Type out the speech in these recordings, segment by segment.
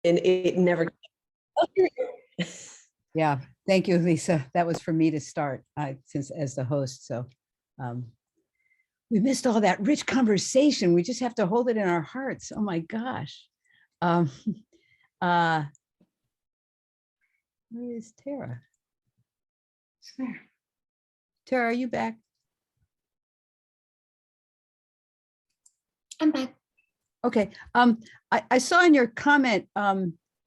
and it never. Yeah, thank you, Lisa. That was for me to start since as the host. So we missed all that rich conversation. We just have to hold it in our hearts. Oh my gosh. Um, where is Tara? Tara, are you back? I'm back. Okay. I saw in your comment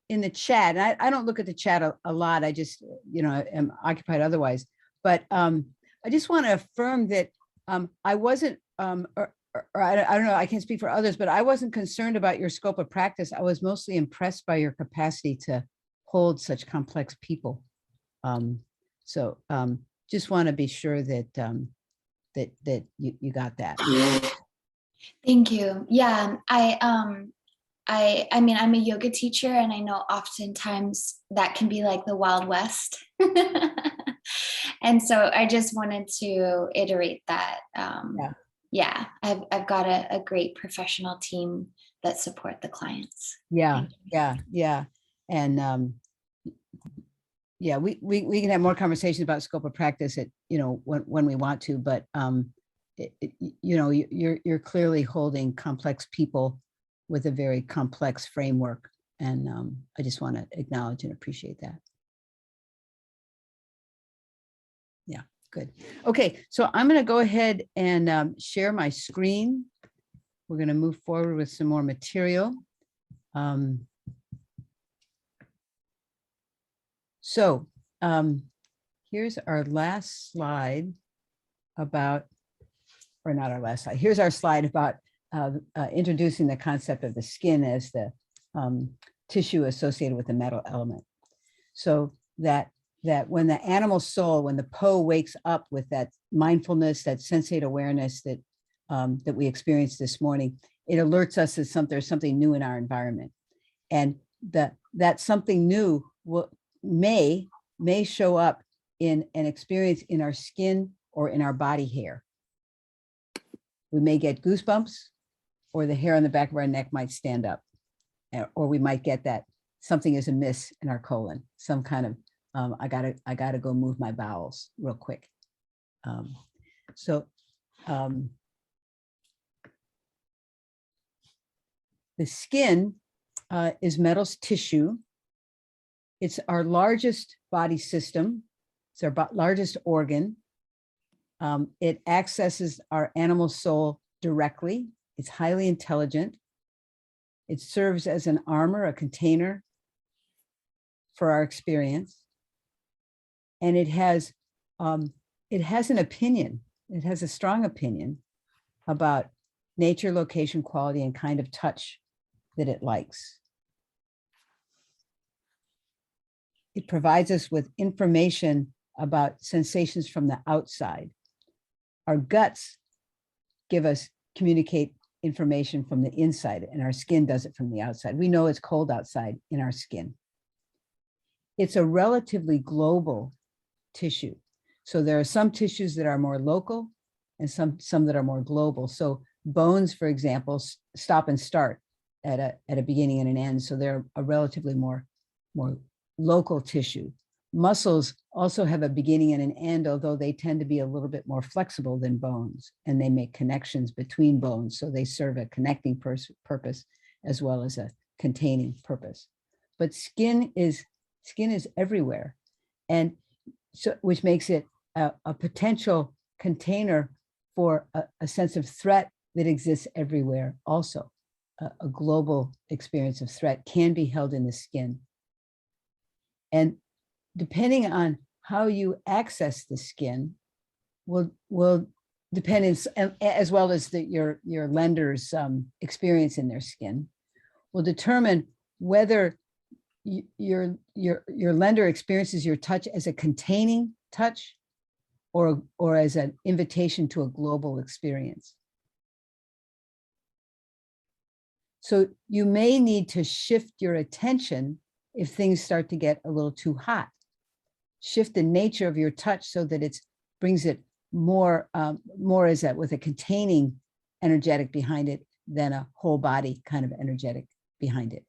in the chat, and I don't look at the chat a lot. I just, am occupied otherwise. But I just want to affirm that I wasn't, or I don't know, I can't speak for others, but I wasn't concerned about your scope of practice. I was mostly impressed by your capacity to hold such complex people. So just want to be sure that that you got that. Thank you. Yeah, I mean, I'm a yoga teacher, and I know oftentimes that can be like the Wild West. And so I just wanted to iterate that. Yeah, I've got a great professional team that support the clients. Yeah. And yeah, we can have more conversations about scope of practice at, when we want to, but you're clearly holding complex people with a very complex framework. And I just want to acknowledge and appreciate that. Yeah, good. Okay, so I'm going to go ahead and share my screen. We're going to move forward with some more material. So here's our last slide about, or not our last slide, here's our slide about introducing the concept of the skin as the tissue associated with the metal element. So that when the animal soul, when the Po wakes up with that mindfulness, that sensate awareness that that we experienced this morning, it alerts us that there's something new in our environment, and that something new may show up in an experience in our skin or in our body hair. We may get goosebumps, or the hair on the back of our neck might stand up, or we might get that something is amiss in our colon, some kind of I gotta go move my bowels real quick. The skin is metal's tissue. It's our largest body system. It's our largest organ. It accesses our animal soul directly. It's highly intelligent. It serves as an armor, a container for our experience. And it has an opinion. It has a strong opinion about nature, location, quality, and kind of touch that it likes. It provides us with information about sensations from the outside. Our guts communicate information from the inside, and our skin does it from the outside. We know it's cold outside in our skin. It's a relatively global tissue. So there are some tissues that are more local and some that are more global. So bones, for example, stop and start at a beginning and an end. So they're a relatively more local tissue. Muscles also have a beginning and an end, although they tend to be a little bit more flexible than bones, and they make connections between bones. So they serve a connecting purpose as well as a containing purpose. But skin is everywhere, and so which makes it a potential container for a sense of threat that exists everywhere. Also, a global experience of threat can be held in the skin. And depending on how you access the skin will depend, as well as your lender's experience in their skin, will determine whether your lender experiences your touch as a containing touch or as an invitation to a global experience. So you may need to shift your attention if things start to get a little too hot. Shift the nature of your touch so that it brings it more as that with a containing energetic behind it than a whole body kind of energetic behind it.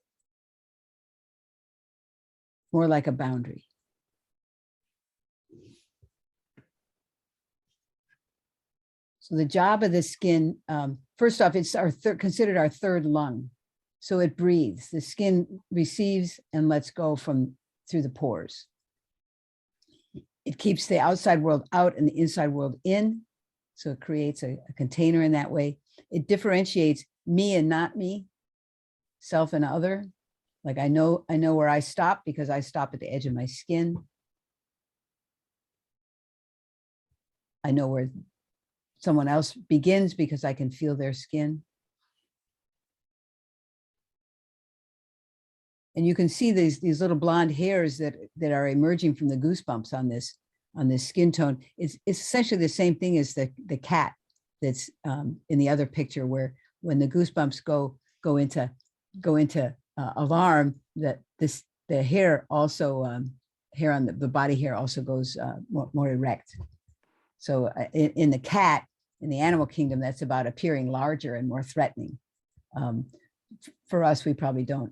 more like a boundary. So the job of the skin, first off, it's considered our third lung. So it breathes. The skin receives and lets go through the pores. It keeps the outside world out and the inside world in. So it creates a container in that way. It differentiates me and not me, self and other. Like I know where I stop because I stop at the edge of my skin. I know where someone else begins because I can feel their skin. And you can see these little blonde hairs that are emerging from the goosebumps on this skin tone. It's essentially the same thing as the cat that's in the other picture, where when the goosebumps go into alarm, that the hair also hair on the body hair also goes more erect. So in the cat, in the animal kingdom, that's about appearing larger and more threatening. For us, we probably don't.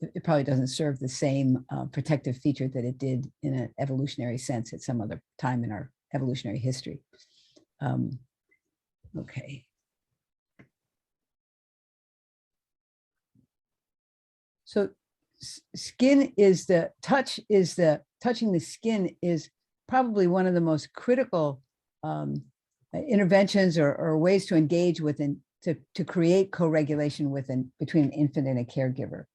It probably doesn't serve the same protective feature that it did in an evolutionary sense at some other time in our evolutionary history. Okay. So touching the skin is probably one of the most critical interventions or ways to engage to create co-regulation between an infant and a caregiver.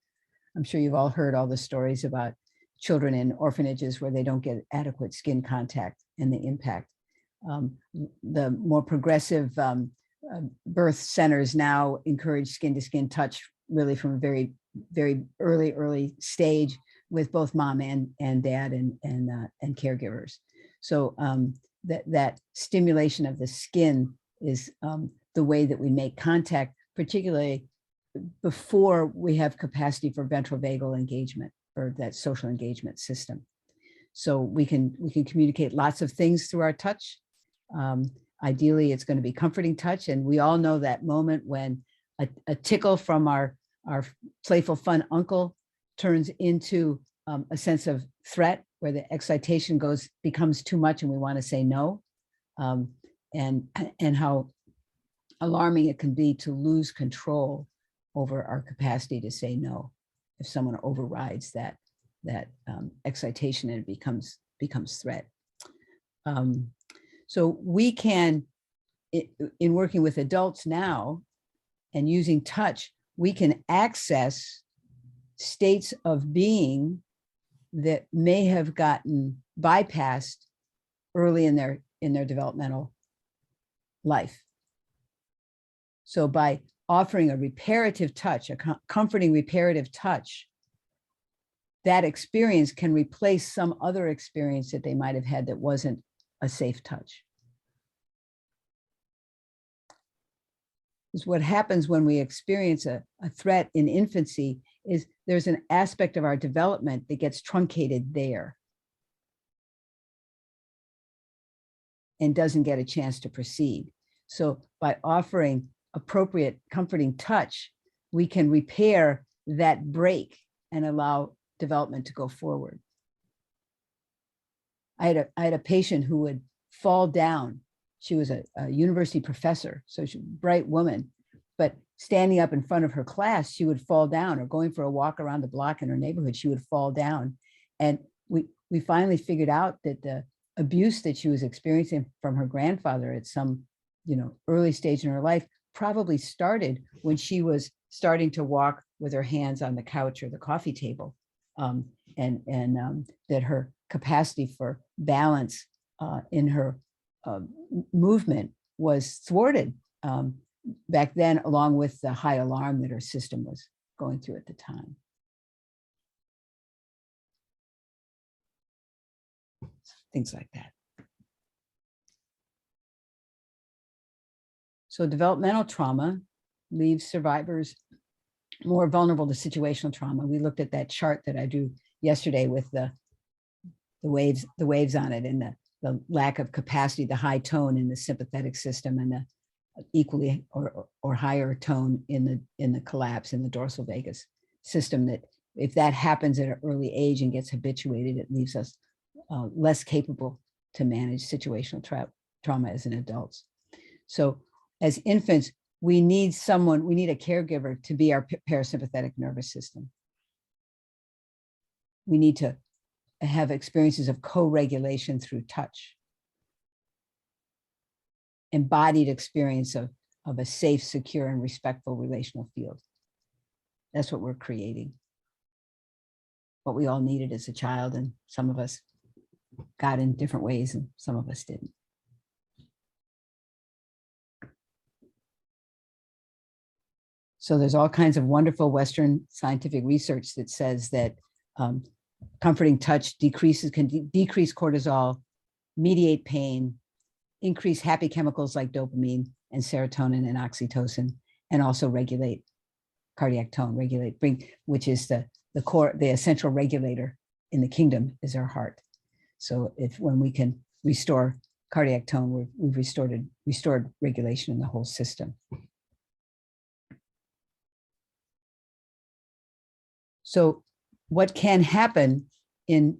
I'm sure you've all heard all the stories about children in orphanages where they don't get adequate skin contact and the impact. The more progressive birth centers now encourage skin-to-skin touch really from a very, very early stage with both mom and dad and caregivers. So that stimulation of the skin is the way that we make contact, particularly before we have capacity for ventrovagal engagement or that social engagement system. So we can communicate lots of things through our touch. Ideally, it's going to be comforting touch. And we all know that moment when a tickle from our playful, fun uncle turns into a sense of threat, where the excitation becomes too much and we want to say no. And how alarming it can be to lose control over our capacity to say no if someone overrides that excitation and it becomes threat. So we can, in working with adults now and using touch, we can access states of being that may have gotten bypassed early in their developmental life. So by offering a reparative touch, a comforting reparative touch, that experience can replace some other experience that they might have had that wasn't a safe touch. Because what happens when we experience a threat in infancy is there's an aspect of our development that gets truncated there and doesn't get a chance to proceed. So by offering appropriate comforting touch, we can repair that break and allow development to go forward. I had a patient who would fall down. She was a university professor, so she's a bright woman, but standing up in front of her class, she would fall down, or going for a walk around the block in her neighborhood, she would fall down. And we finally figured out that the abuse that she was experiencing from her grandfather at some early stage in her life probably started when she was starting to walk with her hands on the couch or the coffee table, and that her capacity for balance in her movement was thwarted back then, along with the high alarm that her system was going through at the time. Things like that. So developmental trauma leaves survivors more vulnerable to situational trauma. We looked at that chart that I drew yesterday with the waves on it, and the lack of capacity, the high tone in the sympathetic system, and the equally or higher tone in the collapse in the dorsal vagus system that if that happens at an early age and gets habituated, it leaves us less capable to manage situational trauma as an adults. So as infants, we need a caregiver to be our parasympathetic nervous system. We need to have experiences of co-regulation through touch, embodied experience of a safe, secure, and respectful relational field. That's what we're creating. What we all needed as a child, and some of us got in different ways and some of us didn't. So there's all kinds of wonderful Western scientific research that says that comforting touch can decrease cortisol, mediate pain, increase happy chemicals like dopamine and serotonin and oxytocin, and also regulate cardiac tone, which is the essential regulator in the kingdom is our heart. So when we can restore cardiac tone, we've restored regulation in the whole system. So what can happen in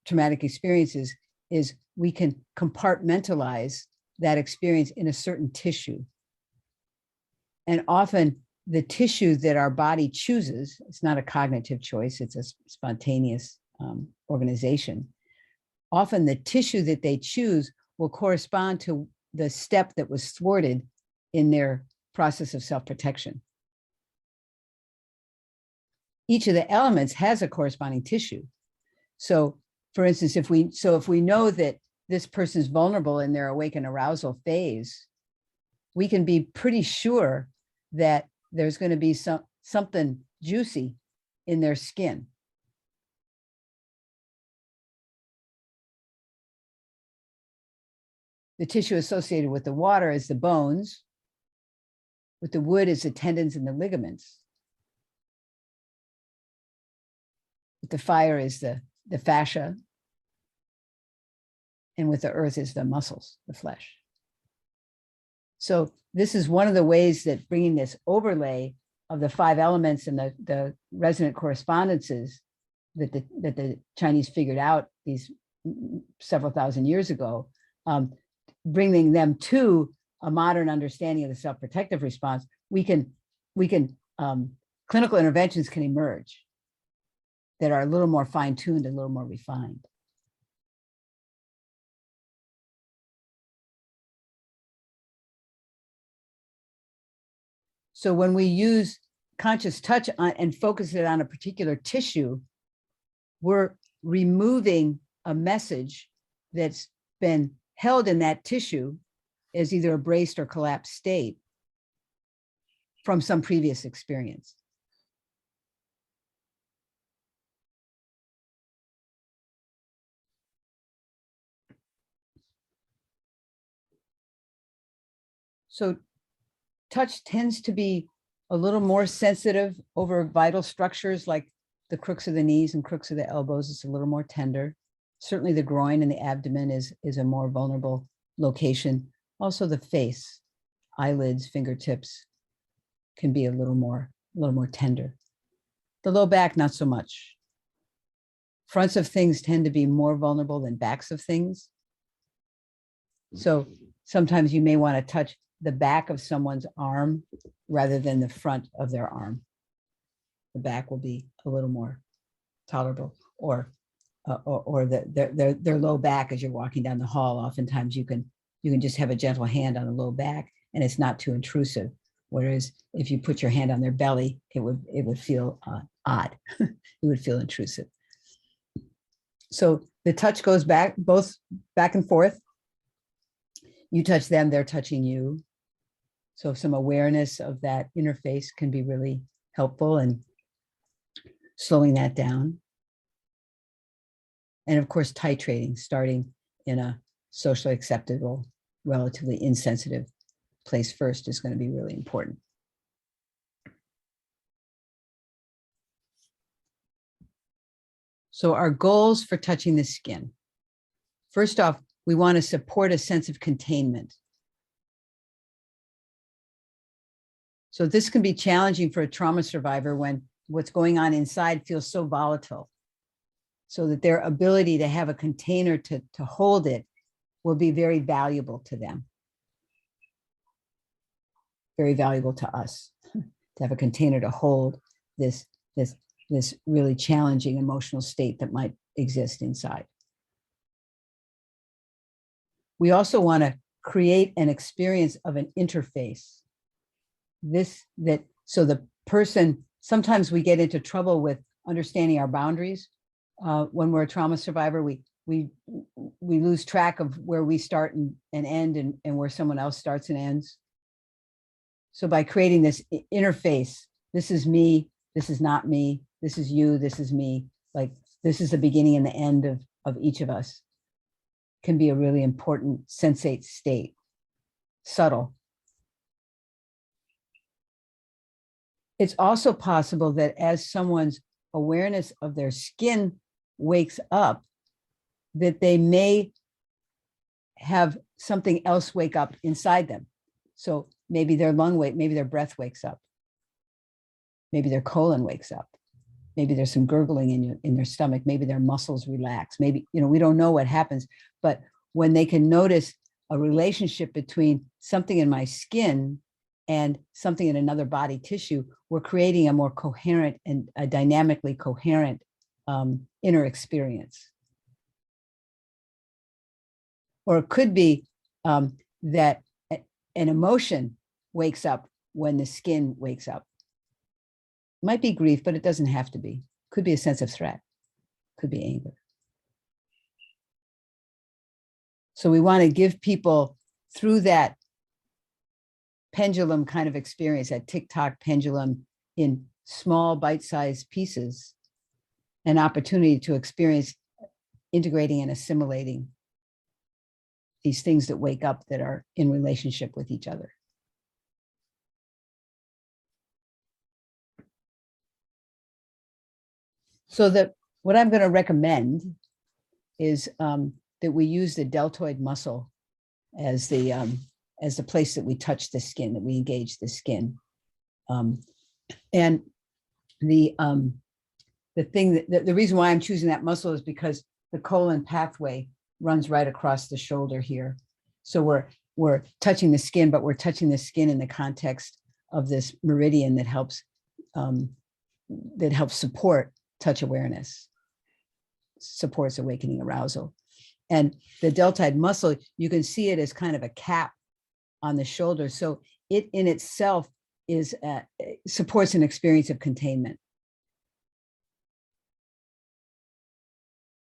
traumatic experiences is we can compartmentalize that experience in a certain tissue. And often the tissue that our body chooses, it's not a cognitive choice, it's a spontaneous organization. Often the tissue that they choose will correspond to the step that was thwarted in their process of self-protection. Each of the elements has a corresponding tissue. So for instance, if we know that this person's vulnerable in their awakened arousal phase, we can be pretty sure that there's going to be something juicy in their skin. The tissue associated with the water is the bones. With the wood is the tendons and the ligaments. With the fire is the fascia. And with the earth is the muscles, the flesh. So this is one of the ways that bringing this overlay of the 5 elements and the resonant correspondences that the Chinese figured out these several thousand years ago, bringing them to a modern understanding of the self-protective response, clinical interventions can emerge that are a little more fine-tuned, a little more refined. So when we use conscious touch and focus it on a particular tissue, we're removing a message that's been held in that tissue as either a braced or collapsed state from some previous experience. So touch tends to be a little more sensitive over vital structures like the crooks of the knees and crooks of the elbows. It's a little more tender. Certainly the groin and the abdomen is a more vulnerable location. Also the face, eyelids, fingertips can be a little more tender. The low back, not so much. Fronts of things tend to be more vulnerable than backs of things. So sometimes you may want to touch the back of someone's arm rather than the front of their arm. The back will be a little more tolerable, or their low back as you're walking down the hall. Oftentimes you can just have a gentle hand on the low back and it's not too intrusive. Whereas if you put your hand on their belly, it would feel odd. It would feel intrusive. So the touch goes back and forth. You touch them, they're touching you. So some awareness of that interface can be really helpful in slowing that down. And of course, titrating, starting in a socially acceptable, relatively insensitive place first is going to be really important. So our goals for touching the skin. First off, we want to support a sense of containment. So this can be challenging for a trauma survivor when what's going on inside feels so volatile, so that their ability to have a container to hold it will be very valuable to them. Very valuable to us to have a container to hold this really challenging emotional state that might exist inside. We also want to create an experience of an interface. So the person, sometimes we get into trouble with understanding our boundaries. When we're a trauma survivor, we lose track of where we start and end, and where someone else starts and ends. So by creating this interface, this is me, this is not me, this is you, this is me, like this is the beginning and the end of each of us, can be a really important sensate state, subtle. It's also possible that as someone's awareness of their skin wakes up, that they may have something else wake up inside them. So maybe their maybe their breath wakes up. Maybe their colon wakes up. Maybe there's some gurgling in their stomach. Maybe their muscles relax. Maybe, we don't know what happens, but when they can notice a relationship between something in my skin and something in another body tissue, we're creating a more coherent and a dynamically coherent inner experience. Or it could be that an emotion wakes up when the skin wakes up. It might be grief, but it doesn't have to be. Could be a sense of threat. Could be anger. So we want to give people, through that pendulum kind of experience, that tick-tock pendulum in small bite-sized pieces, an opportunity to experience integrating and assimilating these things that wake up that are in relationship with each other. So what I'm going to recommend is that we use the deltoid muscle as the place that we touch the skin, that we engage the skin. And the reason why I'm choosing that muscle is because the colon pathway runs right across the shoulder here. So we're touching the skin, but we're touching the skin in the context of this meridian that helps support touch awareness, supports awakening arousal. And the deltoid muscle, you can see it as kind of a cap on the shoulder. So it in itself is supports an experience of containment.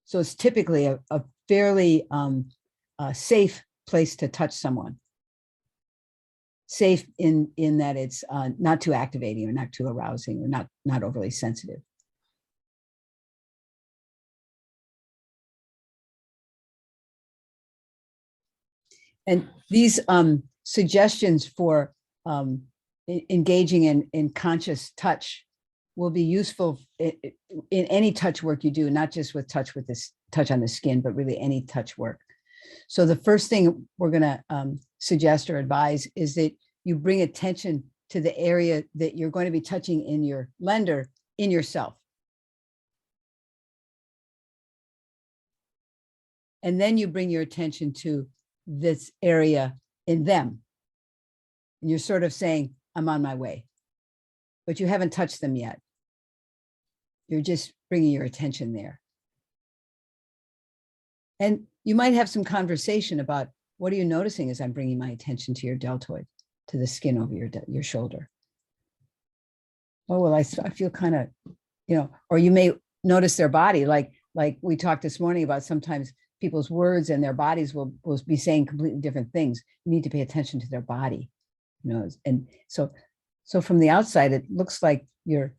So it's typically a fairly safe place to touch someone. Safe in that it's not too activating or not too arousing or not overly sensitive. And these suggestions for engaging in conscious touch will be useful in any touch work you do, not just with this touch on the skin, but really any touch work. So the first thing we're going to suggest or advise is that you bring attention to the area that you're going to be touching in your lender in yourself. And then you bring your attention to this area in them. And you're sort of saying, I'm on my way, but you haven't touched them yet. You're just bringing your attention there. And you might have some conversation about, what are you noticing as I'm bringing my attention to your deltoid, to the skin over your shoulder? Oh, well, I feel kind of, or you may notice their body, like we talked this morning about, sometimes people's words and their bodies will be saying completely different things. You need to pay attention to their body, and so from the outside, it looks like you're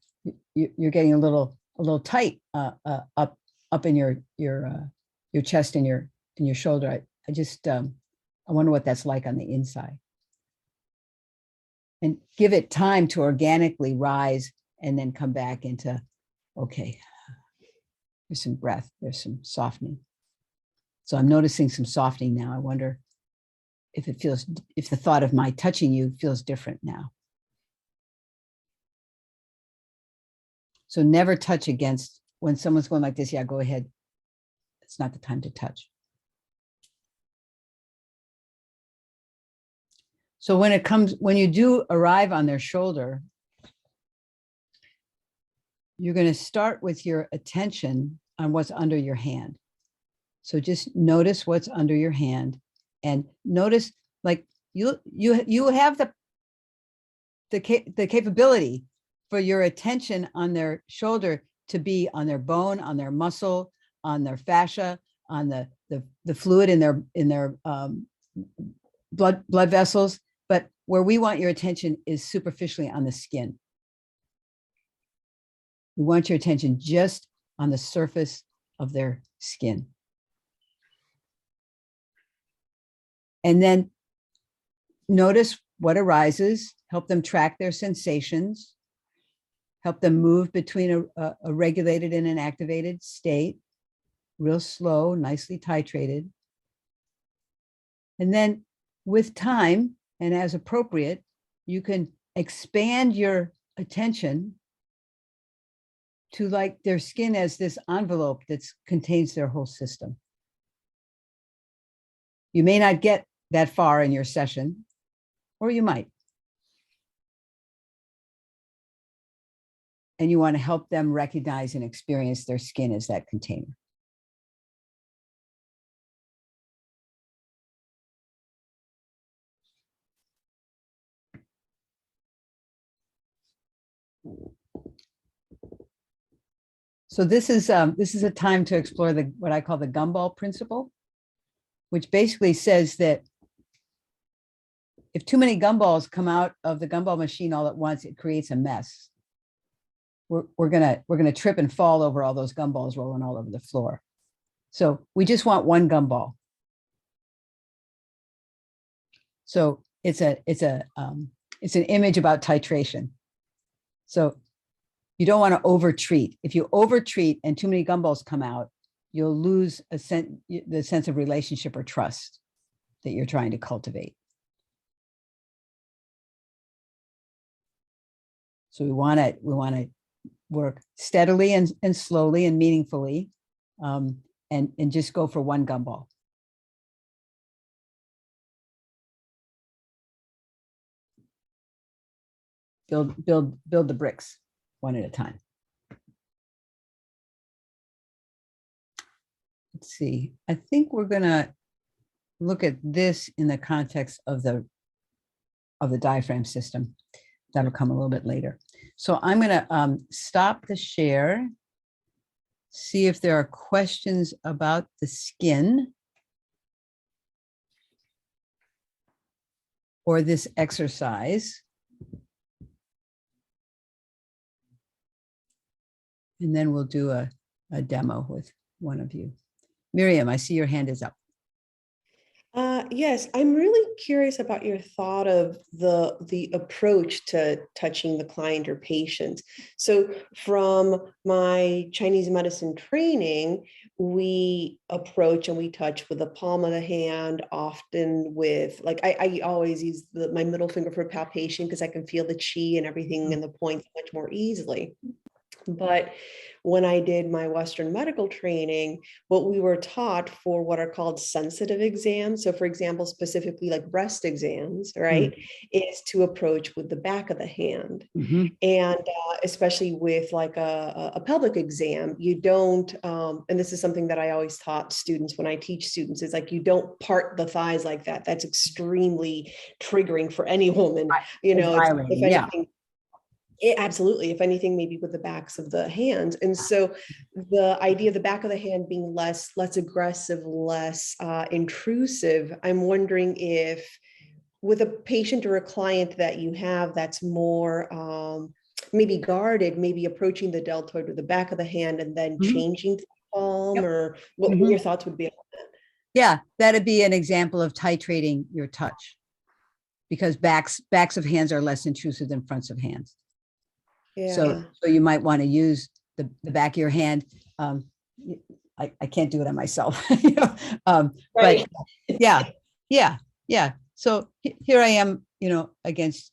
getting a little tight up in your chest and your shoulder. I wonder what that's like on the inside. And give it time to organically rise and then come back into, okay, there's some breath, there's some softening. So I'm noticing some softening now. I wonder if the thought of my touching you feels different now. So never touch against, when someone's going like this, yeah, go ahead. It's not the time to touch. So when you do arrive on their shoulder, you're going to start with your attention on what's under your hand. So just notice what's under your hand, and notice, like, you have the capability for your attention on their shoulder to be on their bone, on their muscle, on their fascia, on the fluid in their blood vessels. But where we want your attention is superficially on the skin. We want your attention just on the surface of their skin. And then notice what arises, help them track their sensations, help them move between a regulated and an activated state, real slow, nicely titrated. And then with time and as appropriate, you can expand your attention to like their skin as this envelope that contains their whole system. You may not get that far in your session, or you might. And you want to help them recognize and experience their skin as that container. So this is a time to explore what I call the gumball principle, which basically says that if too many gumballs come out of the gumball machine all at once, it creates a mess. We're gonna trip and fall over all those gumballs rolling all over the floor. So we just want one gumball. So it's an image about titration. So you don't want to overtreat. If you overtreat and too many gumballs come out, you'll lose the sense of relationship or trust that you're trying to cultivate. So we want to work steadily and slowly and meaningfully, and just go for one gumball. Build the bricks one at a time. Let's see. I think we're gonna look at this in the context of the diaphragm system. That'll come a little bit later. So I'm gonna stop the share, see if there are questions about the skin or this exercise. And then we'll do a demo with one of you. Miriam, I see your hand is up. Yes, I'm really curious about your thought of the approach to touching the client or patient. So from my Chinese medicine training, we approach and we touch with the palm of the hand, often with, like, I always use my middle finger for palpation because I can feel the chi and everything in the points much more easily. But when I did my Western medical training, what we were taught for what are called sensitive exams, so for example, specifically like breast exams, right, is to approach with the back of the hand. And especially with like a pelvic exam, you don't, and this is something that I always taught students when I teach students, is like, you don't part the thighs like that. That's extremely triggering for any woman, you know, if anything. Absolutely. If anything, maybe with the backs of the hands. And so the idea of the back of the hand being less aggressive, less intrusive, I'm wondering if with a patient or a client that you have that's more maybe guarded, maybe approaching the deltoid or the back of the hand and then changing to the palm, or what your thoughts would be on that? Yeah, that'd be an example of titrating your touch, because backs of hands are less intrusive than fronts of hands. Yeah. So you might want to use the back of your hand. I can't do it on myself, you know, Right. but yeah. So here I am, you know, against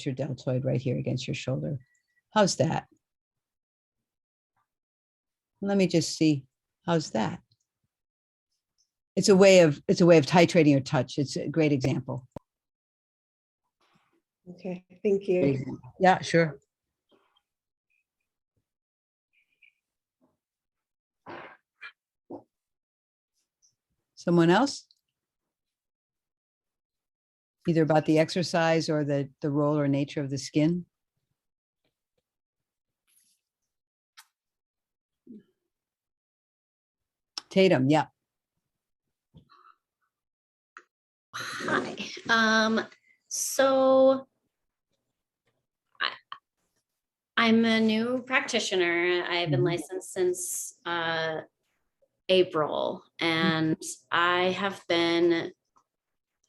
your deltoid right here, against your shoulder. How's that? Let me just see. How's that? It's a way of titrating your touch. It's a great example. Okay, thank you. Yeah, sure. Someone else? Either about the exercise or the role or nature of the skin? Tatum, yeah. Hi. So I'm a new practitioner. I've been licensed since April, and I have been,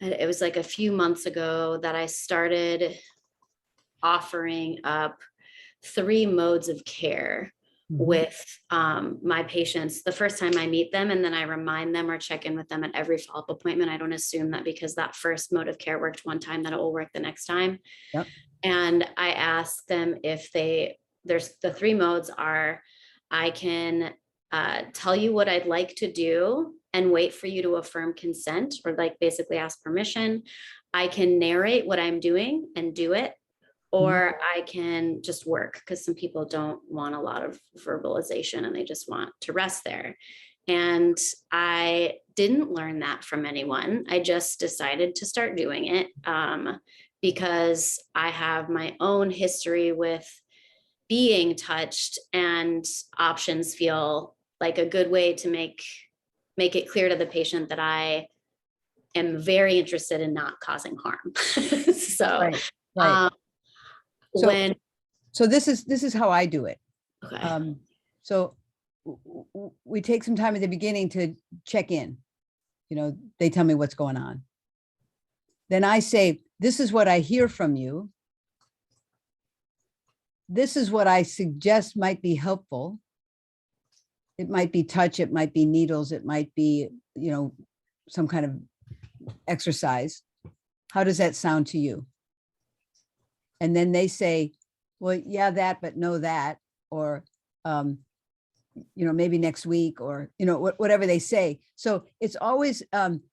it was like a few months ago that I started offering up 3 modes of care with my patients the first time I meet them, and then I remind them or check in with them at every follow-up appointment. I don't assume that because that first mode of care worked one time that it will work the next time. Yep. And I ask them if there's the 3 modes are, I can tell you what I'd like to do and wait for you to affirm consent, or like basically ask permission. I can narrate what I'm doing and do it, or I can just work, because some people don't want a lot of verbalization and they just want to rest there. And I didn't learn that from anyone. I just decided to start doing it because I have my own history with being touched, and options feel like a good way to make it clear to the patient that I am very interested in not causing harm. So, Right. when So this is how I do it. okay. So we take some time at the beginning to check in. You know, they tell me what's going on. Then I say, this is what I hear from you. This is what I suggest might be helpful. It might be touch, it might be needles, it might be, you know, some kind of exercise. How does that sound to you? And then they say, well, yeah, that, but no, that, or, you know, maybe next week, or, you know, whatever they say. So it's always,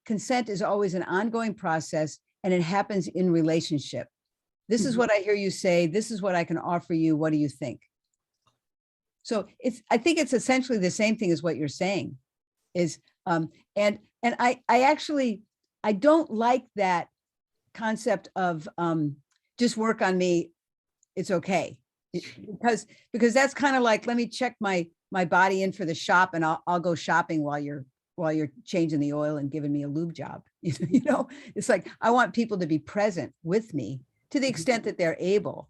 consent is always an ongoing process, and it happens in relationship. This is what I hear you say. This is what I can offer you. What do you think? So I think it's essentially the same thing as what you're saying is, and I actually, I don't like that concept of, just work on me, it's okay. Because that's kind of like, let me check my body in for the shop, and I'll go shopping while you're changing the oil and giving me a lube job. You know, it's like, I want people to be present with me to the extent that they're able.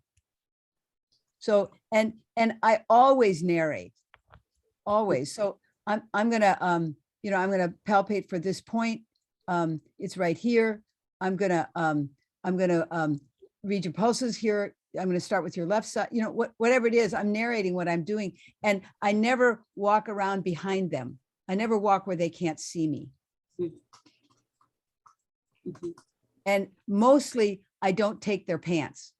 So, and I always narrate, always. So I'm gonna, you know, I'm gonna palpate for this point. It's right here. I'm gonna read your pulses here. I'm going to start with your left side, you know, whatever it is, I'm narrating what I'm doing. And I never walk around behind them. I never walk where they can't see me. And mostly I don't take their pants.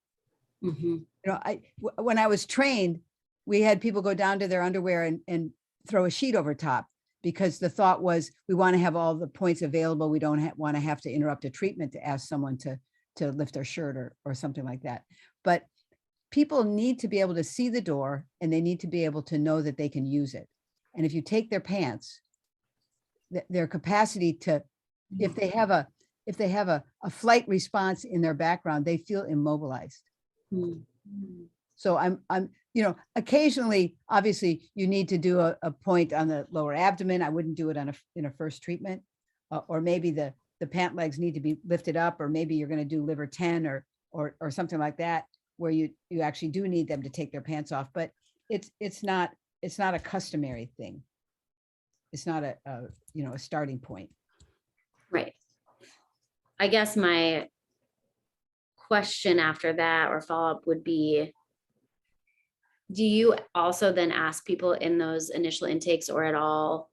You know, when I was trained, we had people go down to their underwear and throw a sheet over top, because the thought was, we want to have all the points available. We don't want to have to interrupt a treatment to ask someone to lift their shirt or something like that. But people need to be able to see the door, and they need to be able to know that they can use it. And if you take their pants, their capacity to, if they have a flight response in their background, they feel immobilized. So I'm, you know, occasionally, obviously you need to do a point on the lower abdomen. I wouldn't do it in a first treatment, or maybe the pant legs need to be lifted up, or maybe you're going to do liver 10 or something like that, where you actually do need them to take their pants off. But it's not a customary thing. It's not a you know, a starting point. Right. I guess my question after that or follow-up would be, do you also then ask people in those initial intakes or at all,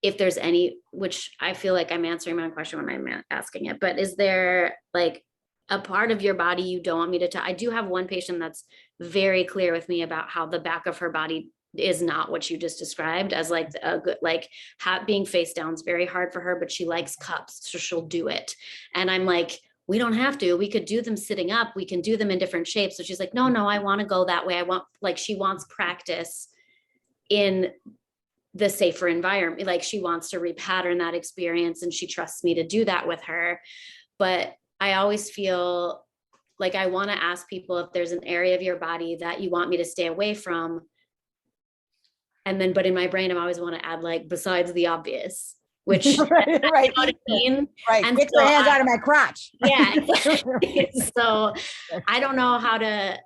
if there's any, which I feel like I'm answering my own question when I'm asking it, but is there like a part of your body you don't want me to touch? I do have one patient that's very clear with me about how the back of her body is not what you just described as like a good, like being face down is very hard for her, but she likes cups, so she'll do it. And I'm like, we don't have to, we could do them sitting up, we can do them in different shapes. So she's like, no, I want to go that way. I want, like, she wants practice in the safer environment. Like she wants to repattern that experience and she trusts me to do that with her. But I always feel like I want to ask people if there's an area of your body that you want me to stay away from. And then, but in my brain, I always want to add like, besides the obvious, which right, you know what I mean? Right. And Get so your hands out of my crotch. Yeah. So I don't know how to,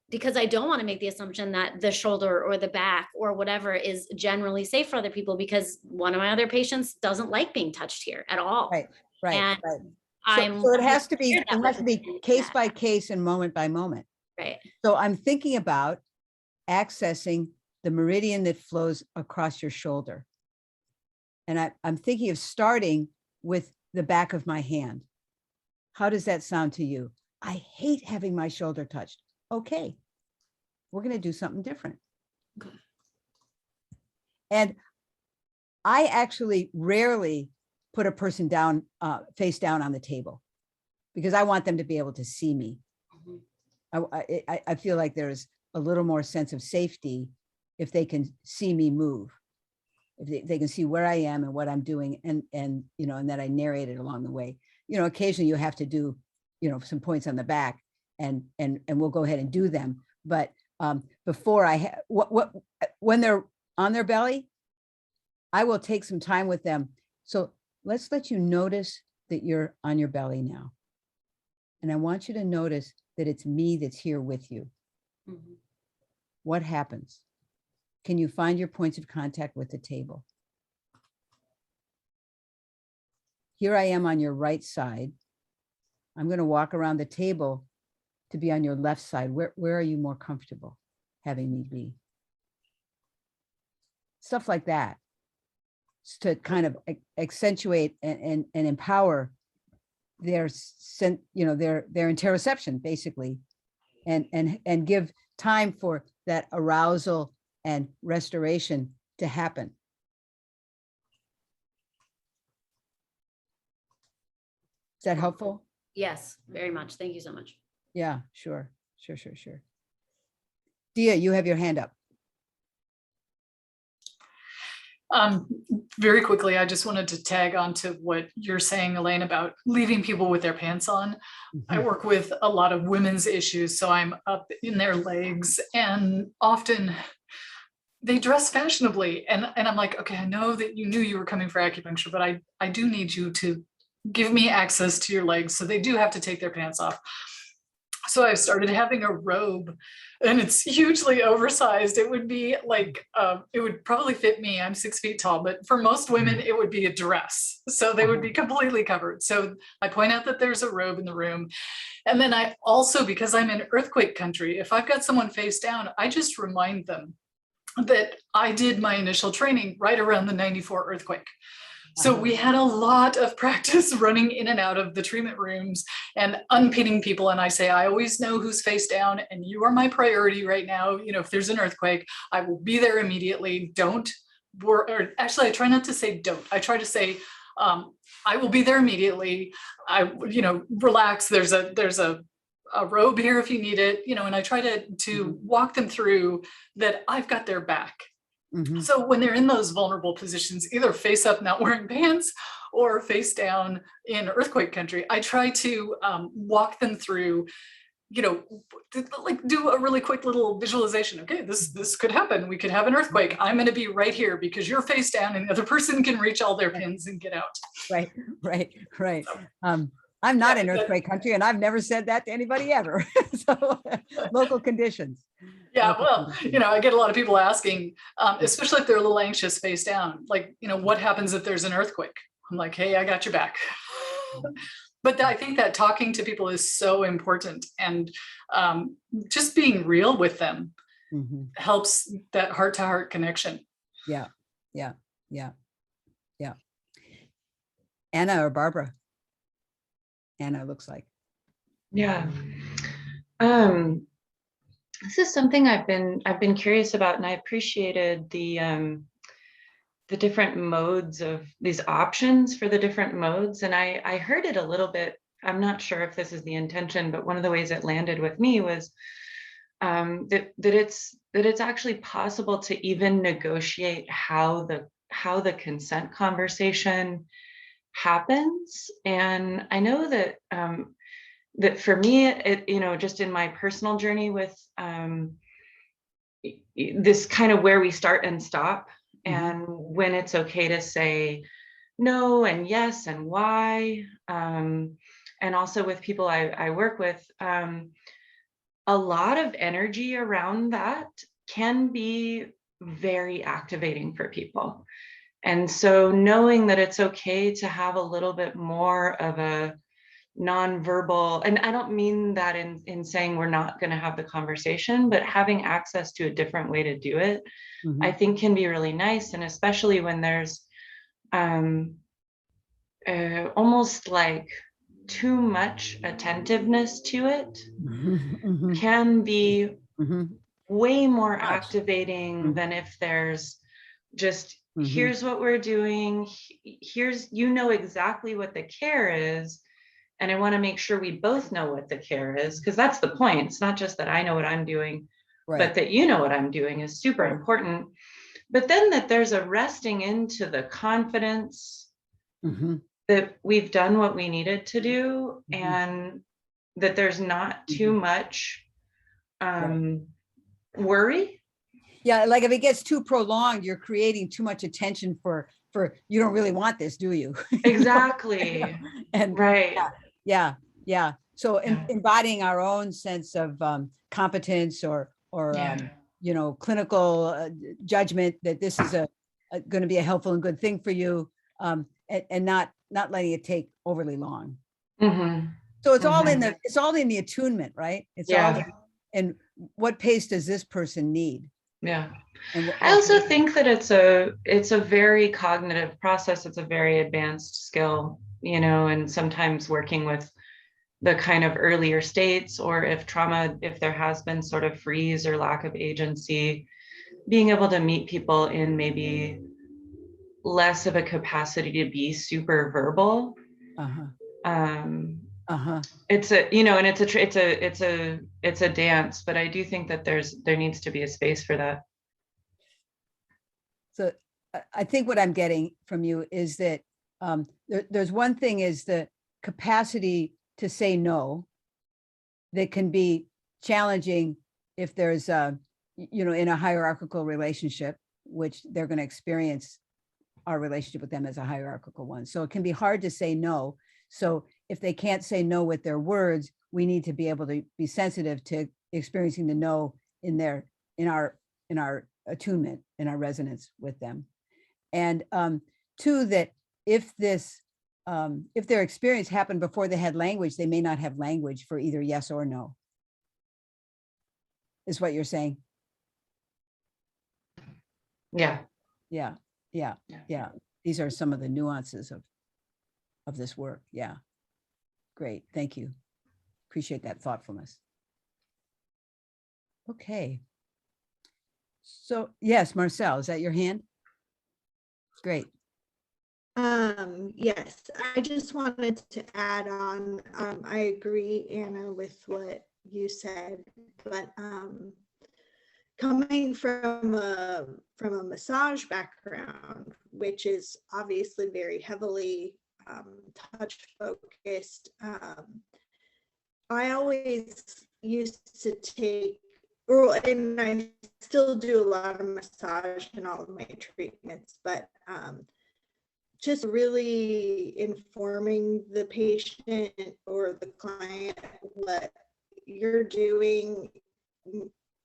because I don't want to make the assumption that the shoulder or the back or whatever is generally safe for other people, because one of my other patients doesn't like being touched here at all. Right, right, And right. So it has to be case that. by case and moment by moment. Right. So I'm thinking about accessing the meridian that flows across your shoulder. And I'm thinking of starting with the back of my hand. How does that sound to you? I hate having my shoulder touched. Okay, we're going to do something different. Okay. And I actually rarely put a person down, face down on the table, because I want them to be able to see me. I feel like there's a little more sense of safety if they can see me move, if they can see where I am and what I'm doing, and you know, and that I narrate it along the way. You know, occasionally you have to do, you know, some points on the back, and we'll go ahead and do them. But before when they're on their belly, I will take some time with them. So let's let you notice that you're on your belly now. And I want you to notice that it's me that's here with you. Mm-hmm. What happens? Can you find your points of contact with the table? Here I am on your right side. I'm going to walk around the table to be on your left side. Where are you more comfortable having me be? Stuff like that, to kind of accentuate and empower their interoception, basically, and give time for that arousal and restoration to happen. Is that helpful? Yes, very much. Thank you so much. Yeah, sure. Dia, you have your hand up. Very quickly, I just wanted to tag on to what you're saying, Elaine, about leaving people with their pants on. I work with a lot of women's issues, so I'm up in their legs, and often they dress fashionably. And I'm like, okay, I know that you knew you were coming for acupuncture, but I do need you to give me access to your legs. So they do have to take their pants off. So I started having a robe, and it's hugely oversized. It would be like, it would probably fit me. I'm 6 feet tall, but for most women, it would be a dress. So they would be completely covered. So I point out that there's a robe in the room. And then I also, because I'm in earthquake country, if I've got someone face down, I just remind them that I did my initial training right around the 94 earthquake. So we had a lot of practice running in and out of the treatment rooms and unpinning people. And I say, I always know who's face down, and you are my priority right now. You know, if there's an earthquake, I will be there immediately. Or actually, I try not to say don't. I try to say, I will be there immediately. Relax. There's a robe here if you need it, and I try to walk them through that I've got their back. Mm-hmm. So when they're in those vulnerable positions, either face up not wearing pants or face down in earthquake country, I try to walk them through, like do a really quick little visualization. Okay, this could happen. We could have an earthquake. I'm going to be right here because you're face down and the other person can reach all their pins and get out. Right. So, I'm not in earthquake country, and I've never said that to anybody ever. So local conditions. Yeah, well, I get a lot of people asking, especially if they're a little anxious face down, like, what happens if there's an earthquake? I'm like, hey, I got your back. But I think that talking to people is so important, and just being real with them helps that heart-to-heart connection. Yeah. Anna or Barbara? Anna looks like. Yeah. This is something I've been curious about, and I appreciated the different modes of these options for the different modes. And I heard it a little bit. I'm not sure if this is the intention, but one of the ways it landed with me was that it's actually possible to even negotiate how the consent conversation happens. And I know that that for me, it, just in my personal journey with this kind of where we start and stop, and when it's okay to say no and yes and why, and also with people I work with, a lot of energy around that can be very activating for people. And so knowing that it's okay to have a little bit more of a nonverbal, and I don't mean that in saying we're not going to have the conversation, but having access to a different way to do it, I think can be really nice. And especially when there's almost like too much attentiveness to it, can be way more activating than if there's just, here's what we're doing, here's, exactly what the care is. And I want to make sure we both know what the care is, because that's the point. It's not just that I know what I'm doing, but that you know what I'm doing is super important. But then that there's a resting into the confidence that we've done what we needed to do, and that there's not too much worry. Yeah, like if it gets too prolonged, you're creating too much attention for you don't really want this, do you? Exactly. And right. Yeah. So embodying our own sense of competence or clinical judgment that this is going to be a helpful and good thing for you, and not letting it take overly long. So it's all in the attunement, right? It's all and what pace does this person need? Yeah. I also think that it's a very cognitive process. It's a very advanced skill, and sometimes working with the kind of earlier states, or if there has been sort of freeze or lack of agency, being able to meet people in maybe less of a capacity to be super verbal. It's a dance, but I do think that there needs to be a space for that. So I think what I'm getting from you is that there's one thing is the capacity to say no that can be challenging if there's in a hierarchical relationship, which they're going to experience our relationship with them as a hierarchical one. So it can be hard to say no. So if they can't say no with their words, we need to be able to be sensitive to experiencing the no in our attunement, in our resonance with them. And two, that if their experience happened before they had language, they may not have language for either yes or no. Is what you're saying? Yeah. These are some of the nuances of this work. Yeah. Great. Thank you. Appreciate that thoughtfulness. Okay. So yes, Marcel, is that your hand? Great. Yes, I just wanted to add on. I agree, Anna, with what you said, but coming from a massage background, which is obviously very heavily touch focused, I always used to take, and I still do a lot of massage in all of my treatments, but just really informing the patient or the client what you're doing,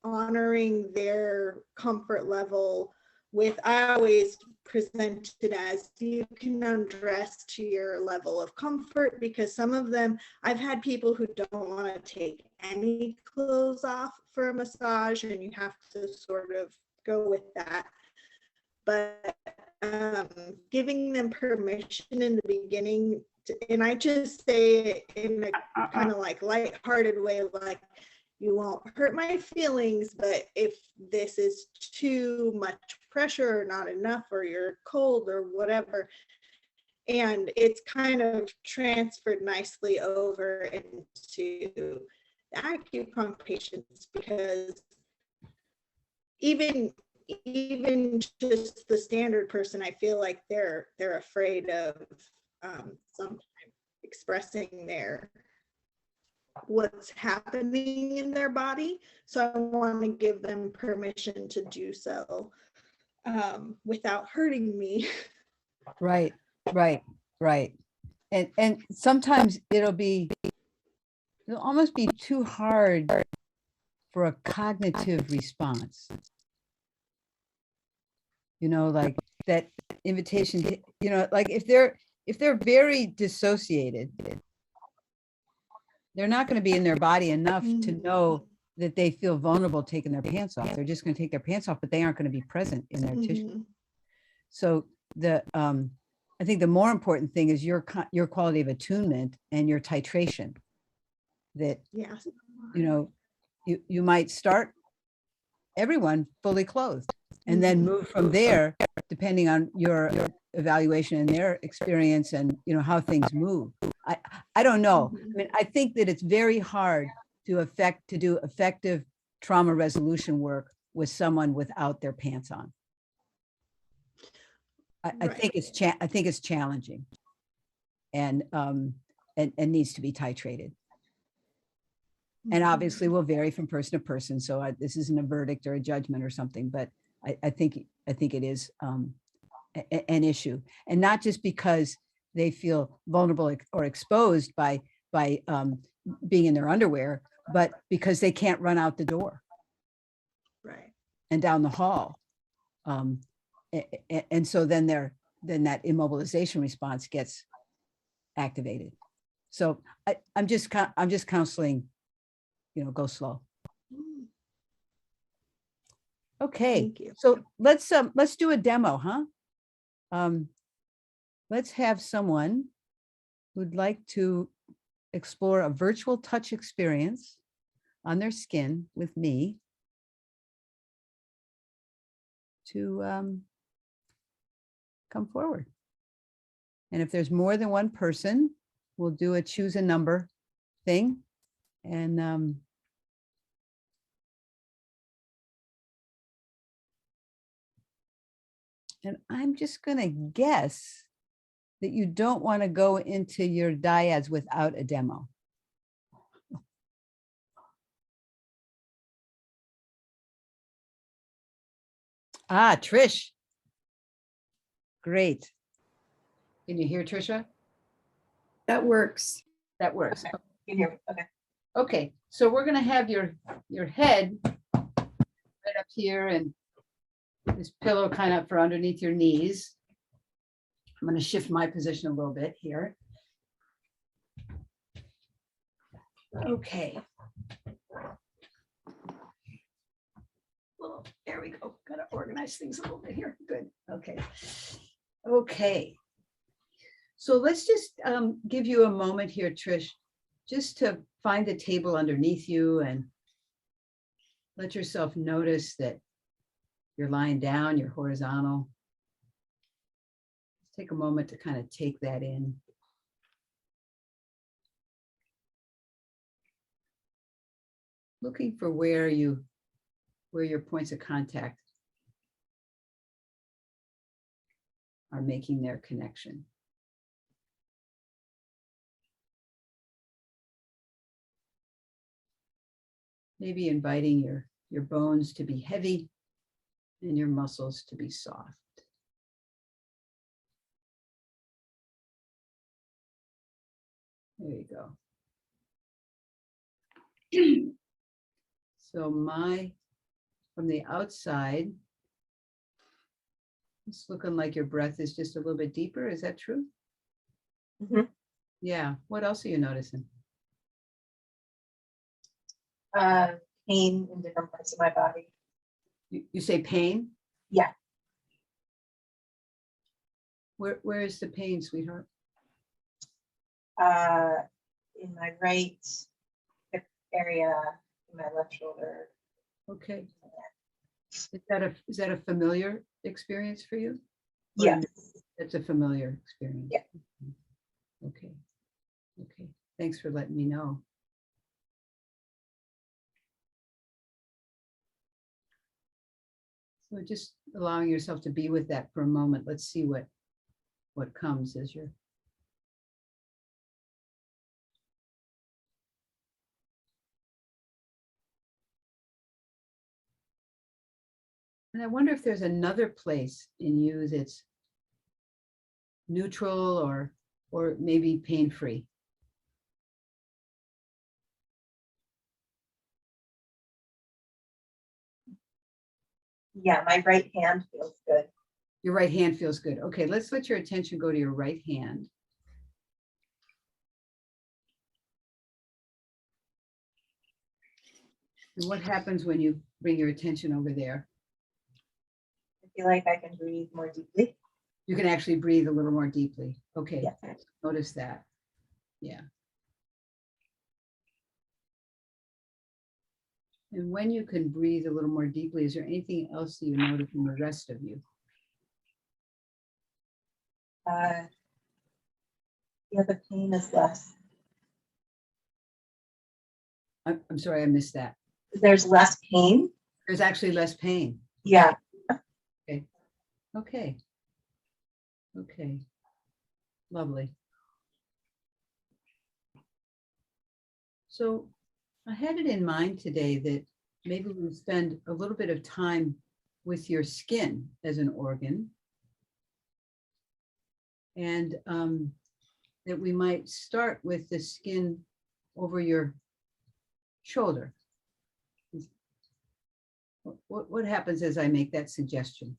honoring their comfort level with, I always present it as, you can undress to your level of comfort, because some of them, I've had people who don't want to take any clothes off for a massage, and you have to sort of go with that. But giving them permission in the beginning, and I just say it in a kind of like lighthearted way, like, you won't hurt my feelings, but if this is too much pressure or not enough, or you're cold or whatever. And it's kind of transferred nicely over into the acupuncture patients, because even just the standard person, I feel like they're afraid of sometimes expressing what's happening in their body. So I want to give them permission to do so without hurting me. Right, right, right. And sometimes it'll almost be too hard for a cognitive response. You know, like that invitation, you know, like if they're very dissociated, they're not going to be in their body enough to know that they feel vulnerable taking their pants off. They're just going to take their pants off, but they aren't going to be present in their tissue. So I think the more important thing is your quality of attunement and your titration. That, Yes. you know, you might start everyone fully clothed and then move from there, depending on your evaluation and their experience and, you know, how things move. I don't know. I mean, I think that it's very hard to do effective trauma resolution work with someone without their pants on. I think it's challenging and needs to be titrated. And obviously will vary from person to person. So this isn't a verdict or a judgment or something, but I think it is an issue, and not just because they feel vulnerable or exposed by being in their underwear, but because they can't run out the door, Right, and down the hall, and so then that immobilization response gets activated. So I'm just counseling, you know, go slow. Okay. thank you. So let's do a demo, huh? Let's have someone who'd like to explore a virtual touch experience on their skin with me to come forward. And if there's more than one person, we'll do a choose a number thing. And I'm just going to guess that you don't want to go into your dyads without a demo. Ah, Trish. Great. Can you hear Trisha? That works. That works. You hear me? Okay. Okay, so we're going to have your head right up here and this pillow kind of for underneath your knees. I'm going to shift my position a little bit here. Okay. Well, there we go. Got to organize things a little bit here. Good. Okay. Okay. So let's just give you a moment here, Trish, just to find the table underneath you and let yourself notice that you're lying down, you're horizontal. Take a moment to kind of take that in. Looking for where your points of contact are making their connection. Maybe inviting your bones to be heavy and your muscles to be soft. There you go. So from the outside, it's looking like your breath is just a little bit deeper. Is that true? Mm-hmm. Yeah. What else are you noticing? Pain in different parts of my body. You say pain? Yeah. Where is the pain, sweetheart? In my right hip area, my left shoulder. Okay. Is that a familiar experience for you? Or Yes. It's a familiar experience. Yeah. Okay. Okay. Thanks for letting me know. So just allowing yourself to be with that for a moment. Let's see what comes as you're. And I wonder if there's another place in you that's neutral or maybe pain-free. Yeah, my right hand feels good. Your right hand feels good. Okay, let's let your attention go to your right hand. And what happens when you bring your attention over there? I feel like I can breathe more deeply. You can actually breathe a little more deeply. Okay, Yeah. notice that. Yeah. And when you can breathe a little more deeply, is there anything else that you notice in the rest of you? Yeah, the pain is less. I'm sorry, I missed that. There's less pain. There's actually less pain. Yeah. Okay. Okay. Okay. Lovely. So I had it in mind today that maybe we'll spend a little bit of time with your skin as an organ. And that we might start with the skin over your shoulder. What happens as I make that suggestion?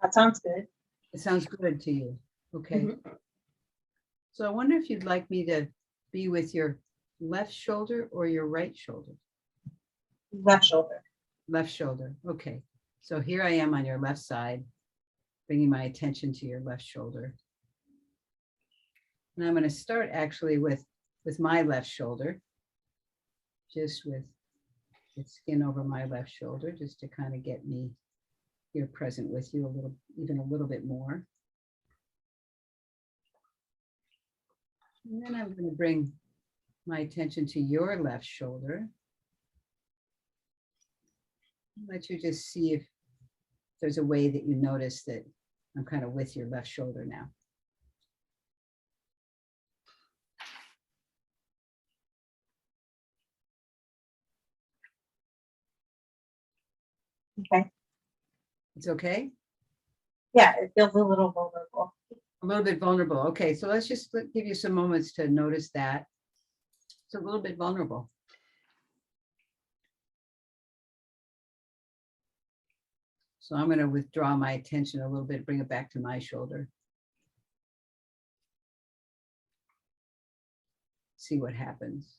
That sounds good. It sounds good to you. Okay. So I wonder if you'd like me to be with your left shoulder or your right shoulder? Left shoulder. Left shoulder. Okay. So here I am on your left side, bringing my attention to your left shoulder. And I'm going to start actually with my left shoulder, just with the skin over my left shoulder, just to kind of get me here present with you even a little bit more. And then I'm going to bring my attention to your left shoulder. Let you just see if there's a way that you notice that I'm kind of with your left shoulder now. Okay. It's okay? Yeah, it feels a little vulnerable. A little bit vulnerable. Okay, so let's just give you some moments to notice that. It's a little bit vulnerable. So I'm going to withdraw my attention a little bit, bring it back to my shoulder. See what happens.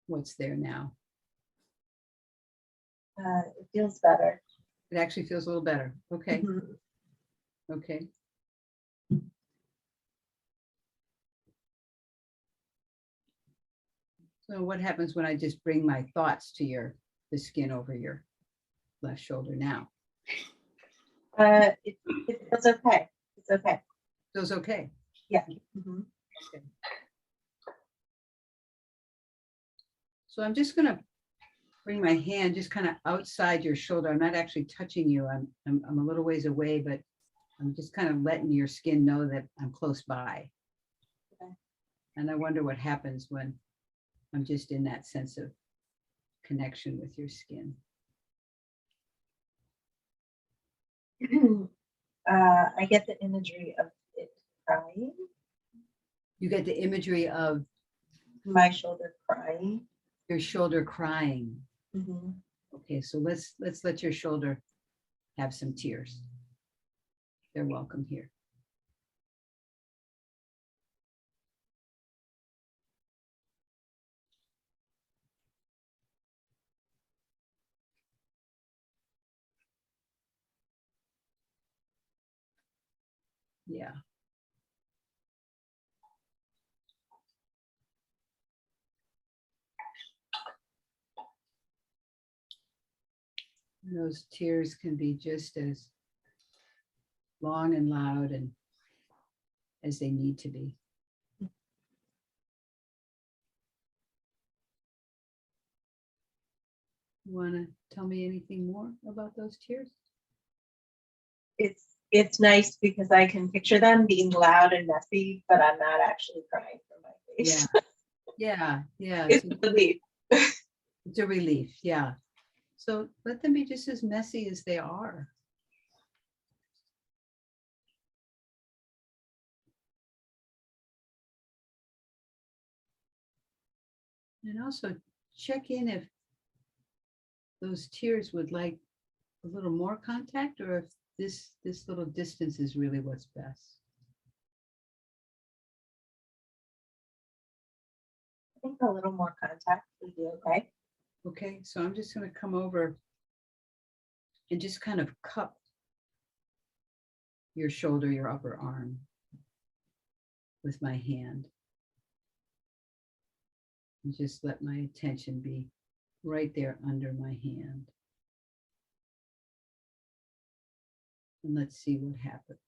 What's there now? It feels better. It actually feels a little better. Okay. Mhm. Okay. So what happens when I just bring my thoughts to the skin over your left shoulder now? It feels okay. It's okay. Feels okay. Yeah. Mhm. Okay. So I'm just going to bring my hand just kind of outside your shoulder. I'm not actually touching you. I'm a little ways away, but I'm just kind of letting your skin know that I'm close by. Okay. And I wonder what happens when I'm just in that sense of connection with your skin. I get the imagery of it crying. You get the imagery of My shoulder crying. your shoulder crying. Mm-hmm. Okay, so let's let your shoulder have some tears. They're welcome here. Yeah. And those tears can be just as long and loud and as they need to be. You want to tell me anything more about those tears? It's nice because I can picture them being loud and messy, but I'm not actually crying from my face. Yeah, yeah. It's a relief. It's a relief, yeah. So let them be just as messy as they are. And also check in if those tears would like a little more contact, or if this little distance is really what's best. I think a little more contact would be okay. Okay, so I'm just going to come over and just kind of cup your shoulder, your upper arm with my hand. And just let my attention be right there under my hand. And let's see what happens.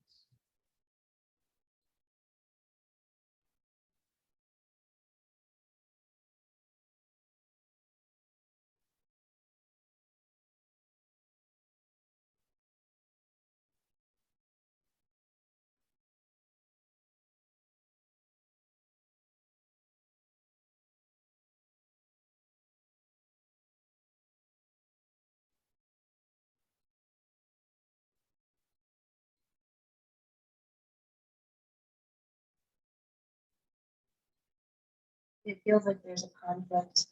It feels like there's a conflict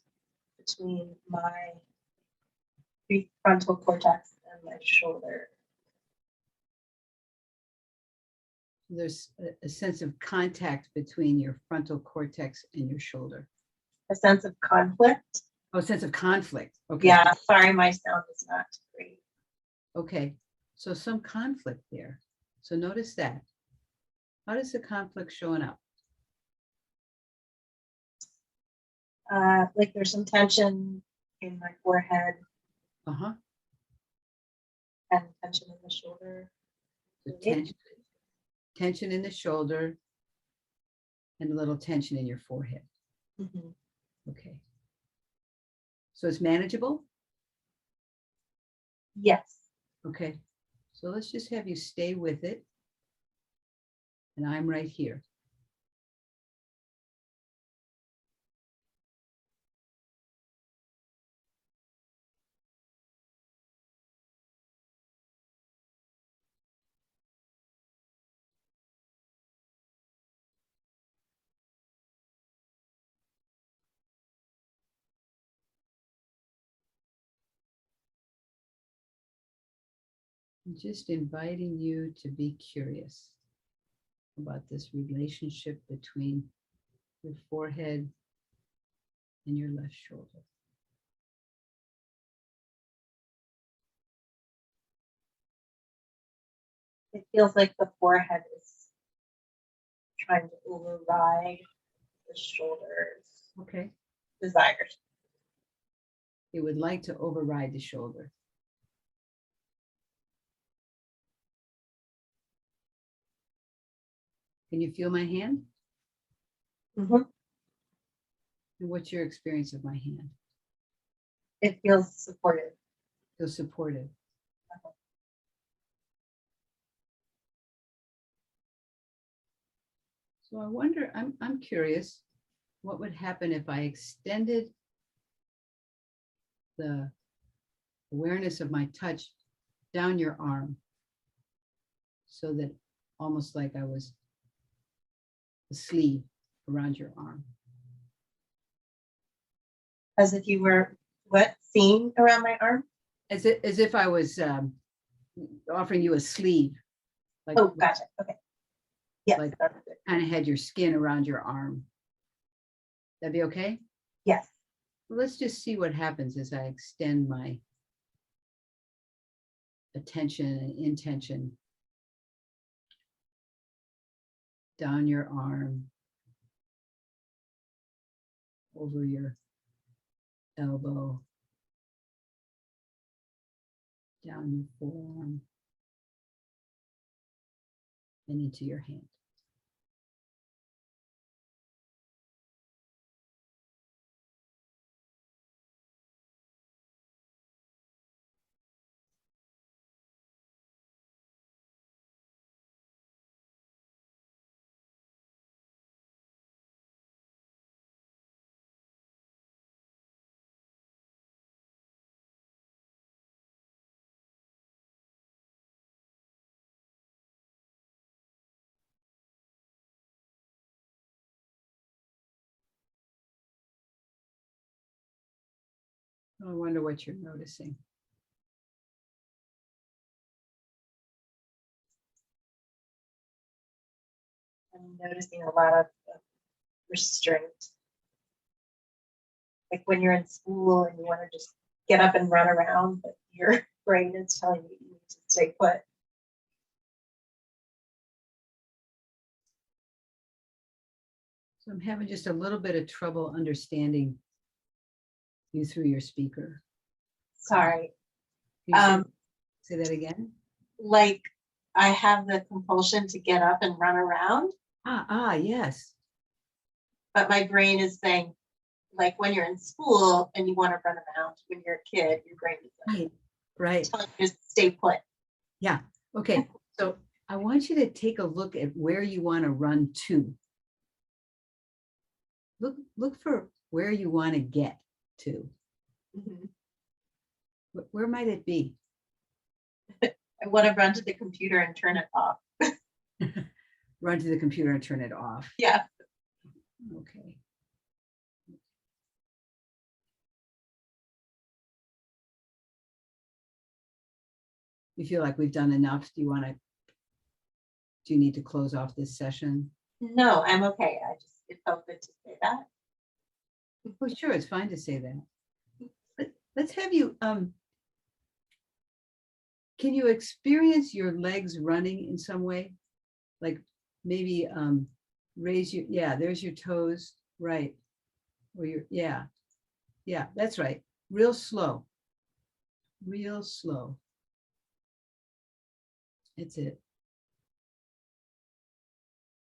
between my prefrontal cortex and my shoulder. There's a sense of contact between your frontal cortex and your shoulder. A sense of conflict. Oh, a sense of conflict. Okay. Yeah, sorry, my sound is not great. Okay, so some conflict there. So notice that. How does the conflict showing up? Like there's some tension in my forehead Uh-huh. and tension in the shoulder. So tension in the shoulder and a little tension in your forehead. Mhm. Okay. So it's manageable? Yes. Okay. So let's just have you stay with it. And I'm right here. I'm just inviting you to be curious about this relationship between your forehead and your left shoulder. It feels like the forehead is trying to override the shoulders' Okay. desires. It would like to override the shoulder. Can you feel my hand? Mm-hmm. And what's your experience of my hand? It feels supportive. Feel supportive. So I wonder, I'm curious, what would happen if I extended the awareness of my touch down your arm, so that almost like I was a sleeve around your arm. As if you were, what, seeing around my arm? As if I was offering you a sleeve. Like, Oh, gotcha. Okay. Yes, like that's good. kind of had your skin around your arm. That'd be okay? Yes. Well, let's just see what happens as I extend my attention and intention down your arm, over your elbow, down your forearm, and into your hand. I wonder what you're noticing. I'm noticing a lot of restraint. Like when you're in school and you want to just get up and run around, but your brain is telling you you need to stay put. So I'm having just a little bit of trouble understanding you through your speaker. Sorry. Can you say that again? Like I have the compulsion to get up and run around, Yes. but my brain is saying, like when you're in school and you want to run around when you're a kid, your brain is like, Right. telling you to stay put. Yeah. Okay. So I want you to take a look at where you want to run to. Look for where you want to get to. Mhm. Where might it be? I want to run to the computer and turn it off. Run to the computer and turn it off. Yeah. Okay. You feel like we've done enough? Do you need to close off this session? No, I'm okay. It felt good to say that. Oh, sure, it's fine to say that. Let's have you, can you experience your legs running in some way? Like maybe raise your, yeah, there's your toes, right. Or yeah, that's right. Real slow. Real slow. That's it.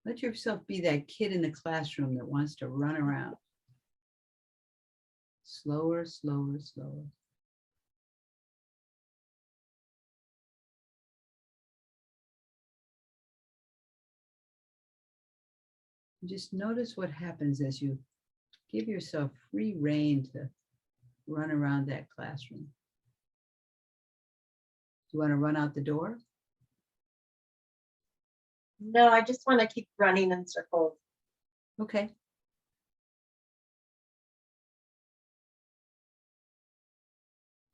Let yourself be that kid in the classroom that wants to run around. Slower, slower, slower. Just notice what happens as you give yourself free rein to run around that classroom. Do you want to run out the door? No, I just want to keep running in circles. Okay.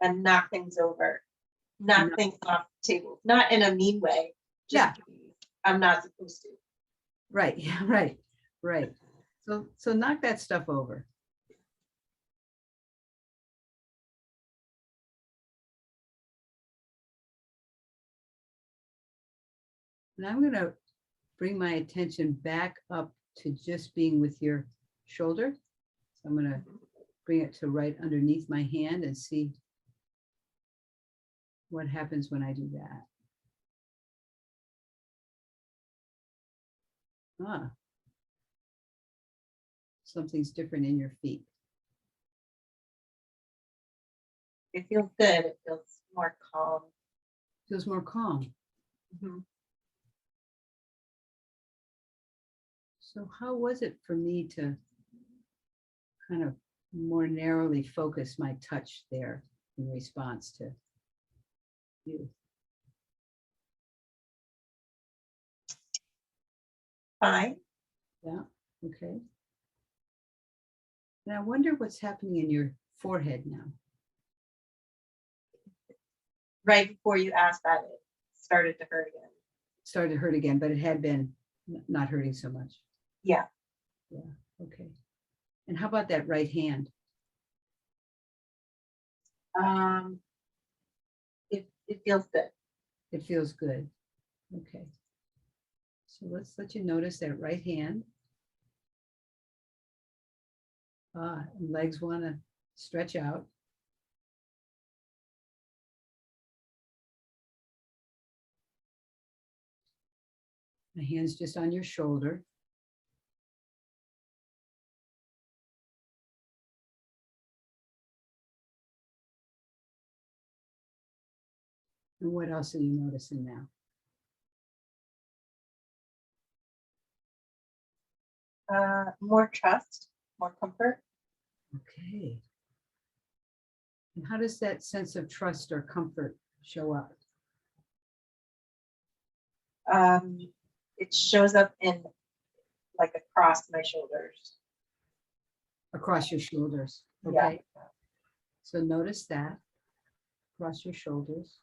And knock things over. Knock things off the table. Not in a mean way. Yeah. I'm not supposed to. Right. Yeah. Right. Right. So knock that stuff over. And I'm going to bring my attention back up to just being with your shoulder. So I'm going to bring it to right underneath my hand and see what happens when I do that. Something's different in your feet. It feels good. It feels more calm. Feels more calm. Mm-hmm. So how was it for me to kind of more narrowly focus my touch there in response to you? Fine. Yeah, okay. And I wonder what's happening in your forehead now. Right before you asked that, it started to hurt again. Started to hurt again, but it had been not hurting so much. Yeah. Yeah, okay. And how about that right hand? It feels good. It feels good. Okay. So let's let you notice that right hand. And legs want to stretch out. The hand's just on your shoulder. And what else are you noticing now? More trust, more comfort. Okay. And how does that sense of trust or comfort show up? It shows up in like across my shoulders. Across your shoulders. Okay. Yeah. So notice that across your shoulders.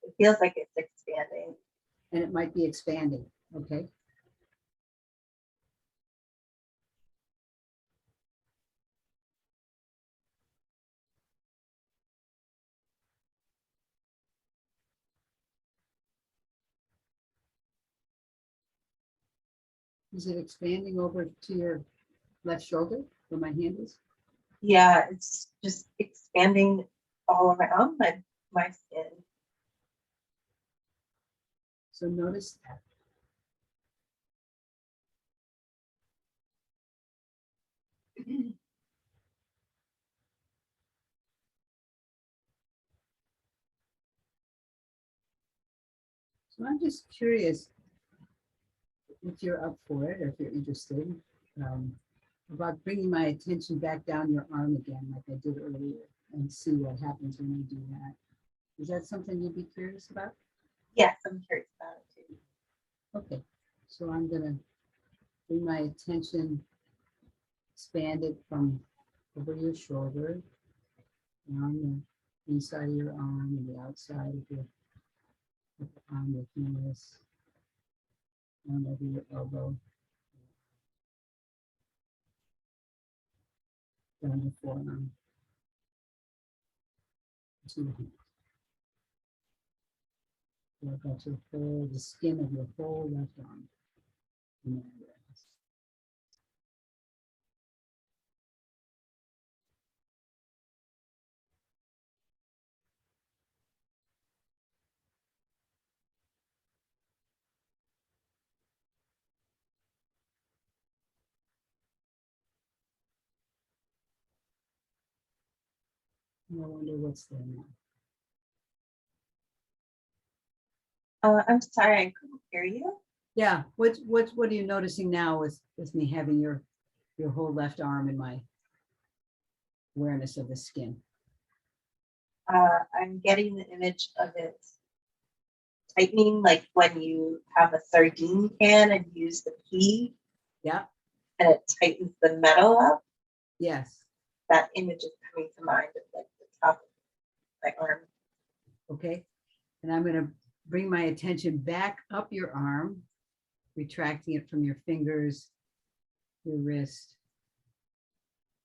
It feels like it's expanding. And it might be expanding. Okay. Is it expanding over to your left shoulder where my hand is? Yeah, it's just expanding all around my skin. So notice that. So I'm just curious if you're up for it or if you're interested about bringing my attention back down your arm again like I did earlier and see what happens when you do that. Is that something you'd be curious about? Yes, I'm curious about it too. Okay, so I'm gonna bring my attention, expand it from over your shoulder, down the inside of your arm and the outside of your arm, looking at this, down over your elbow, down your forearm, to your hand. So I've got your whole, the skin of your whole left arm. in that awareness. And I wonder what's there now. I'm sorry, I couldn't hear you. Yeah, what are you noticing now with me having your whole left arm in my awareness of the skin? I'm getting the image of it tightening, like when you have a sardine can and use the key. Yeah. And it tightens the metal up. Yes. That image is coming to mind of like the top of my arm. Okay. And I'm going to bring my attention back up your arm, retracting it from your fingers, your wrist,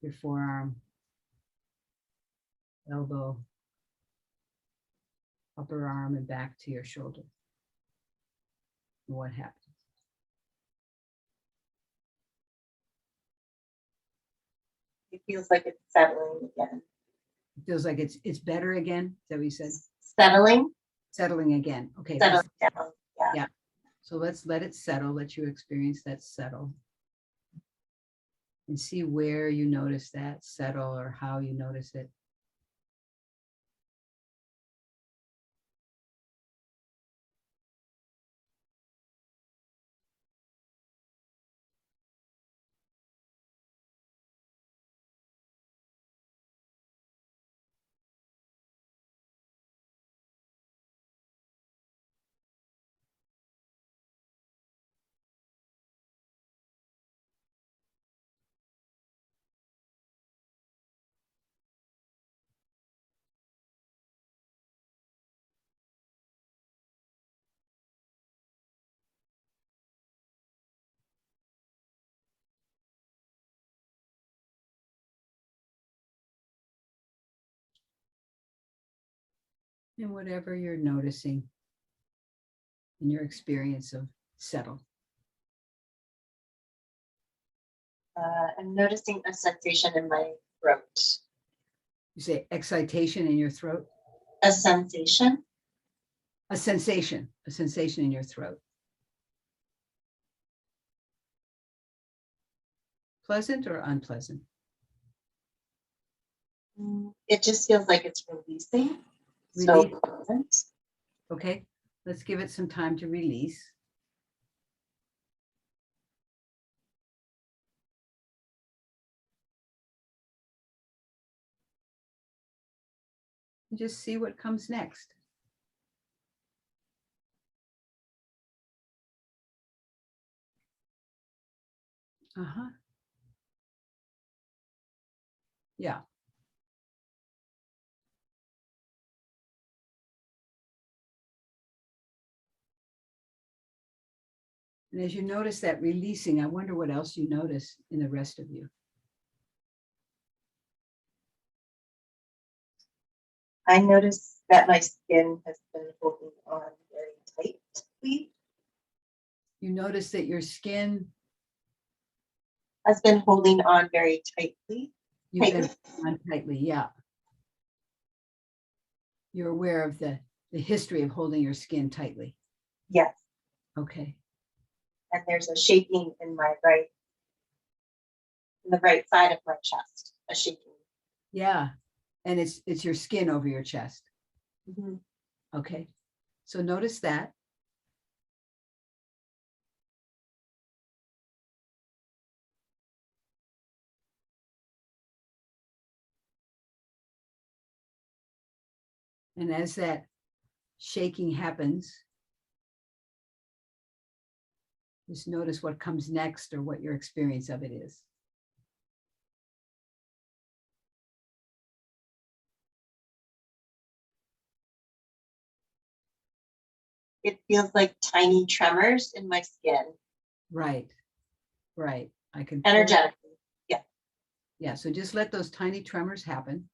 your forearm, elbow, upper arm, and back to your shoulder. And what happens? It feels like it's settling again. It feels like it's better again. Is that what you said? Settling. Settling again. Okay. Settling down. Yeah. Yeah. So let's let it settle. Let you experience that settle. And see where you notice that settle or how you notice it. And whatever you're noticing in your experience of settle. I'm noticing a sensation in my throat. You say excitation in your throat? A sensation. A sensation in your throat. Pleasant or unpleasant? It just feels like it's releasing. Release. So pleasant. Okay, let's give it some time to release. And just see what comes next. Uh-huh. Yeah. And as you notice that releasing, I wonder what else you notice in the rest of you. I notice that my skin has been holding on very tightly. You notice that your skin, Has been holding on very tightly. you've been on tightly, yeah. You're aware of the history of holding your skin tightly. Yes. Okay. And there's a shaking in my in the right side of my chest, a shaking. Yeah. And it's your skin over your chest. Mm-hmm. Okay. So notice that. And as that shaking happens, just notice what comes next or what your experience of it is. It feels like tiny tremors in my skin. Right. Right. I can. Energetically. Yeah. Yeah. So just let those tiny tremors happen.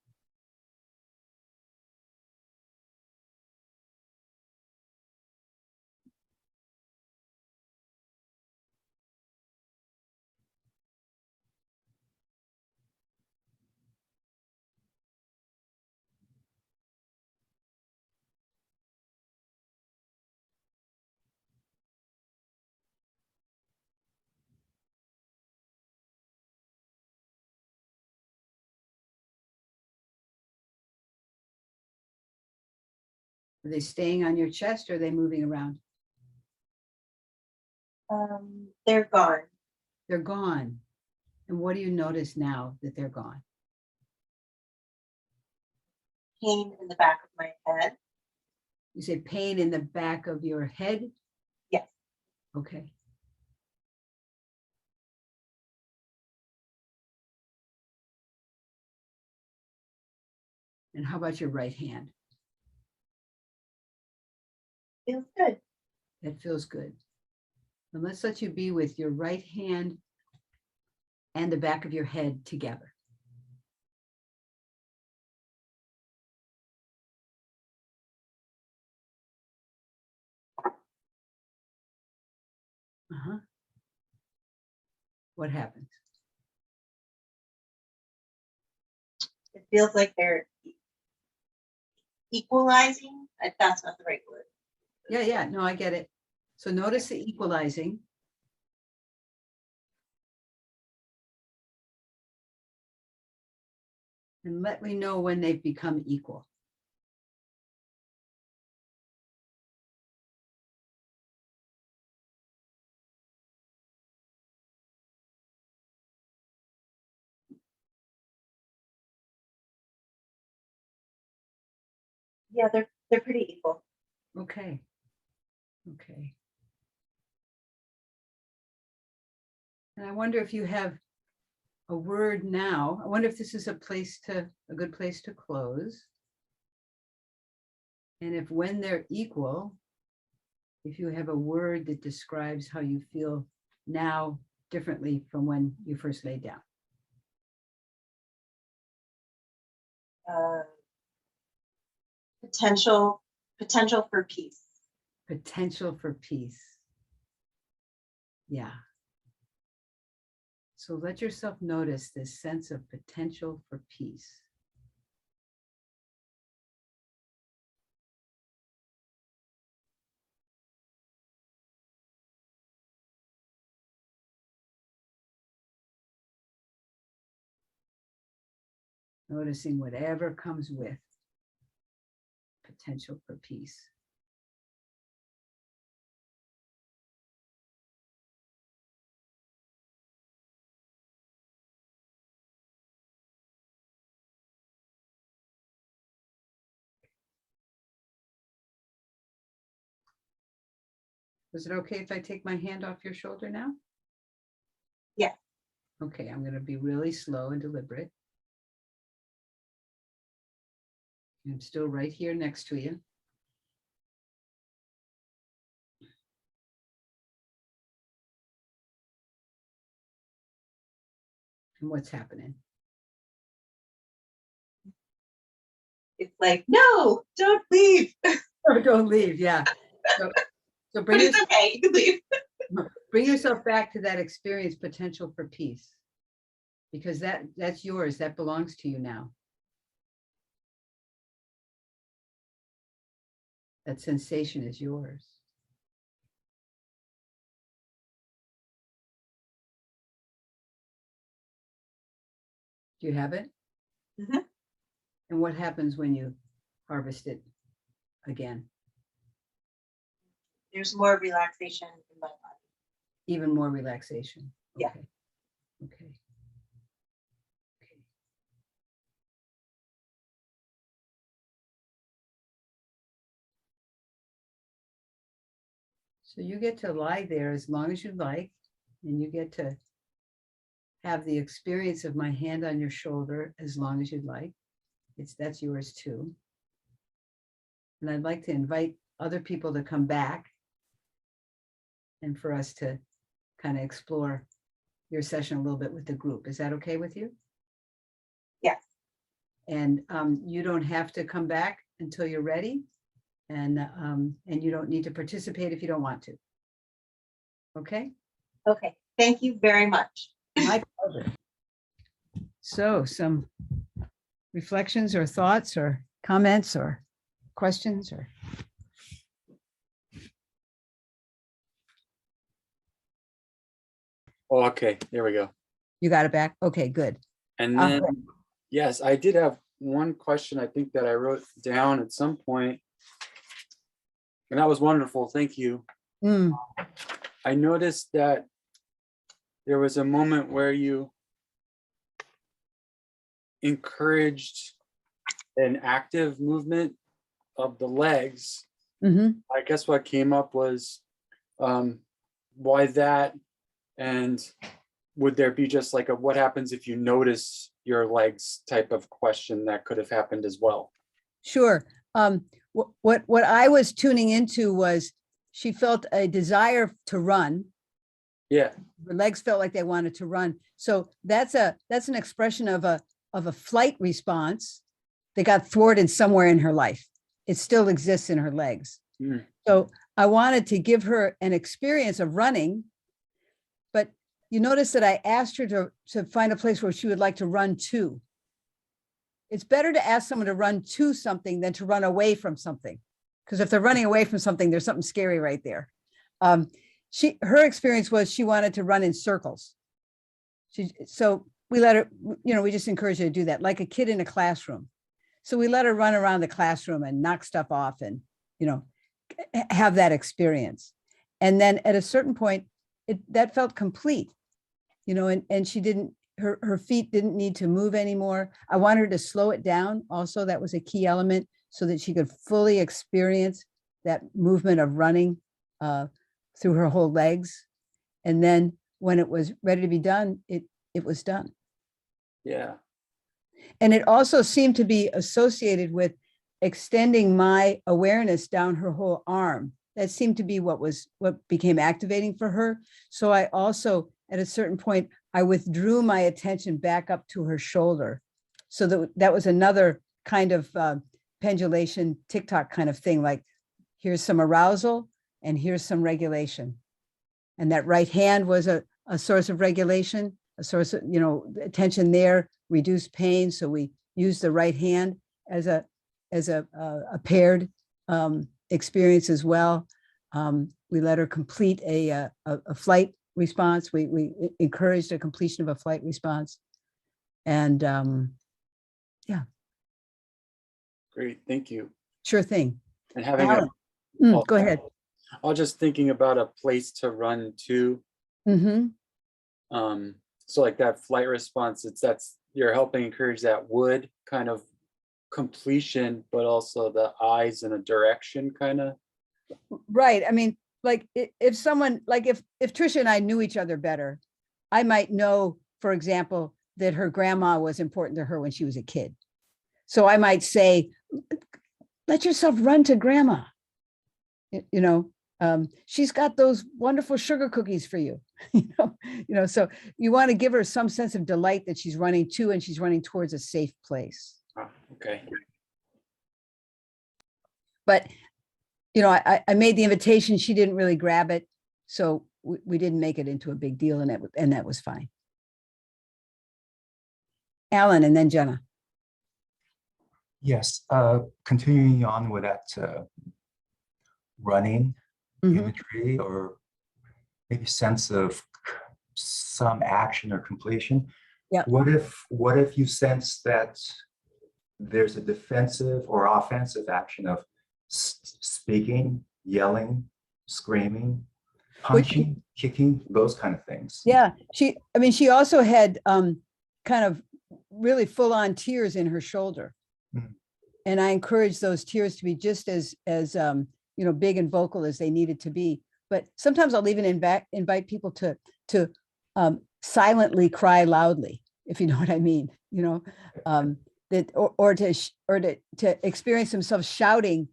Are they staying on your chest or are they moving around? They're gone. They're gone. And what do you notice now that they're gone? Pain in the back of my head. You say pain in the back of your head? Yes. Okay. And how about your right hand? Feels good. That feels good. And let's let you be with your right hand and the back of your head together. Uh-huh. What happens? It feels like they're equalizing. That's not the right word. Yeah. No, I get it. So notice the equalizing. And let me know when they've become equal. Yeah, they're pretty equal. Okay. Okay. And I wonder if you have a word now. I wonder if this is a good place to close. And if when they're equal, if you have a word that describes how you feel now differently from when you first laid down. Potential for peace. Potential for peace. Yeah. So let yourself notice this sense of potential for peace. Noticing whatever comes with potential for peace. Is it okay if I take my hand off your shoulder now? Yeah. Okay, I'm going to be really slow and deliberate. I'm still right here next to you. And what's happening? It's like, no, don't leave. Oh, don't leave. Yeah. So bring But it's yourself, okay, you can leave. bring yourself back to that experience, potential for peace, because that's yours. That belongs to you now. That sensation is yours. Do you have it? Mhm. And what happens when you harvest it again? There's more relaxation in my body. Even more relaxation. Yeah. Okay. Okay. Okay. So you get to lie there as long as you like, and you get to have the experience of my hand on your shoulder as long as you'd like. That's yours too. And I'd like to invite other people to come back and for us to kind of explore your session a little bit with the group. Is that okay with you? Yes. And you don't have to come back until you're ready. And you don't need to participate if you don't want to. Okay? Okay, thank you very much. My pleasure. So some reflections or thoughts or comments or questions or. Oh, okay, there we go. You got it back? Okay, good. And then, yes, I did have one question I think that I wrote down at some point, and that was wonderful. Thank you. Mm. I noticed that there was a moment where you encouraged an active movement of the legs. Mm-hmm. I guess what came up was why that, and would there be just like a what happens if you notice your legs type of question that could have happened as well? Sure. What I was tuning into was she felt a desire to run. Yeah. Her legs felt like they wanted to run. So that's an expression of a flight response that got thwarted somewhere in her life. It still exists in her legs. Mm. So I wanted to give her an experience of running, but you notice that I asked her to find a place where she would like to run to. It's better to ask someone to run to something than to run away from something. Because if they're running away from something, there's something scary right there. Her experience was she wanted to run in circles. So we let her, we just encourage her to do that, like a kid in a classroom. So we let her run around the classroom and knock stuff off and, have that experience. And then at a certain point, that felt complete, and she didn't, her feet didn't need to move anymore. I wanted her to slow it down. Also, that was a key element so that she could fully experience that movement of running through her whole legs. And then when it was ready to be done, it was done. Yeah. And it also seemed to be associated with extending my awareness down her whole arm. That seemed to be what became activating for her. So I also, at a certain point, I withdrew my attention back up to her shoulder. So that was another kind of pendulation, TikTok kind of thing, like here's some arousal and here's some regulation. And that right hand was a source of regulation, a source of, attention there, reduced pain. So we use the right hand as a paired experience as well. We let her complete a flight response. We encouraged a completion of a flight response. And yeah. Great, thank you. Sure thing. And having Alan, go ahead. I was just thinking about a place to run to. Mm-hmm. So like that flight response, you're helping encourage that would kind of completion, but also the eyes in a direction kind of. Right. I mean, like if someone, like if Trisha and I knew each other better, I might know, for example, that her grandma was important to her when she was a kid. So I might say, let yourself run to grandma. She's got those wonderful sugar cookies for you. So you want to give her some sense of delight that she's running to, and she's running towards a safe place. Okay. But I made the invitation. She didn't really grab it, so we didn't make it into a big deal, and that was fine. Alan, and then Jenna. Yes, continuing on with that running imagery, or maybe sense of some action or completion. Yeah. What if you sense that there's a defensive or offensive action of speaking, yelling, screaming, punching, kicking, those kind of things? Yeah, she also had kind of really full-on tears in her shoulder. And I encouraged those tears to be just as big and vocal as they needed to be. But sometimes I'll even invite people to silently cry loudly, if you know what I mean. That or to experience themselves shouting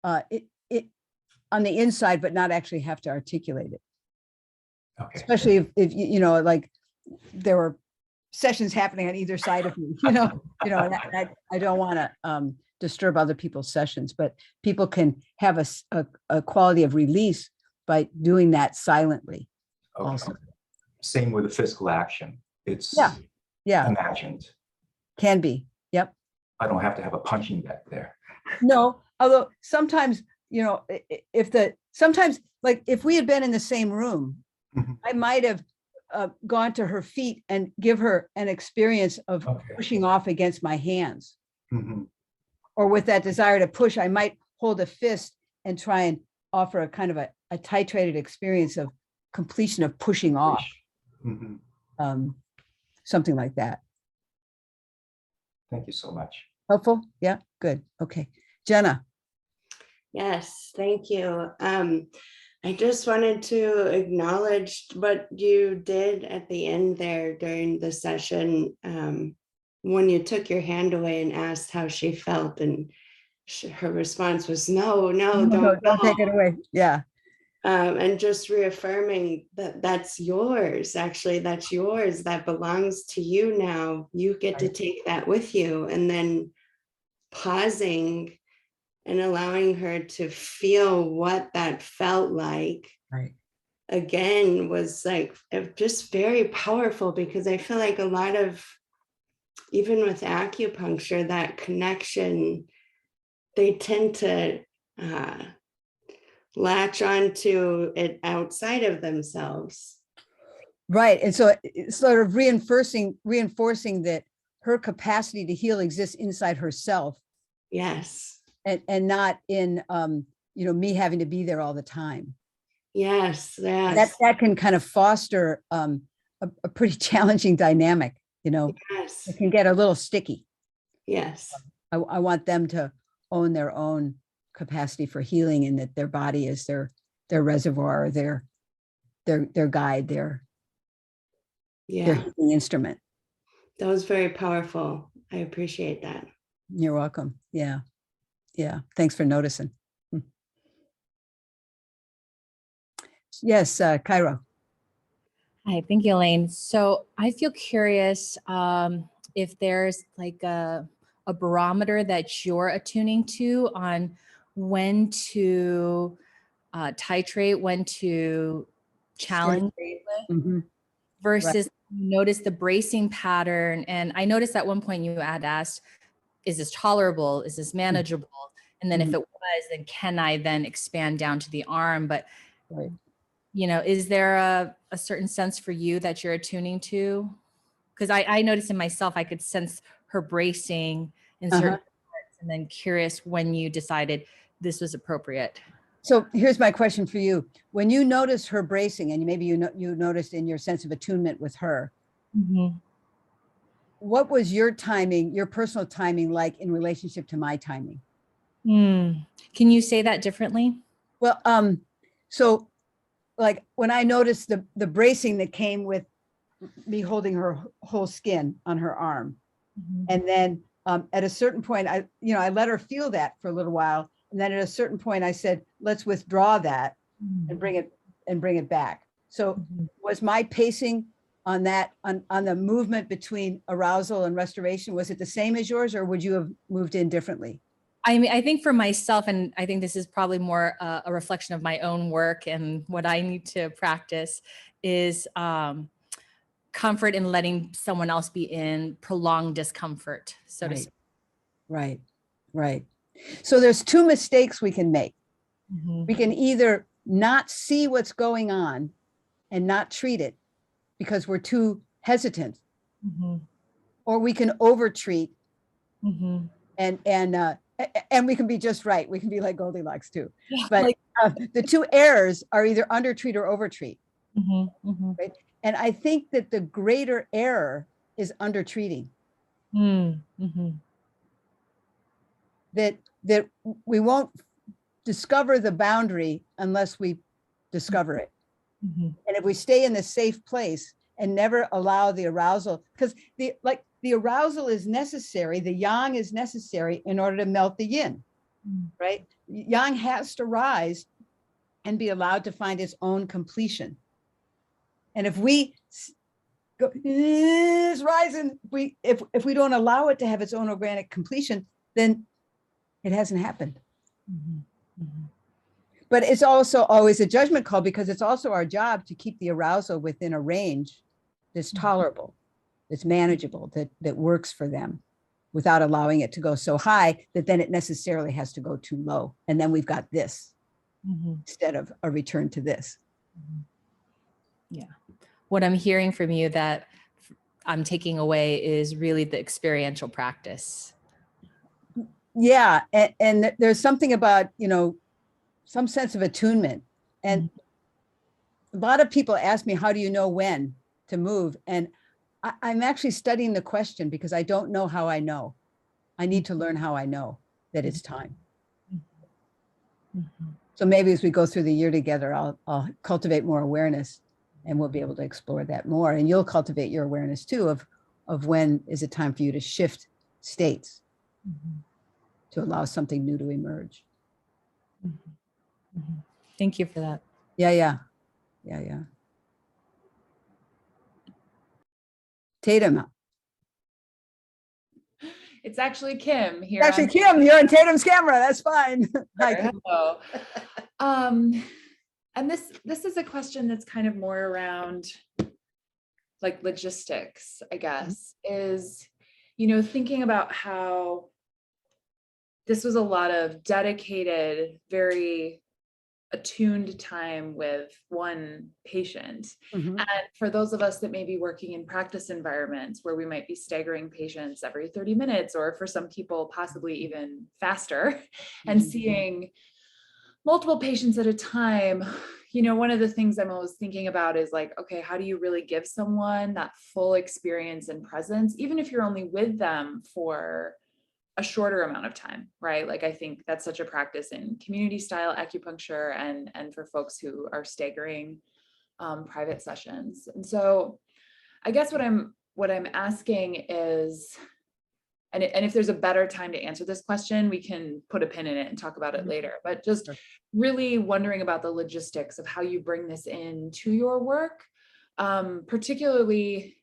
it on the inside, but not actually have to articulate it. Okay. Especially if like there were sessions happening on either side of me, and I don't want to disturb other people's sessions, but people can have a quality of release by doing that silently. Okay. Also. Same with the physical action. It's imagined. Can be. Yep. I don't have to have a punching bag there. No, although sometimes, sometimes like if we had been in the same room, I might have gone to her feet and give her an experience of pushing off against my hands. Or with that desire to push, I might hold a fist and try and offer a kind of a titrated experience of completion of pushing off. Something like that. Thank you so much. Helpful? Yeah, good. Okay. Jenna. Yes, thank you. I just wanted to acknowledge what you did at the end there during the session, when you took your hand away and asked how she felt, and her response was, no, don't take it away. Yeah. And just reaffirming that that's yours, actually, that's yours, that belongs to you now. You get to take that with you. And then pausing and allowing her to feel what that felt like. Right. Again, was like just very powerful, because I feel like a lot of, even with acupuncture, that connection, they tend to latch onto it outside of themselves. Right. And so it's sort of reinforcing that her capacity to heal exists inside herself. Yes. And not in me having to be there all the time. Yes. That can kind of foster a pretty challenging dynamic. Yes. It can get a little sticky. Yes. I want them to own their own capacity for healing, and that their body is their reservoir, their guide, their healing instrument. That was very powerful. I appreciate that. You're welcome. Yeah. Thanks for noticing. Yes, Cairo. Hi, thank you, Elaine. So I feel curious if there's like a barometer that you're attuning to on when to titrate, when to challenge Mhm. versus notice the bracing pattern. And I noticed at one point you had asked, is this tolerable? Is this manageable? And then if it was, then can I then expand down to the arm? But, Right. you know, is there a certain sense for you that you're attuning to? Because I noticed in myself, I could sense her bracing in certain parts, and then curious when you decided this was appropriate. So here's my question for you. When you noticed her bracing, and maybe you noticed in your sense of attunement with her, what was your timing, your personal timing like in relationship to my timing? Can you say that differently? Well, so like when I noticed the bracing that came with me holding her whole skin on her arm, and then at a certain point, I let her feel that for a little while, and then at a certain point, I said, "Let's withdraw that and bring it back." So, was my pacing on that on the movement between arousal and restoration, was it the same as yours, or would you have moved in differently? I mean, I think for myself, and I think this is probably more a reflection of my own work and what I need to practice, is comfort in letting someone else be in prolonged discomfort, so to speak. Right. So there's two mistakes we can make. We can either not see what's going on and not treat it because we're too hesitant, or we can overtreat and we can be just right. We can be like Goldilocks too. Yeah, but the two errors are either undertreat or overtreat. Right? And I think that the greater error is undertreating. That we won't discover the boundary unless we discover it. And if we stay in the safe place and never allow the arousal, because the arousal is necessary, the yang is necessary in order to melt the yin, right? Yang has to rise and be allowed to find its own completion. And if we go, it's rising, if we don't allow it to have its own organic completion, then it hasn't happened. But it's also always a judgment call, because it's also our job to keep the arousal within a range that's tolerable, that's manageable, that works for them, without allowing it to go so high that then it necessarily has to go too low. And then we've got this instead of a return to this. Yeah. What I'm hearing from you that I'm taking away is really the experiential practice. Yeah. And there's something about, some sense of attunement. And a lot of people ask me, how do you know when to move? And I'm actually studying the question, because I don't know how I know. I need to learn how I know that it's time. So maybe as we go through the year together, I'll cultivate more awareness, and we'll be able to explore that more. And you'll cultivate your awareness too of when is it time for you to shift states to allow something new to emerge. Thank you for that. Yeah. Tatum. It's actually Kim here. Kim, you're on Tatum's camera. That's fine. Hi, Kim. Hello. And this is a question that's kind of more around like logistics, I guess, is, thinking about how this was a lot of dedicated, very attuned time with one patient. And for those of us that may be working in practice environments where we might be staggering patients every 30 minutes, or for some people, possibly even faster, and seeing multiple patients at a time, one of the things I'm always thinking about is like, okay, how do you really give someone that full experience and presence, even if you're only with them for a shorter amount of time, right? Like, I think that's such a practice in community style acupuncture and for folks who are staggering private sessions. And so I guess what I'm asking is, and if there's a better time to answer this question, we can put a pin in it and talk about it later, but just really wondering about the logistics of how you bring this into your work, particularly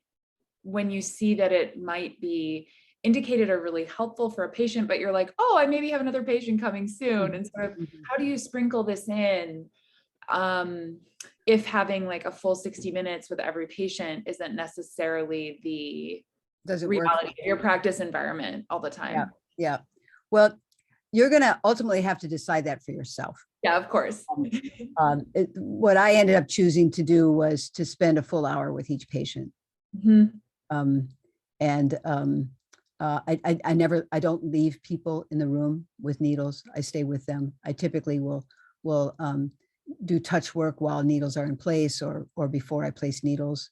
when you see that it might be indicated are really helpful for a patient, but you're like, oh, I maybe have another patient coming soon. And sort of, how do you sprinkle this in? If having like a full 60 minutes with every patient isn't necessarily the reality of your practice environment all the time. Yeah, yeah. Well, you're going to ultimately have to decide that for yourself. Yeah, of course. What I ended up choosing to do was to spend a full hour with each patient. I don't leave people in the room with needles. I stay with them. I typically will do touch work while needles are in place or before I place needles,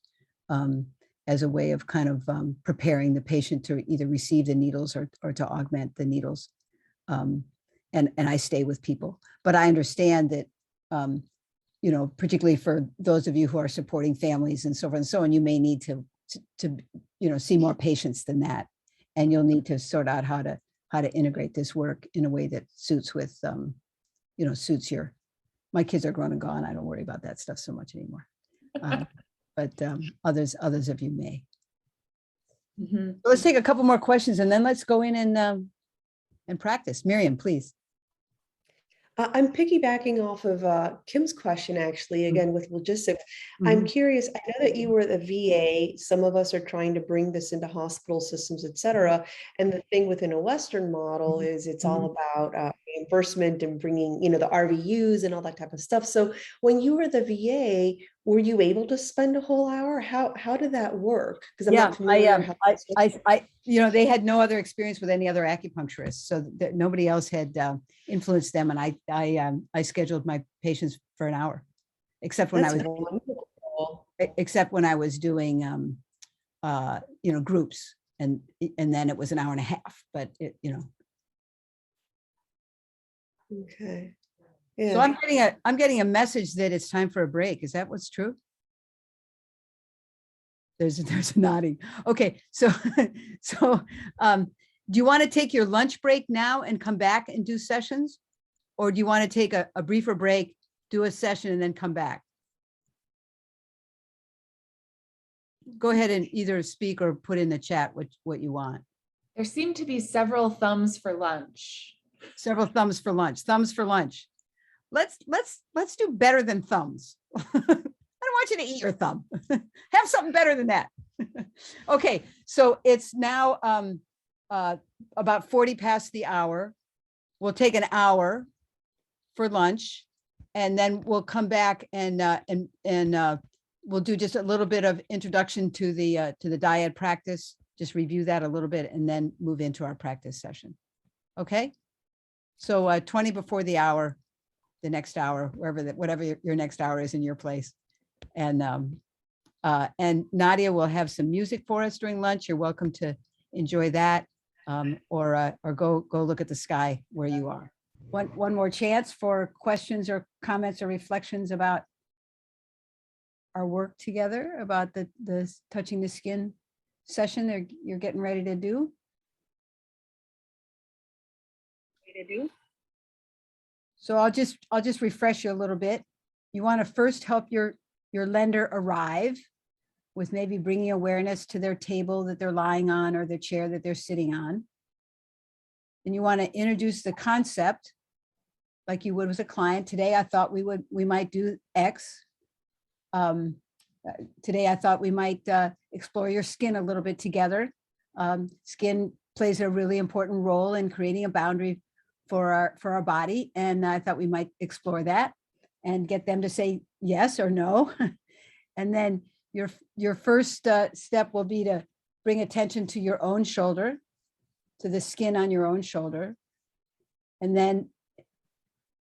as a way of kind of preparing the patient to either receive the needles or to augment the needles. And I stay with people, but I understand that, you know, particularly for those of you who are supporting families and so forth and so on, you may need to you know, see more patients than that, and you'll need to sort out how to integrate this work in a way that suits with, you know, suits your. My kids are grown and gone. I don't worry about that stuff so much anymore, but others of you may. So let's take a couple more questions and then let's go in and practice. Miriam, please. I'm piggybacking off of Kim's question, actually, again, with logistics. I'm curious, I know that you were the VA. Some of us are trying to bring this into hospital systems, et cetera. And the thing within a Western model is it's all about reimbursement and bringing, you know, the RVUs and all that type of stuff. So when you were the VA, were you able to spend a whole hour? How did that work? Because I'm not familiar. You know, they had no other experience with any other acupuncturists, so that nobody else had influenced them, and I scheduled my patients for an hour, except when I was doing you know, groups, and then it was an hour and a half, but it, you know. Okay. Yeah. So I'm getting a message that it's time for a break. Is that what's true? There's a nodding. Okay, so do you want to take your lunch break now and come back and do sessions? Or do you want to take a briefer break, do a session, and then come back? Go ahead and either speak or put in the chat what you want. There seem to be several thumbs for lunch. Several thumbs for lunch. Thumbs for lunch. Let's do better than thumbs. I don't want you to eat your thumb. Have something better than that. Okay, so it's now about 40 past the hour. We'll take an hour for lunch, and then we'll come back and we'll do just a little bit of introduction to the dyad practice. Just review that a little bit, and then move into our practice session. Okay, so 20 before the hour, the next hour, whatever your next hour is in your place. And Nadia will have some music for us during lunch. You're welcome to enjoy that, or go look at the sky where you are. One more chance for questions or comments or reflections about our work together, about the touching the skin session that you're getting ready to do. So I'll just refresh you a little bit. You want to first help your lender arrive with maybe bringing awareness to their table that they're lying on or the chair that they're sitting on. And you want to introduce the concept like you would with a client. Today, I thought we might do X. Today, I thought we might explore your skin a little bit together. Skin plays a really important role in creating a boundary for our body. And I thought we might explore that and get them to say yes or no. And then your first step will be to bring attention to your own shoulder, to the skin on your own shoulder. And then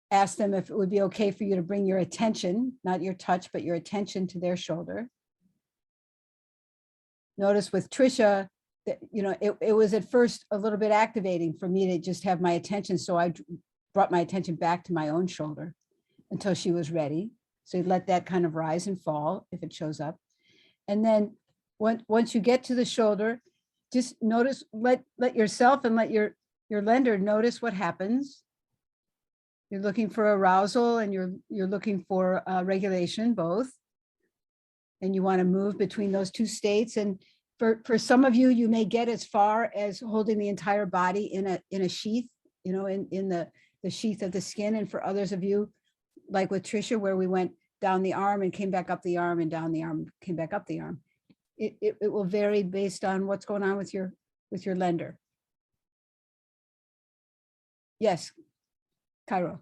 ask them if it would be okay for you to bring your attention, not your touch, but your attention to their shoulder. Notice with Trisha that, you know, it was at first a little bit activating for me to just have my attention. So I brought my attention back to my own shoulder until she was ready. So you let that kind of rise and fall if it shows up. And then once you get to the shoulder, just notice, let yourself and let your lender notice what happens. You're looking for arousal and you're looking for regulation, both. And you want to move between those two states. And for some of you, you may get as far as holding the entire body in a sheath, you know, in the sheath of the skin. And for others of you, like with Trisha, where we went down the arm and came back up the arm and down the arm, came back up the arm. It will vary based on what's going on with your lender. Yes, Cairo.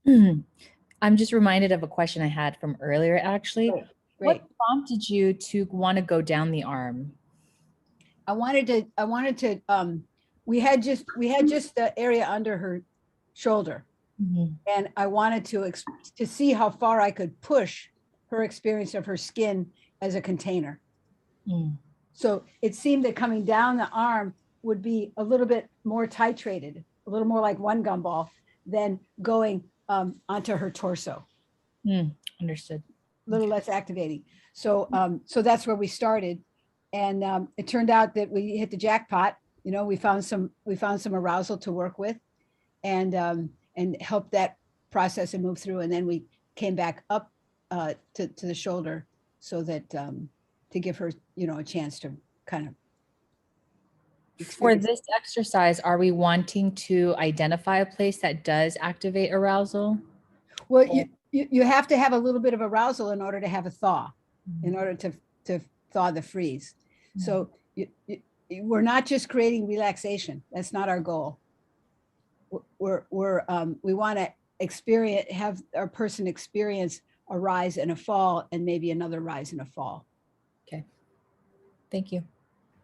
I'm just reminded of a question I had from earlier, actually. Great. What prompted you to want to go down the arm? I wanted to, we had just the area under her shoulder. And I wanted to see how far I could push her experience of her skin as a container. So it seemed that coming down the arm would be a little bit more titrated, a little more like one gumball than going onto her torso. Understood. A little less activating. So so that's where we started. And it turned out that we hit the jackpot. You know, we found some arousal to work with and help that process and move through. And then we came back up to the shoulder so that to give her, you know, a chance to kind of For this exercise, are we wanting to identify a place that does activate arousal? Well, you have to have a little bit of arousal in order to have a thaw, in order to thaw the freeze. So we're not just creating relaxation. That's not our goal. We want to have our person experience a rise and a fall and maybe another rise and a fall. Okay. Thank you.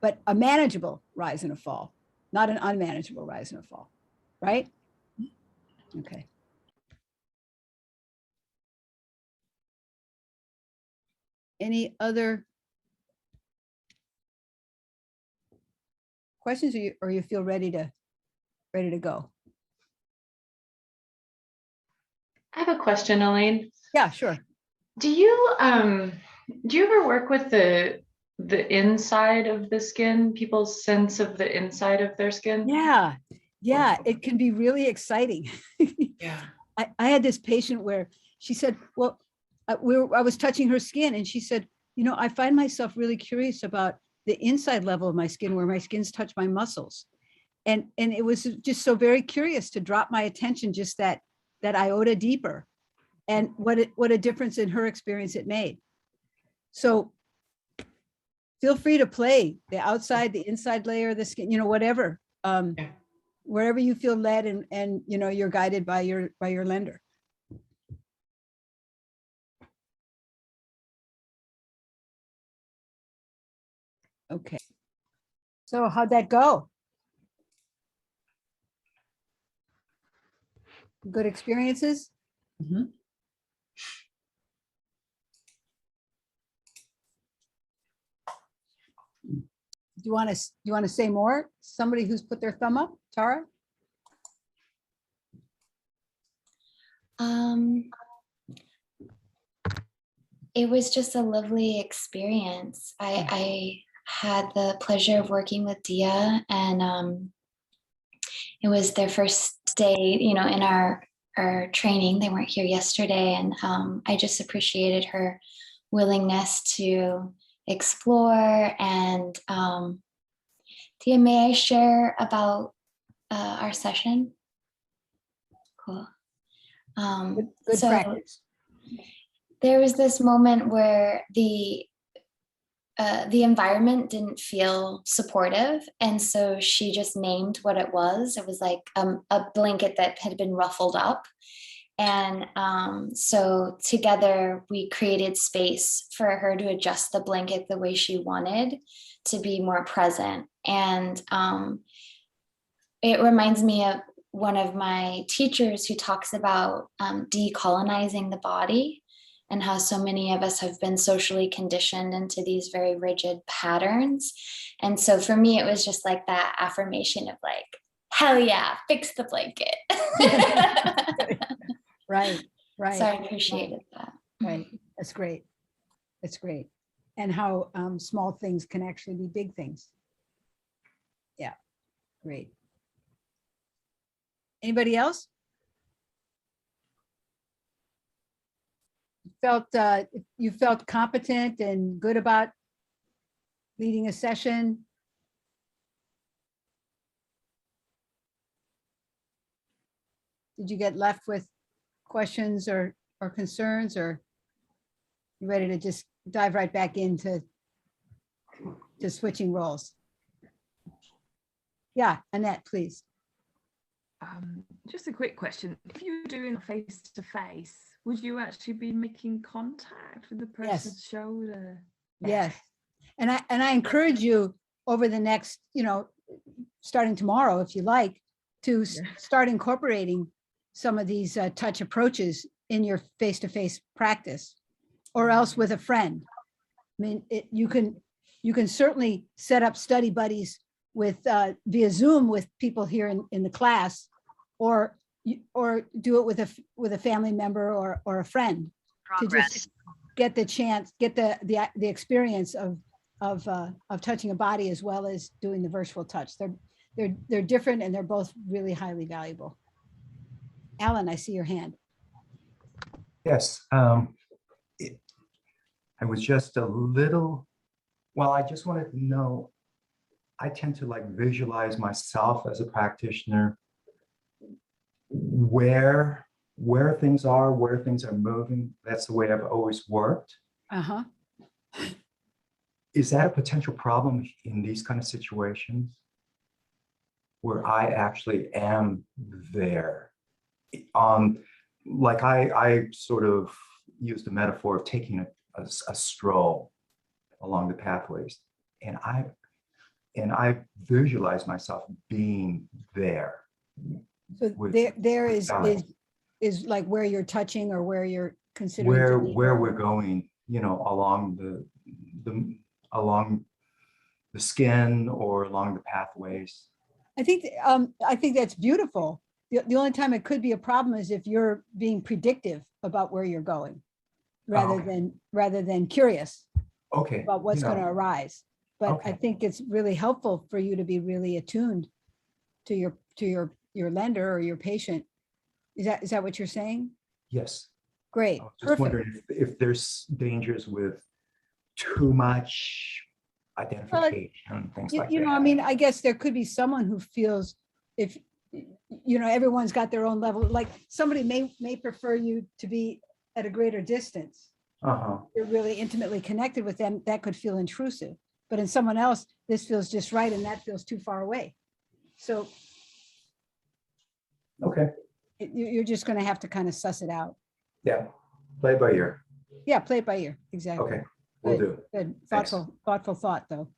But a manageable rise and a fall, not an unmanageable rise and a fall, right? Okay. Any other questions, or you feel ready to go? I have a question, Elaine. Yeah, sure. Do you ever work with the inside of the skin, people's sense of the inside of their skin? Yeah, it can be really exciting. Yeah. I had this patient where she said, well, I was touching her skin and she said, you know, I find myself really curious about the inside level of my skin where my skins touch my muscles. And it was just so very curious to drop my attention just that iota deeper and what a difference in her experience it made. So feel free to play the outside, the inside layer of the skin, you know, whatever, wherever you feel led and, you know, you're guided by your lender. Okay. So how'd that go? Good experiences? Mm-hmm. Do you want to say more? Somebody who's put their thumb up, Tara? It was just a lovely experience. I had the pleasure of working with Dia, and it was their first day, you know, in our training. They weren't here yesterday, and I just appreciated her willingness to explore. And Dia, may I share about our session? Cool. Good practice. There was this moment where the environment didn't feel supportive, and so she just named what it was. It was like a blanket that had been ruffled up, and so together we created space for her to adjust the blanket the way she wanted, to be more present. And it reminds me of one of my teachers who talks about decolonizing the body, and how so many of us have been socially conditioned into these very rigid patterns. And so for me, it was just like that affirmation of like, hell yeah, fix the blanket. Right. So I appreciated that. Right, that's great. That's great. And how small things can actually be big things. Yeah, great. Anybody else? You felt competent and good about leading a session. Did you get left with questions or concerns, or you ready to just dive right back into switching roles? Yeah, Annette, please. Just a quick question. If you're doing face to face, would you actually be making contact with the person's shoulder? Yes. And I encourage you over the next, starting tomorrow, if you like, to start incorporating some of these touch approaches in your face-to-face practice, or else with a friend. I mean, you can certainly set up study buddies with via Zoom with people here in the class, or do it with a family member or a friend to just get the chance, get the experience of touching a body as well as doing the virtual touch. They're different, and they're both really highly valuable. Alan, I see your hand. Yes, I was just a little, well, I just wanted to know, I tend to like visualize myself as a practitioner, where things are, where things are moving. That's the way I've always worked. Uh-huh. Is that a potential problem in these kind of situations where I actually am there? Like I sort of use the metaphor of taking a stroll along the pathways, and I visualize myself being there. So there is like where you're touching, or where you're considering where we're going, along the skin or along the pathways. I think that's beautiful. The only time it could be a problem is if you're being predictive about where you're going, rather than curious about what's going to arise. But I think it's really helpful for you to be really attuned to your lender or your patient. Is that what you're saying? Yes. Great. I was just wondering if there's dangers with too much identification, things like that. I mean, I guess there could be someone who feels, if everyone's got their own level, like somebody may prefer you to be at a greater distance. You're really intimately connected with them. That could feel intrusive, but in someone else, this feels just right, and that feels too far away. So you're just going to have to kind of suss it out. Yeah, play it by ear. Yeah, play it by ear. Exactly. Okay, we'll do. Good. Thoughtful thought, though.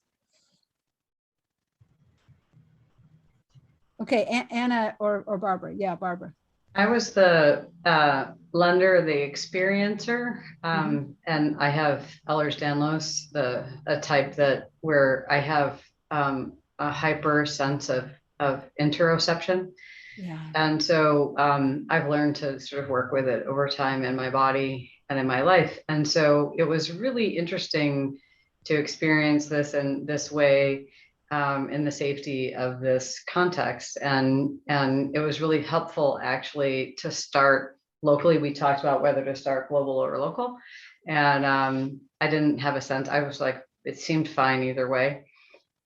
Okay, Anna or Barbara. Yeah, Barbara. I was the lender, the experiencer, and I have Ehlers-Danlos, a type where I have a hyper sense of interoception. Yeah. And so I've learned to sort of work with it over time in my body and in my life. And so it was really interesting to experience this in this way, in the safety of this context. And it was really helpful actually to start locally. We talked about whether to start global or local. And I didn't have a sense. I was like, it seemed fine either way.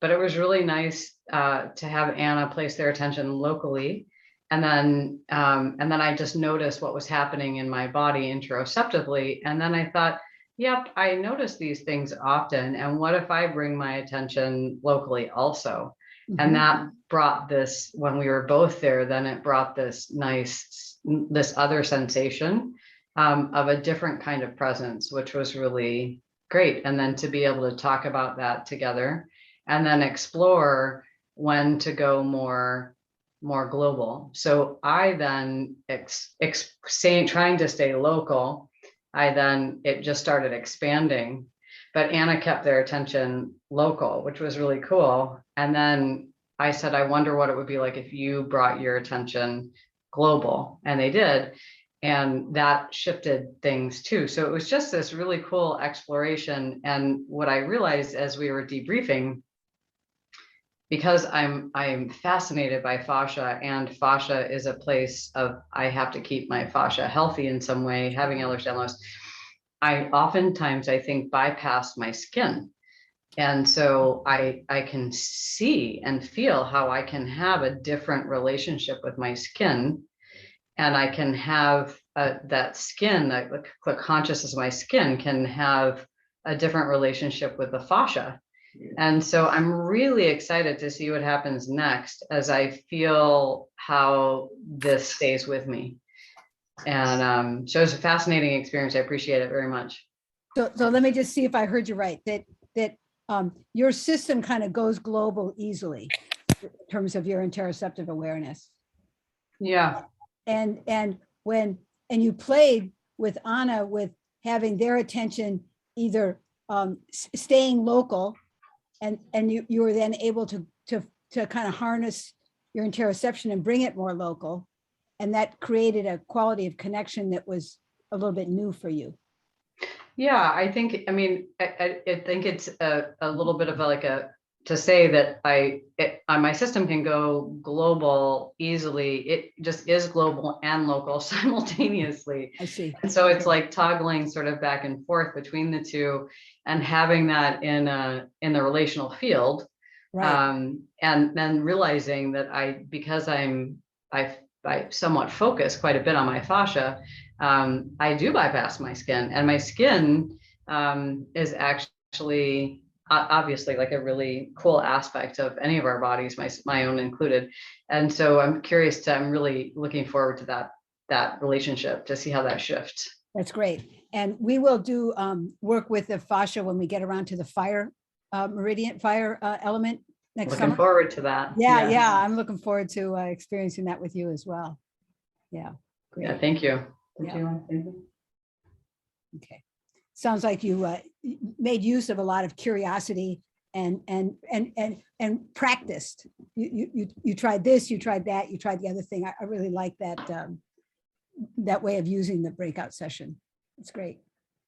But it was really nice to have Anna place their attention locally. And then I just noticed what was happening in my body interoceptively. And then I thought, yep, I notice these things often. And what if I bring my attention locally also? And that brought this, when we were both there, then it brought this other sensation of a different kind of presence, which was really great. And then to be able to talk about that together and then explore when to go more global. So I then trying to stay local, it just started expanding, but Anna kept their attention local, which was really cool. And then I said, I wonder what it would be like if you brought your attention global, and they did. And that shifted things too. So it was just this really cool exploration. And what I realized as we were debriefing, because I'm fascinated by fascia, and fascia is a place of, I have to keep my fascia healthy in some way, having Ehlers-Danlos, I oftentimes, I think, bypass my skin. And so I can see and feel how I can have a different relationship with my skin, and I can have that skin, the consciousness of my skin can have a different relationship with the fascia. And so I'm really excited to see what happens next as I feel how this stays with me. And so it's a fascinating experience. I appreciate it very much. So let me just see if I heard you right, that your system kind of goes global easily in terms of your interoceptive awareness. Yeah. And you played with Anna with having their attention either staying local, and you were then able to kind of harness your interoception and bring it more local, and that created a quality of connection that was a little bit new for you. Yeah, I think, I mean, I think it's a little bit of to say that my system can go global easily. It just is global and local simultaneously. I see. And so it's like toggling sort of back and forth between the two, and having that in the relational field. Right. And then realizing that because I somewhat focus quite a bit on my fascia, I do bypass my skin, and my skin is actually obviously like a really cool aspect of any of our bodies, my own included. And so I'm really looking forward to that relationship, to see how that shifts. That's great. And we will do work with the fascia when we get around to the fire meridian, fire element next summer. Looking forward to that. Yeah, I'm looking forward to experiencing that with you as well. Yeah, great. Yeah, thank you. Yeah. Okay. Sounds like you made use of a lot of curiosity and practiced. You tried this, you tried that, you tried the other thing. I really like that that way of using the breakout session. It's great.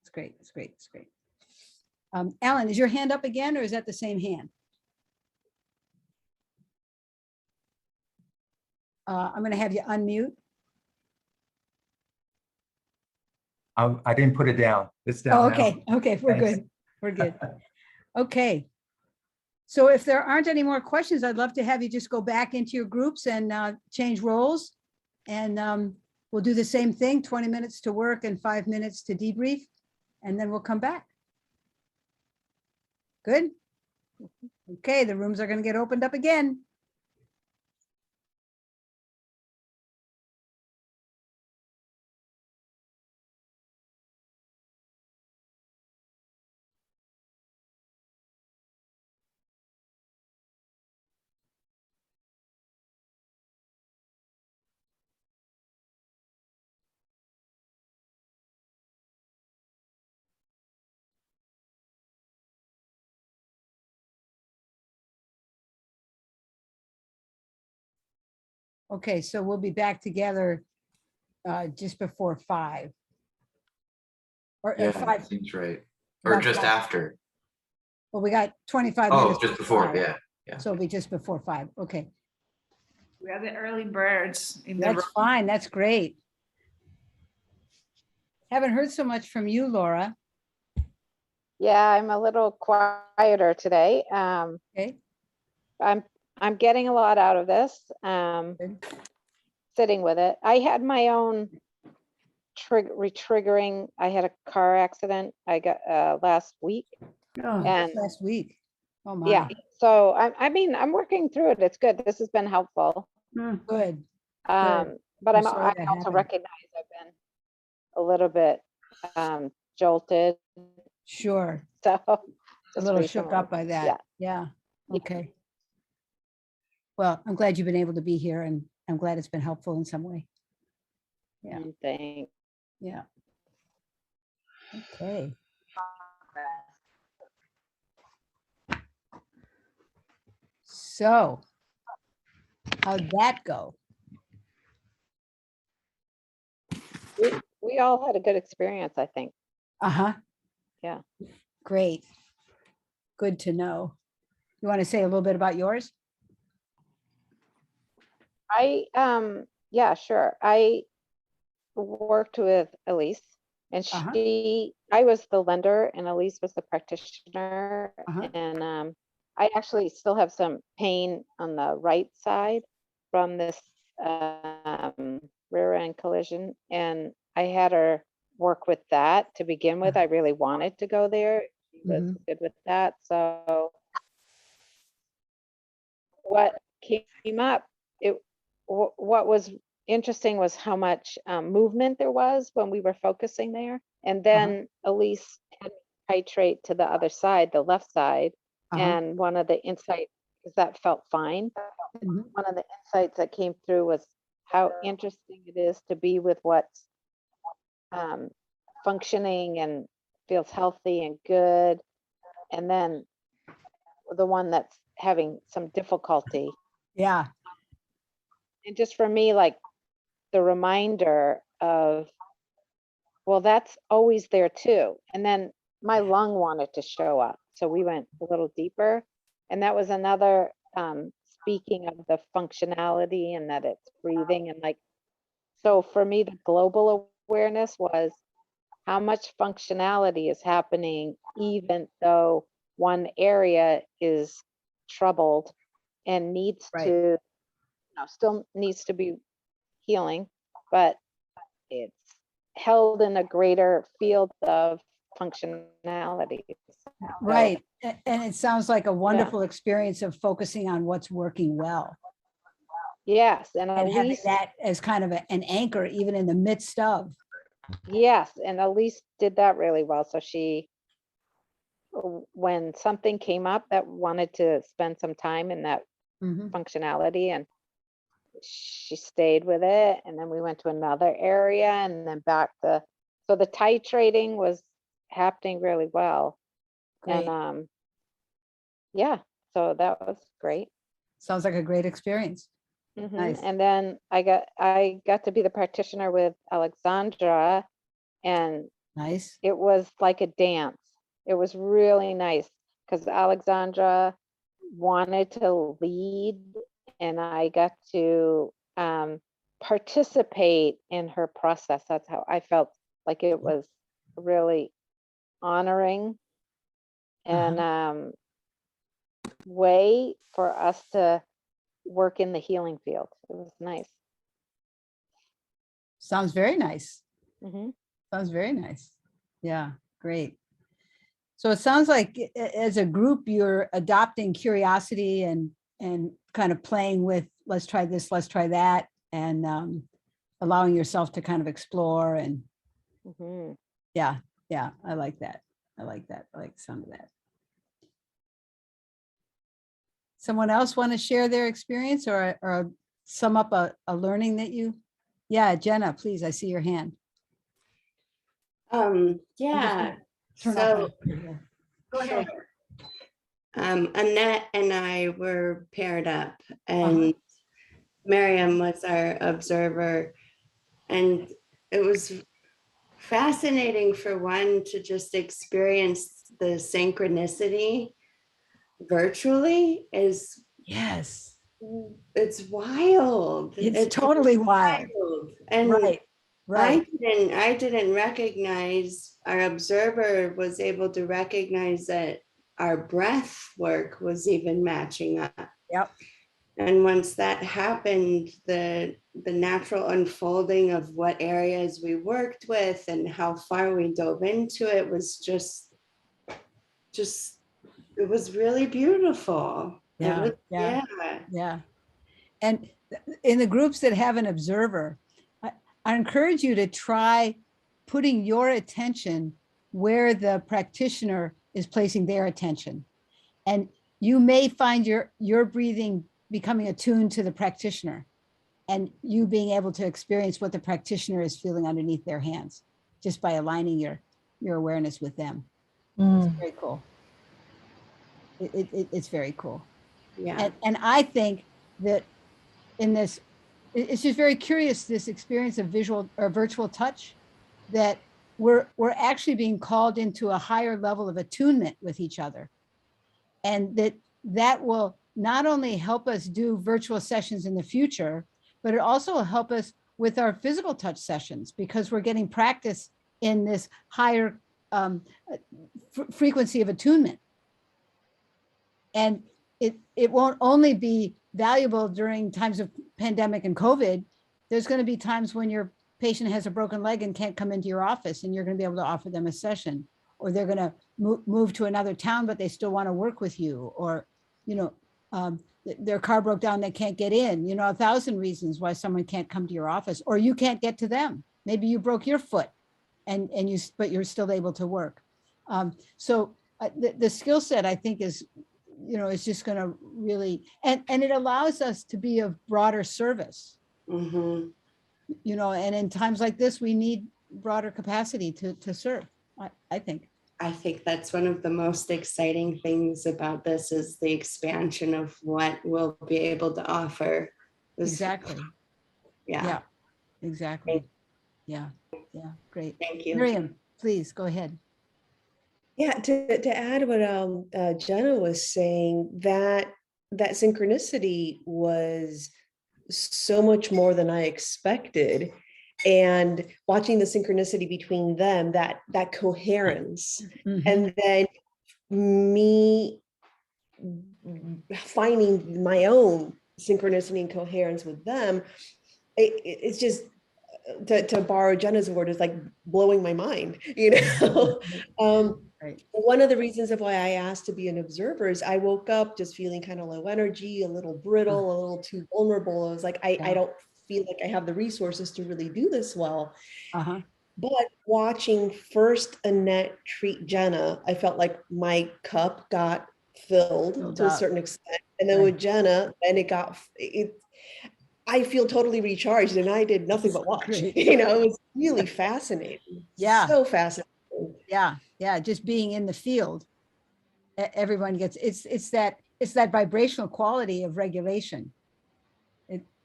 It's great. It's great. It's great. Alan, is your hand up again, or is that the same hand? I'm going to have you unmute. I didn't put it down. It's down. Oh, okay. Now. Okay. We're Thanks. good. We're good. Okay. So if there aren't any more questions, I'd love to have you just go back into your groups and change roles. And we'll do the same thing, 20 minutes to work and 5 minutes to debrief, and then we'll come back. Good. Okay. The rooms are going to get opened up again. Okay, so we'll be back together just before 5. Or Yeah, 5. seems right. Or About just 5. after. Well, we got 25 Oh, minutes. just before, 5. yeah. So it'll be just before 5. Okay. We are the early birds in the That's room. fine. That's great. Haven't heard so much from you, Laura. Yeah, I'm a little quieter today. Okay. I'm getting a lot out of this. Sitting with it. I had my own retriggering. I had a car accident. I got last week. Oh, and last week. Oh my. yeah. So I'm working through it. It's good. This has been helpful. Good. But I also recognize I've been a little bit jolted. Sure. So A little shook up by that. Yeah. Okay. Well, I'm glad you've been able to be here, and I'm glad it's been helpful in some way. Yeah. Thanks. Yeah. Okay. So how'd that go? We all had a good experience, I think. Uh-huh. Yeah. Great. Good to know. You want to say a little bit about yours? Yeah, sure. I worked with Elise, and she I was the lender and Elise was the practitioner. Uh-huh. And I actually still have some pain on the right side from this rear end collision. And I had her work with that to begin with. I really wanted to go there. She was good with that. So what came up, what was interesting was how much movement there was when we were focusing there. And then Elise had me titrate to the other side, the left side. And one of the insights, because that felt fine. One of the insights that came through was how interesting it is to be with what's functioning and feels healthy and good. And then the one that's having some difficulty. Yeah. And just for me, like the reminder of, well, that's always there too. And then my lung wanted to show up. So we went a little deeper. And that was another speaking of the functionality and that it's breathing. And like, so for me, the global awareness was how much functionality is happening, even though one area is troubled and needs to, still needs to be healing, but it's held in a greater field of functionality. Right. And it sounds like a wonderful experience of focusing on what's working well. Yes. And having that as kind of an anchor, even in the midst of. Yes. And Elise did that really well. So she, when something came up that wanted to spend some time in that functionality, and she stayed with it, and then we went to another area and then back to, so the titrating was happening really well. Great. And yeah, so that was great. Sounds like a great experience. Nice. And then I got to be the practitioner with Alexandra, and nice. It was like a dance. It was really nice because Alexandra wanted to lead, and I got to participate in her process. That's how I felt, like it was really honoring and way for us to work in the healing field. It was nice. Sounds very nice. Sounds very nice. Yeah, great. So it sounds like as a group, you're adopting curiosity and kind of playing with, let's try this, let's try that, and allowing yourself to kind of explore. And yeah, I like that. I like that. I like the sound of that. Someone else want to share their experience or sum up a learning that you, yeah, Jenna, please, I see your hand. Yeah, Turn so off my, go ahead. Annette and I were paired up, and Miriam was our observer, and it was fascinating for one to just experience the synchronicity virtually. Is yes, it's wild. It's totally wild. And right. I didn't recognize, our observer was able to recognize that our breath work was even matching up. Yep. And once that happened, the natural unfolding of what areas we worked with and how far we dove into it was just it was really beautiful. Yeah. And in the groups that have an observer, I encourage you to try putting your attention where the practitioner is placing their attention. And you may find your breathing becoming attuned to the practitioner, and you being able to experience what the practitioner is feeling underneath their hands, just by aligning your awareness with them. It's very cool. It's very cool. Yeah. And I think that in this, it's just very curious, this experience of visual or virtual touch, that we're actually being called into a higher level of attunement with each other. And that will not only help us do virtual sessions in the future, but it also will help us with our physical touch sessions, because we're getting practice in this higher frequency of attunement. And it won't only be valuable during times of pandemic and COVID. There's going to be times when your patient has a broken leg and can't come into your office, and you're going to be able to offer them a session, or they're going to move to another town, but they still want to work with you, or, you know, their car broke down, they can't get in, you know, 1,000 reasons why someone can't come to your office, or you can't get to them. Maybe you broke your foot but you're still able to work. So the skill set, I think, is, you know, it's just going to really, and it allows us to be of broader service. Mm-hmm. You know, and in times like this, we need broader capacity to serve, I think. I think that's one of the most exciting things about this, is the expansion of what we'll be able to offer. Exactly. Yeah. Exactly. Yeah. Great. Thank you. Miriam, please go ahead. Yeah, to add what Jenna was saying, that synchronicity was so much more than I expected. And watching the synchronicity between them, that coherence, and then me finding my own synchronicity and coherence with them, it's just, to borrow Jenna's word, is like blowing my mind, you know. Right. One of the reasons of why I asked to be an observer is I woke up just feeling kind of low energy, a little brittle, a little too vulnerable. I was like, I don't feel like I have the resources to really do this well. But watching first Annette treat Jenna, I felt like my cup got filled to a certain extent. And then with Jenna, then I feel totally recharged, and I did nothing but watch. You know, it was really fascinating. Yeah. So fascinating. Yeah. Just being in the field, everyone gets, it's that vibrational quality of regulation.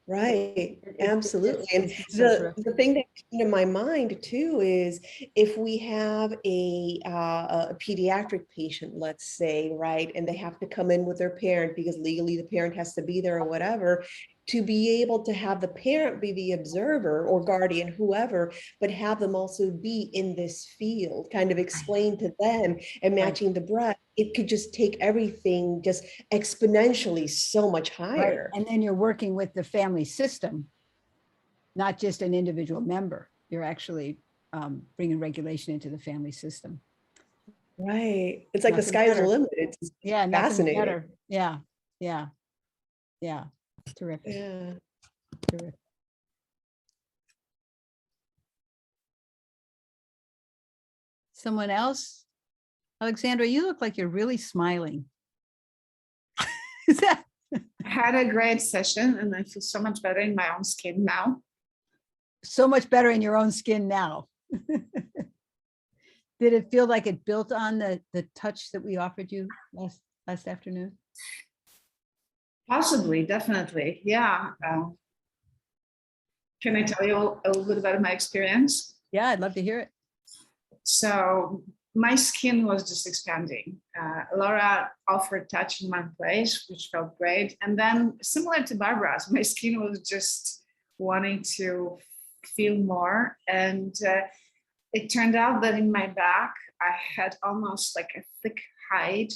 Right. Absolutely. And the thing that came to my mind too is, if we have a pediatric patient, let's say, right, and they have to come in with their parent because legally the parent has to be there or whatever, to be able to have the parent be the observer or guardian, whoever, but have them also be in this field, kind of explain to them and matching the breath, it could just take everything just exponentially so much higher. Right. And then you're working with the family system, not just an individual member. You're actually bringing regulation into the family system. Right. It's like the sky's the limit. It's fascinating. Better. Yeah. Terrific. Yeah. Terrific. Someone else? Alexandra, you look like you're really smiling. Is that? I had a great session and I feel so much better in my own skin now. So much better in your own skin now. Did it feel like it built on the touch that we offered you last afternoon? Possibly, definitely. Yeah. Can I tell you a little bit about my experience? Yeah, I'd love to hear it. So my skin was just expanding. Laura offered touch in one place, which felt great. And then, similar to Barbara's, my skin was just wanting to feel more. And it turned out that in my back, I had almost like a thick hide,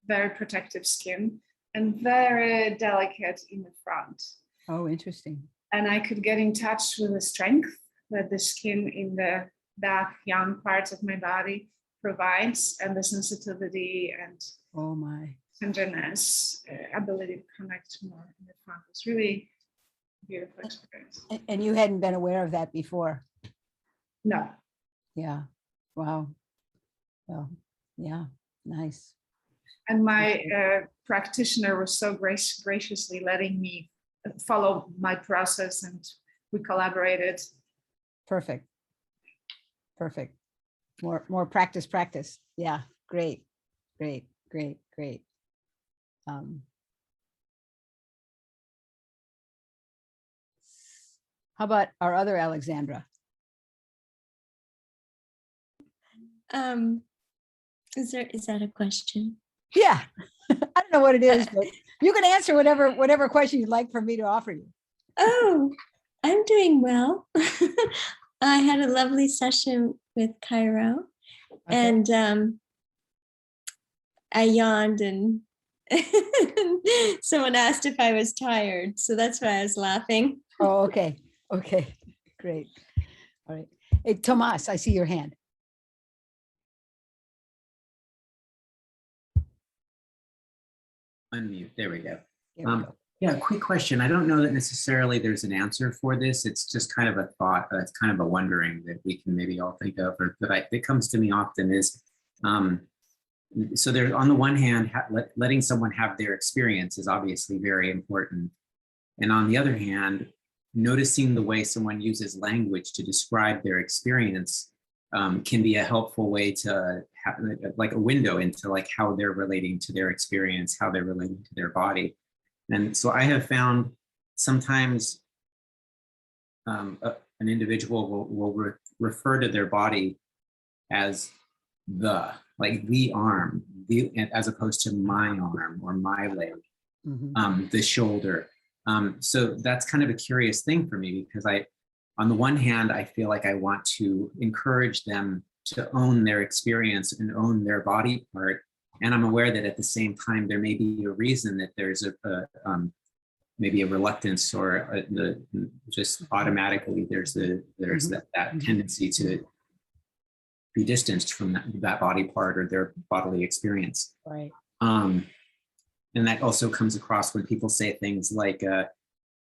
very protective skin, and very delicate in the front. Oh, interesting. And I could get in touch with the strength that the skin in the back, young parts of my body provides, and the sensitivity and tenderness, ability to connect more in the front. It's really a beautiful experience. And you hadn't been aware of that before? No. Yeah. Wow. Well, yeah, nice. And my practitioner was so graciously letting me follow my process, and we collaborated. Perfect. More practice. Yeah, great. How about our other Alexandra? Is that a question? Yeah. I don't know what it is, but you can answer whatever question you'd like for me to offer you. Oh, I'm doing well. I had a lovely session with Cairo, And I yawned and someone asked if I was tired. So that's why I was laughing. Oh, okay. Okay, great. All right. Hey, Tomas, I see your hand. Unmute. There we go. There we go. Yeah, quick question. I don't know that necessarily there's an answer for this. It's just kind of a thought. It's kind of a wondering that we can maybe all think of, or that comes to me often is, so there's on the one hand, letting someone have their experience is obviously very important. And on the other hand, noticing the way someone uses language to describe their experience can be a helpful way to have like a window into like how they're relating to their experience, how they're relating to their body. And so I have found sometimes an individual will refer to their body as the arm, as opposed to my arm or my leg, the shoulder. So that's kind of a curious thing for me, because on the one hand, I feel like I want to encourage them to own their experience and own their body part. And I'm aware that at the same time, there may be a reason that there's maybe a reluctance or just automatically there's that tendency to be distanced from that body part or their bodily experience. Right. And that also comes across when people say things like,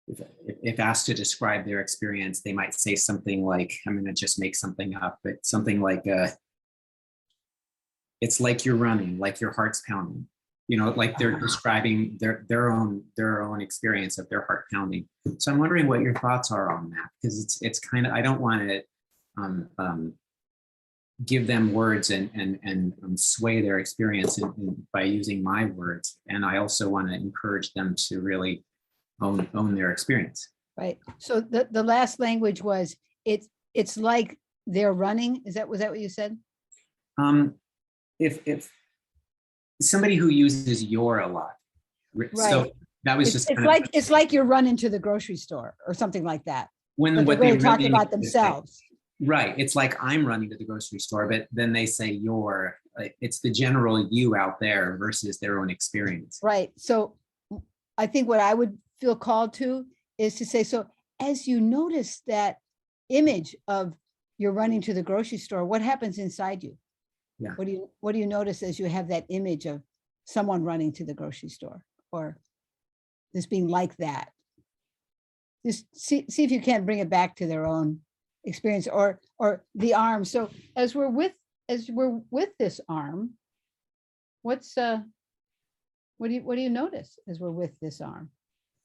if asked to describe their experience, they might say something like, I'm going to just make something up, but something like, it's like you're running, like your heart's pounding, like they're describing their own experience of their heart pounding. So I'm wondering what your thoughts are on that, because it's kind of, I don't want to give them words and sway their experience by using my words. And I also want to encourage them to really own their experience. Right. So the last language was it's like they're running. Was that what you said? If somebody who uses your a lot, right. So that was it's like you're running to the grocery store or something like that. When what they talk about themselves. Right. It's like I'm running to the grocery store, but then they say it's the general you out there versus their own experience. Right. So I think what I would feel called to is to say, so as you notice that image of you're running to the grocery store, what happens inside you? Yeah. What do you notice as you have that image of someone running to the grocery store, or this being like that? Just see if you can't bring it back to their own experience, or the arm. So as we're with this arm, what do you notice as we're with this arm?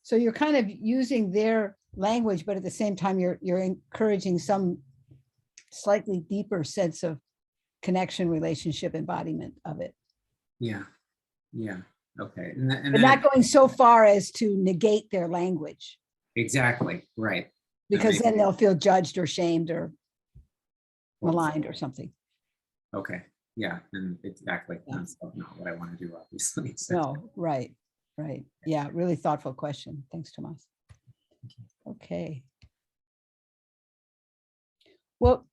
So you're kind of using their language, but at the same time you're encouraging some slightly deeper sense of connection, relationship, embodiment of it. Yeah. Okay. But not going so far as to negate their language. Exactly. Right. Because then they'll feel judged or shamed or maligned or something. Okay. Yeah. And exactly. That's not what I want to do, obviously. So. No, right. Yeah, really thoughtful question. Thanks, Tomas. Okay. Well,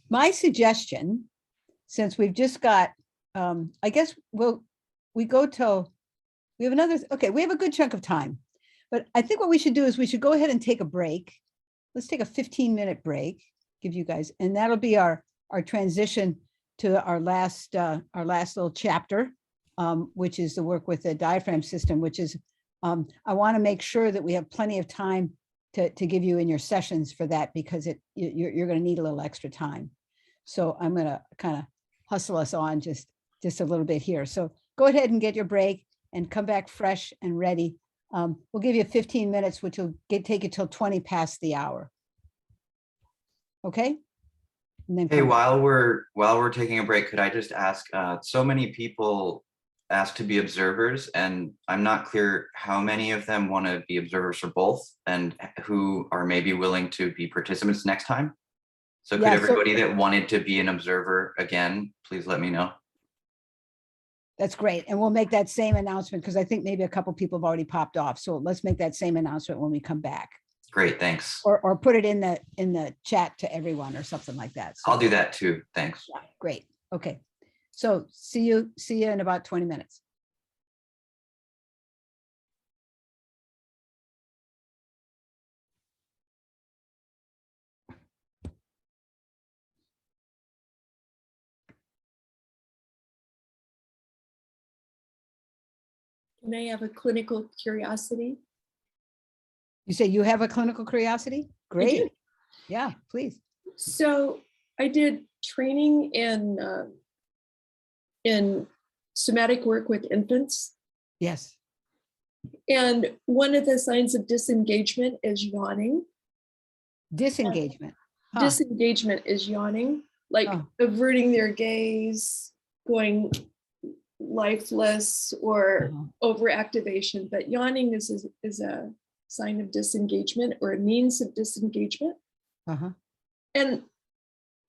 my suggestion, since we've just got, I guess we go till, we have a good chunk of time, but I think what we should do is we should go ahead and take a break. Let's take a 15-minute break, give you guys, and that'll be our transition to our last little chapter, which is the work with the diaphragm system, which is, I want to make sure that we have plenty of time to give you in your sessions for that, because you're going to need a little extra time. So I'm going to kind of hustle us on just a little bit here. So go ahead and get your break and come back fresh and ready. We'll give you 15 minutes, which will take you till 20 past the hour. Okay. And then hey, while we're taking a break, could I just ask, so many people ask to be observers, and I'm not clear how many of them want to be observers for both and who are maybe willing to be participants next time. So could everybody that wanted to be an observer again, please let me know. That's great. And we'll make that same announcement, because I think maybe a couple people have already popped off. So let's make that same announcement when we come back. Great, thanks. Or put it in the chat to everyone or something like that. So, I'll do that too. Thanks. Yeah, great. Okay. So see you in about 20 minutes. Can I have a clinical curiosity? You say you have a clinical curiosity? Great. Yeah, please. So I did training in somatic work with infants. Yes. And one of the signs of disengagement is yawning. Disengagement. Disengagement is yawning, like averting their gaze, going lifeless, or overactivation. But yawning is a sign of disengagement, or a means of disengagement. And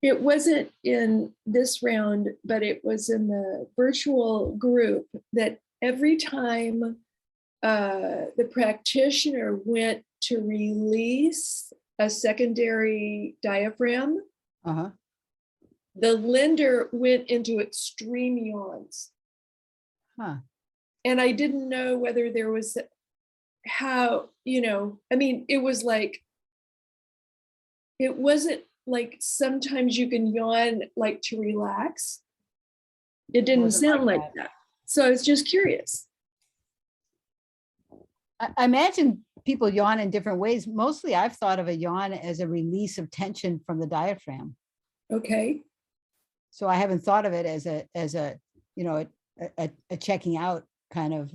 it wasn't in this round, but it was in the virtual group, that every time the practitioner went to release a secondary diaphragm, the lender went into extreme yawns. And I didn't know whether there was how, I mean, it was like, it wasn't like sometimes you can yawn like to relax. It didn't sound like that. So I was just curious. I imagine people yawn in different ways. Mostly I've thought of a yawn as a release of tension from the diaphragm. Okay. So I haven't thought of it as a a checking out kind of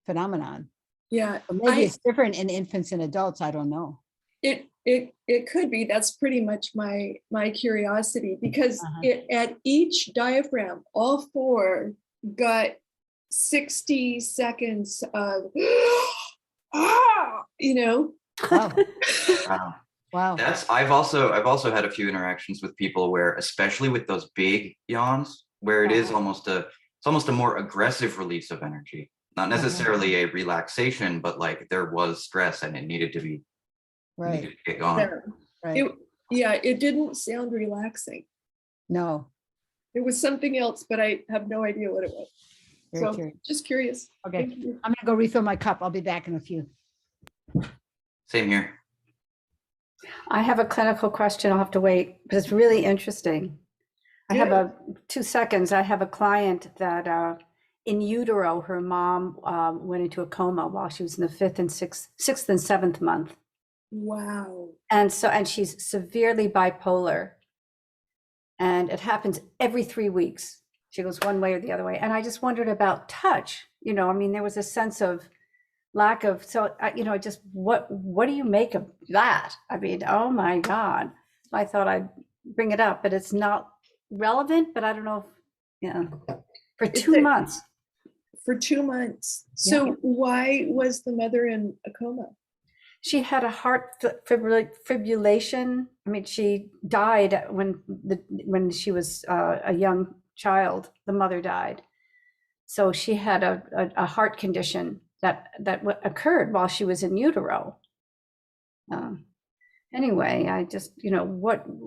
phenomenon. Yeah. Or maybe it's different in infants and adults. I don't know. It could be. That's pretty much my curiosity, because at each diaphragm, all four got 60 seconds of Wow. Wow. I've also had a few interactions with people where, especially with those big yawns, where it is almost a more aggressive release of energy, not necessarily a relaxation, but like there was stress and it needed to be needed to get going. It didn't sound relaxing. No. It was something else, but I have no idea what it was. Very curious. Just curious. Okay. I'm gonna go refill my cup. I'll be back in a few. Same here. I have a clinical question. I'll have to wait, but it's really interesting. I have 2 seconds. I have a client that in utero, her mom went into a coma while she was in the sixth and seventh month. Wow. And she's severely bipolar. And it happens every 3 weeks. She goes one way or the other way. And I just wondered about touch. I mean, there was a sense of lack of, just what do you make of that? I mean, oh my God. I thought I'd bring it up, but it's not relevant, but I don't know if, for 2 months. For 2 months. So why was the mother in a coma? She had a heart fibrillation. I mean, she died when she was a young child. The mother died. So she had a heart condition that occurred while she was in utero. Anyway, I just,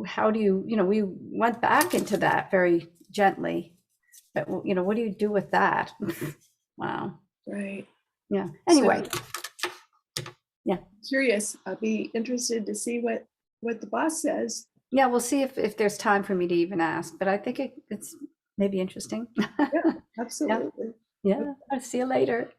how do you, we went back into that very gently, but what do you do with that? Wow. Right. Yeah. Anyway. Yeah. Curious. I'll be interested to see what the boss says. Yeah, we'll see if there's time for me to even ask, but I think it's maybe interesting. Yeah, absolutely. Yeah. I'll see you later.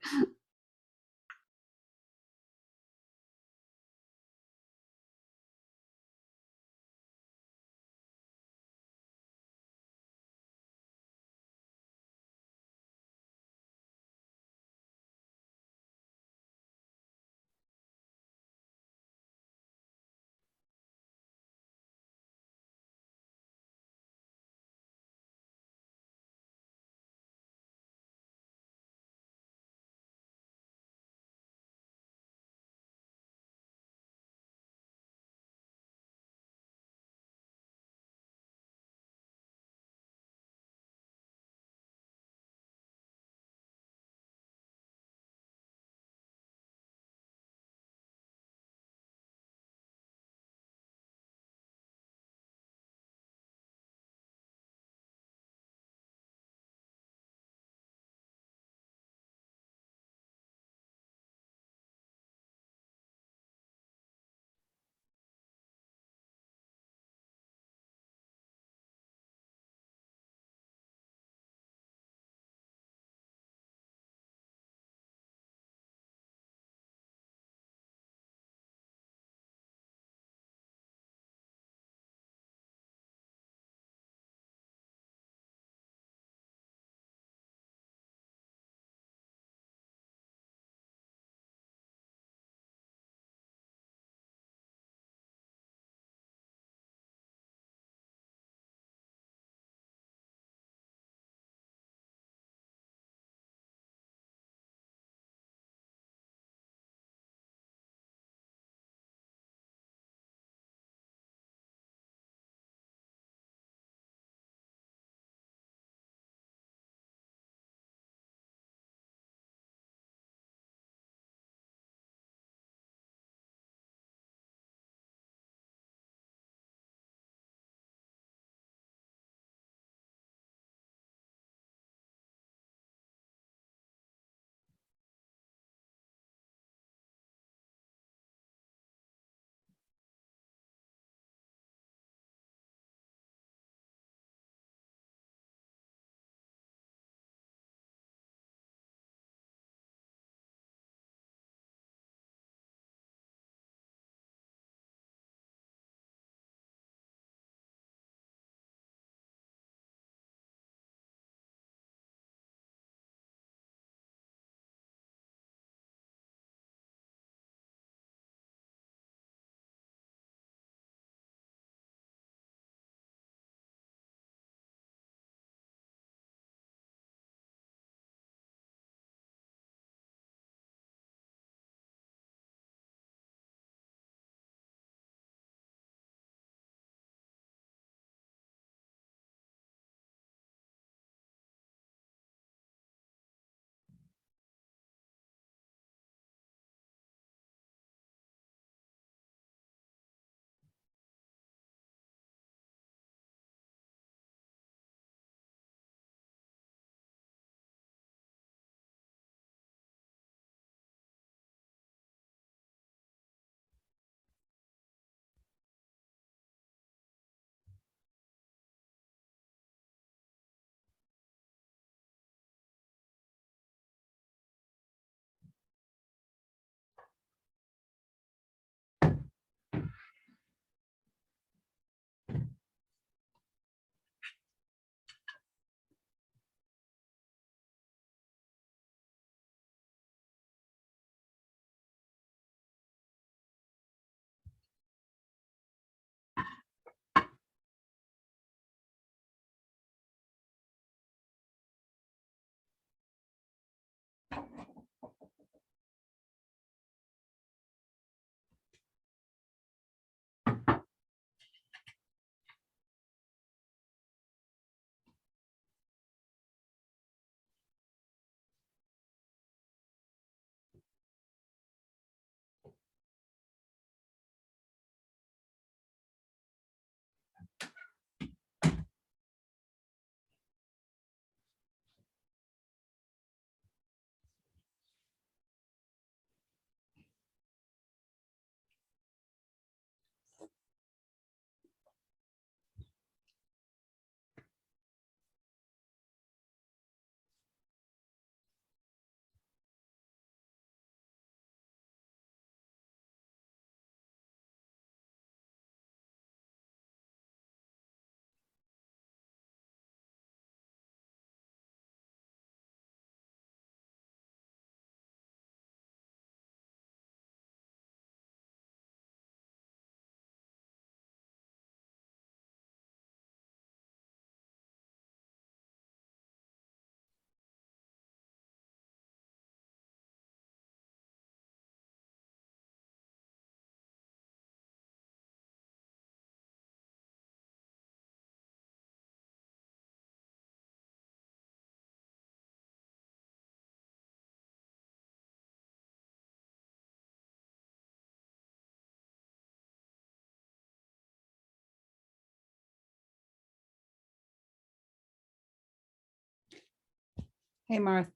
Hey, Martha.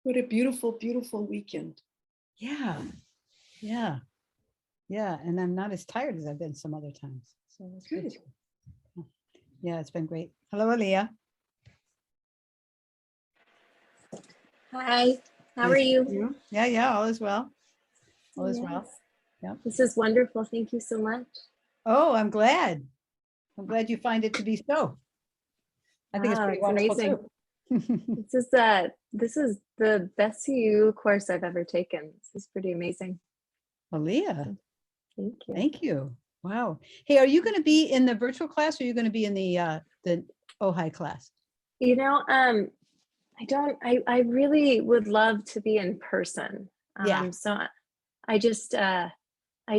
What a beautiful, beautiful weekend. Yeah, yeah, yeah. And I'm not as tired as I've been some other times. So that's good. Good. Yeah, it's been great. Hello, Aaliyah. Hi, how Nice are to meet you? Yeah, yeah, all is well. All is Yes. well. Yep. This is wonderful. Thank you so much. Oh, I'm glad. I'm glad you find it to be so. I think it's Wow, pretty it's wonderful amazing. too. This is the best CU course I've ever taken. This is pretty amazing. Aaliyah, Thank you. thank you. Wow. Hey, are you going to be in the virtual class or are you going to be in the Ojai class? You know, I really would love to be in person. Yeah. So I just, I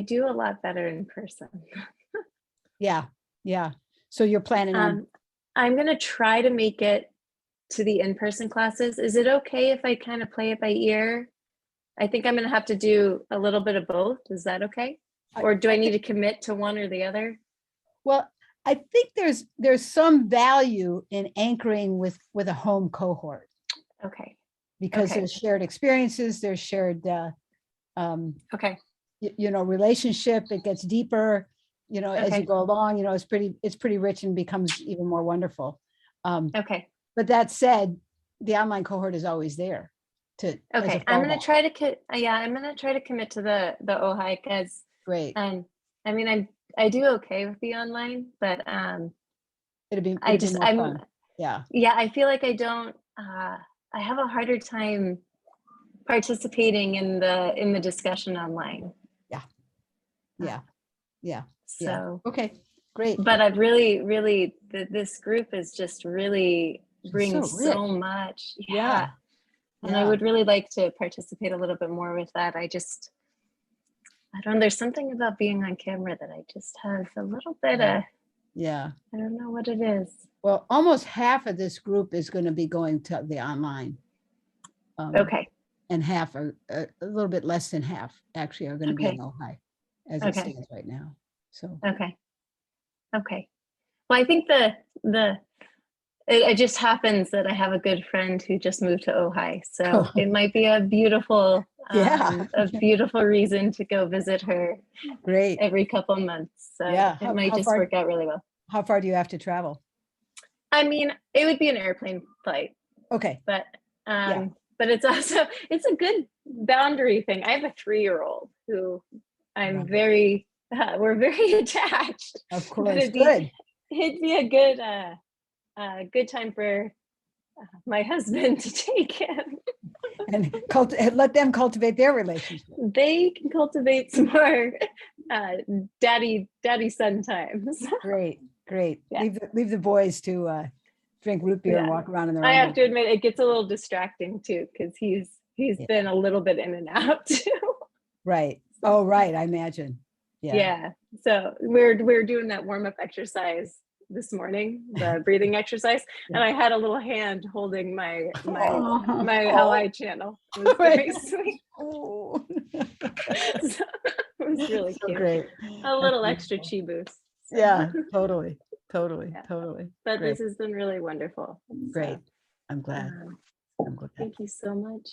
do a lot better in person. Yeah. Yeah. So you're planning on, I'm going to try to make it to the in-person classes. Is it okay if I kind of play it by ear? I think I'm going to have to do a little bit of both. Is that okay? Or do I need to commit to one or the other? well, I think there's some value in anchoring with a home cohort Okay. because Okay. there's shared experiences, there's shared Okay. relationship. It gets deeper, as you Okay. go along. It's pretty rich and becomes even more wonderful. Okay. But that said, the online cohort is always there as a Okay. I'm going fallback. to try to I'm going to try to commit to the Ojai because Great. I mean I do okay with the online, but It'd be I more just fun. Yeah. I feel like I don't I have a harder time participating in the discussion online. Yeah. Yeah. Yeah. So okay, great. But I've really this group is just really brings so so rich. much. Yeah. And I would really like to participate a little bit more with that. I don't know, there's something about being on camera that I just have a little bit of, Yeah. I don't know what it is. Well, almost half of this group is going to be going to the online. Okay. And half are a little bit less than half actually are going to be in Okay. Ojai as it stands right now. So Okay. Okay. Well, I think it just happens that I have a good friend who just moved to Ojai, so it might be a beautiful, a beautiful reason to go visit her. Great. Every couple months. So yeah, it might just work out really well. How far do you have to travel? I mean, it would be an airplane flight. Okay. But but it's also a good boundary thing. I have a 3-year-old who I'm very we're very attached. Of course, it'd be a good good time for my husband to take him. And let them cultivate their relationship. They can cultivate some more daddy son times. Great. Yeah. Leave the boys to drink root beer and walk around in their own. I have to admit, it gets a little distracting too, because he's been a little bit in and out too. Right. Oh, right. I imagine. Yeah. So we're doing that warm-up exercise this morning, the breathing exercise, and I had a little hand holding my LI channel. It was very sweet. So, it was really cute. Great. A little extra chi boost. So. Yeah, totally. But great. This has been really wonderful. Great. I'm glad. Thank you so much.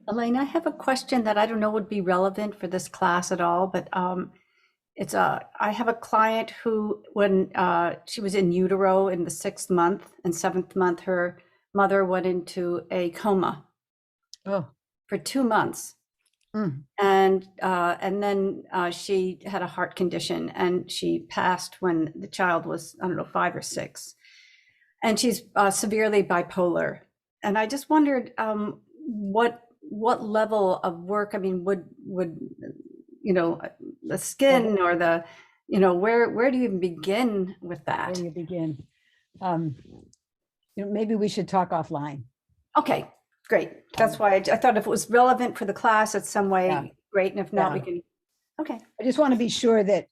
Elaine, I have a question that I don't know would be relevant for this class at all, but I have a client who, when she was in utero in the 6th month and 7th month, her mother went into a coma for 2 months. And then she had a heart condition and she passed when the child was, I don't know, 5 or 6. And she's severely bipolar. And I just wondered what level of work, I mean, would the skin or the, where do you even begin with that? Where do you begin? Maybe we should talk offline. Okay, great. That's why I thought if it was relevant for the class in some way, great. And if not, we can. Okay. I just want to be sure that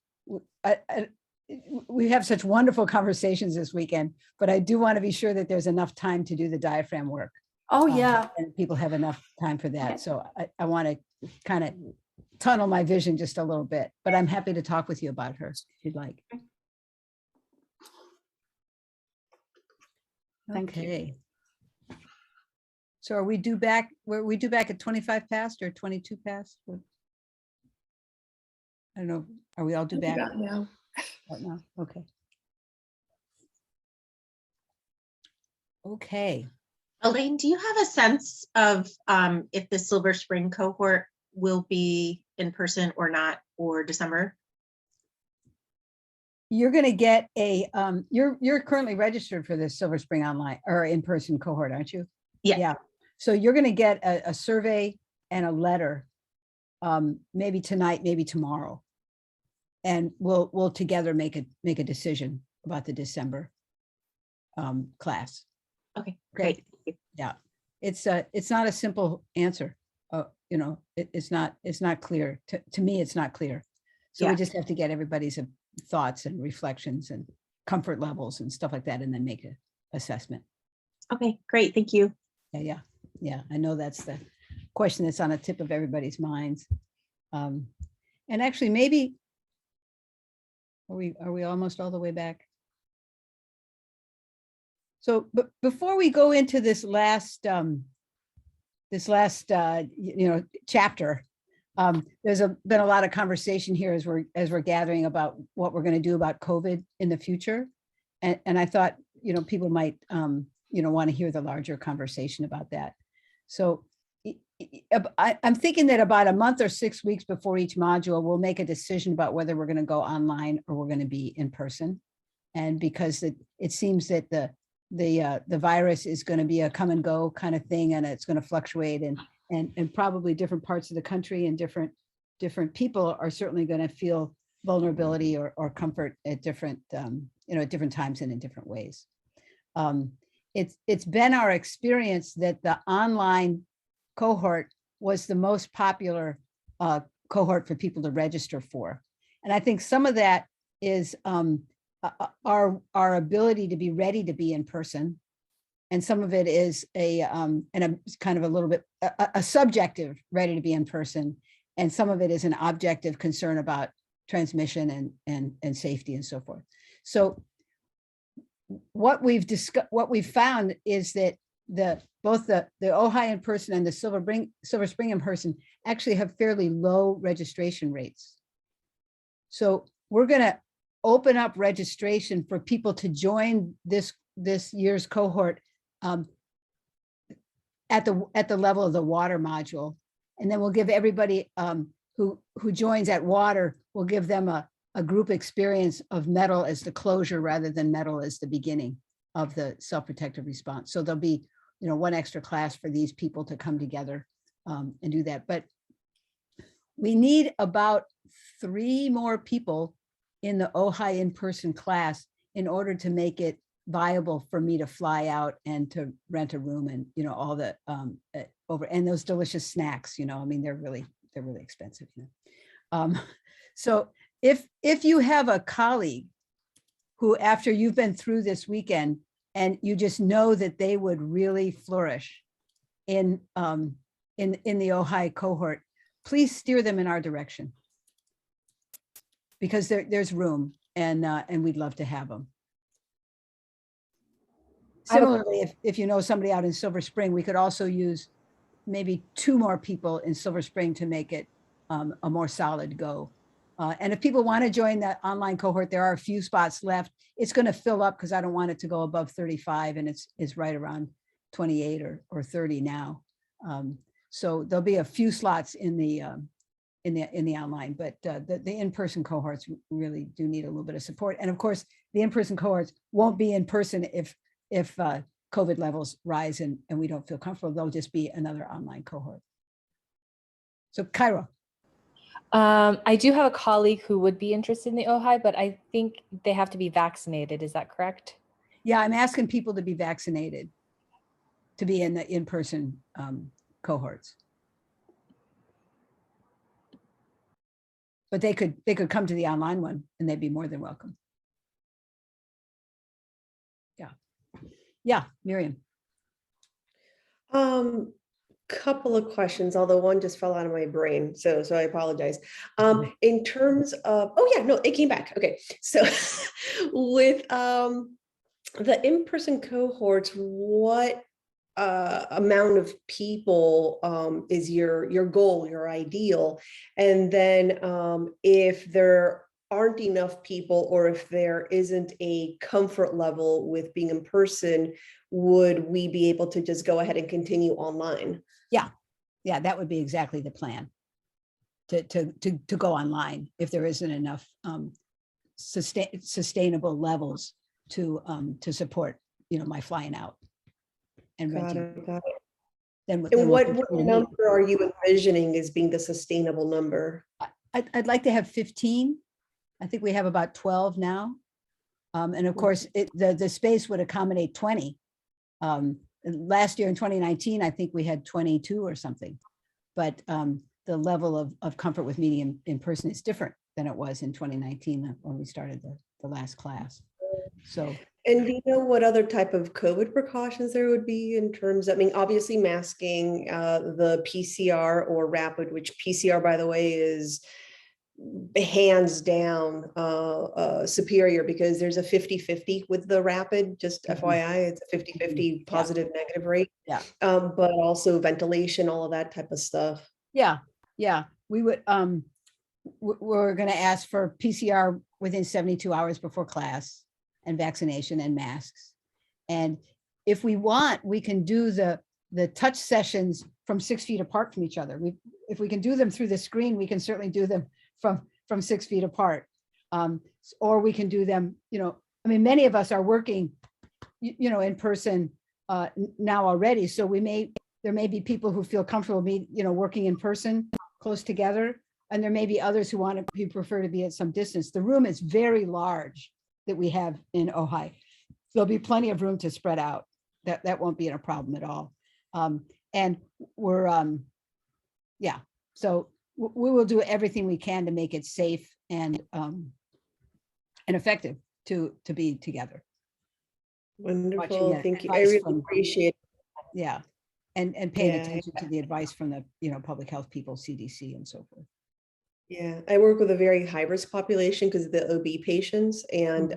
we have such wonderful conversations this weekend, but I do want to be sure that there's enough time to do the diaphragm work. Oh, yeah. And people have enough time for that. So I want to kind of tunnel my vision just a little bit, but I'm happy to talk with you about her if you'd like. Thank you. Okay. So are we due back? Were we due back at 25 past or 22 past? I don't know. Are we all due back? now. Right now? Okay. Okay. Elaine, do you have a sense of if the Silver Spring cohort will be in person or not for December? You're going to get a, you're currently registered for this Silver Spring online or in-person cohort, aren't you? Yeah. Yeah. So you're going to get a survey and a letter, maybe tonight, maybe tomorrow. And we'll together make a decision about the December class. Okay, great. Yeah. It's not a simple answer. You know, it's not clear. To me, it's not clear. So we just have to get everybody's thoughts and reflections and comfort levels and stuff like that, and then make an assessment. Okay, great. Thank you. Yeah. I know that's the question that's on the tip of everybody's minds. And actually, maybe are we almost all the way back? So, but before we go into this last chapter, there's been a lot of conversation here as we're gathering about what we're going to do about COVID in the future, and I thought people might want to hear the larger conversation about that. So I'm thinking that about a month or 6 weeks before each module, we'll make a decision about whether we're going to go online or we're going to be in person, and because it seems that the virus is going to be a come and go kind of thing, and it's going to fluctuate, and probably different parts of the country and different people are certainly going to feel vulnerability or comfort at different at different times and in different ways. It's been our experience that the online cohort was the most popular cohort for people to register for, and I think some of that is our ability to be ready to be in person, and some of it is a kind of a little bit a subjective ready to be in person, and some of it is an objective concern about transmission and safety and so forth. So what we've found is that both the Ojai in person and the Silver Spring in person actually have fairly low registration rates. So we're going to open up registration for people to join this year's cohort at the level of the water module, and then we'll give everybody who joins at water, we'll give them a group experience of metal as the closure rather than metal as the beginning of the self-protective response. So there'll be one extra class for these people to come together and do that. But we need about 3 more people in the Ojai in-person class in order to make it viable for me to fly out and to rent a room and all the and those delicious snacks. I mean, they're really expensive. So if you have a colleague who, after you've been through this weekend and you just know that they would really flourish in the Ojai cohort, please steer them in our direction, because there's room, and we'd love to have them. Similarly, if you know somebody out in Silver Spring, we could also use maybe 2 more people in Silver Spring to make it a more solid go. And if people want to join that online cohort, there are a few spots left. It's going to fill up because I don't want it to go above 35, and it's right around 28 or 30 now. So there'll be a few slots in the online, but the in-person cohorts really do need a little bit of support. And of course, the in-person cohorts won't be in person if COVID levels rise and we don't feel comfortable. They'll just be another online cohort. So Kyra. I do have a colleague who would be interested in the Ojai, but I think they have to be vaccinated. Is that correct? Yeah, I'm asking people to be vaccinated to be in the in-person cohorts. But they could come to the online one, and they'd be more than welcome. Yeah, Miriam. Couple of questions, although one just fell out of my brain, so I apologize. In terms of, oh yeah, no, it came back. Okay, so with the in-person cohorts, what amount of people is your goal, your ideal? And then if there aren't enough people, or if there isn't a comfort level with being in person, would we be able to just go ahead and continue online? Yeah, that would be exactly the plan, to go online if there isn't enough sustainable levels to support, my flying out and Got renting. it, got it. Then And we'll what continue to meet. number are you envisioning as being the sustainable number? I'd like to have 15. I think we have about 12 now. And of course, the space would accommodate 20. Last year in 2019, I think we had 22 or something. But the level of comfort with meeting in person is different than it was in 2019 when we started the last class. So. And do you know what other type of COVID precautions there would be in terms of, I mean, obviously masking, the PCR or rapid, which PCR, by the way, is hands down superior, because there's a 50-50 with the rapid, just FYI, it's a 50-50 positive negative rate. Yeah. But also ventilation, all of that type of stuff. Yeah, we would, we're going to ask for PCR within 72 hours before class, and vaccination and masks. And if we want, we can do the touch sessions from 6 feet apart from each other. If we can do them through the screen, we can certainly do them from 6 feet apart. Or we can do them, I mean, many of us are working, in person now already. So there may be people who feel comfortable working in person close together. And there may be others who prefer to be at some distance. The room is very large that we have in Ojai. There'll be plenty of room to spread out. That won't be a problem at all. And we're, so we will do everything we can to make it safe and effective to be together. Wonderful, thank you. I really appreciate it. Yeah, and paying attention to the advice from the public health people, CDC and so forth. Yeah, I work with a very high risk population because of the OB patients, and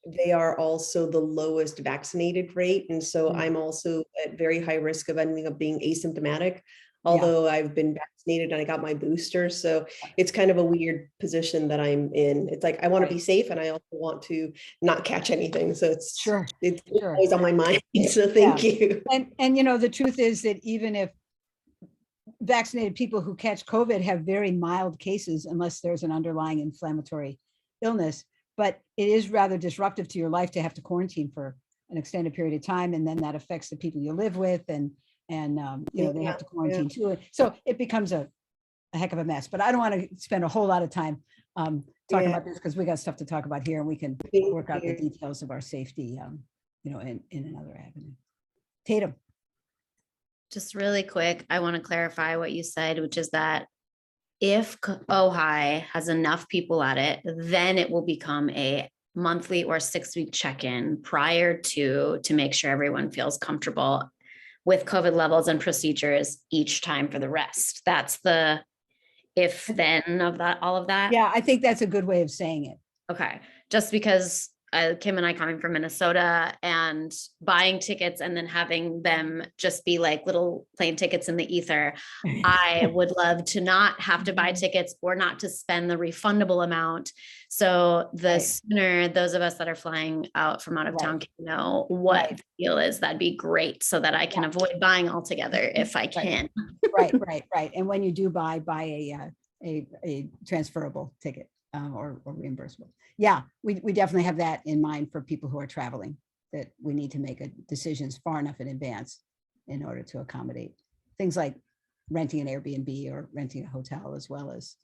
they are also the lowest vaccinated rate. And so I'm also at very high risk of ending up being asymptomatic, although I've been vaccinated and I got my booster. So it's kind of a weird position that I'm in. It's like, I want to be safe and I also want to not catch anything. So it's always on my mind. So thank you. And the truth is that even if vaccinated people who catch COVID have very mild cases, unless there's an underlying inflammatory illness, but it is rather disruptive to your life to have to quarantine for an extended period of time. And then that affects the people you live with, and they have to quarantine too. So it becomes a heck of a mess, but I don't want to spend a whole lot of time talking about this, because we got stuff to talk about here, and we can work out the details of our safety, in another avenue. Tatum. Just really quick, I want to clarify what you said, which is that if Ojai has enough people at it, then it will become a monthly or 6-week check-in prior to make sure everyone feels comfortable with COVID levels and procedures each time for the rest. That's the if then of that, all of that. Yeah, I think that's a good way of saying it. Okay, just because Kim and I coming from Minnesota and buying tickets and then having them just be like little plane tickets in the ether. I would love to not have to buy tickets or not to spend the refundable amount. So the sooner those of us that are flying out from out of town can know what the deal is, that'd be great, so that I can avoid buying altogether if I can. Right. And when you do buy a transferable ticket or reimbursable. Yeah, we definitely have that in mind for people who are traveling, that we need to make decisions far enough in advance in order to accommodate things like renting an Airbnb or renting a hotel, as well as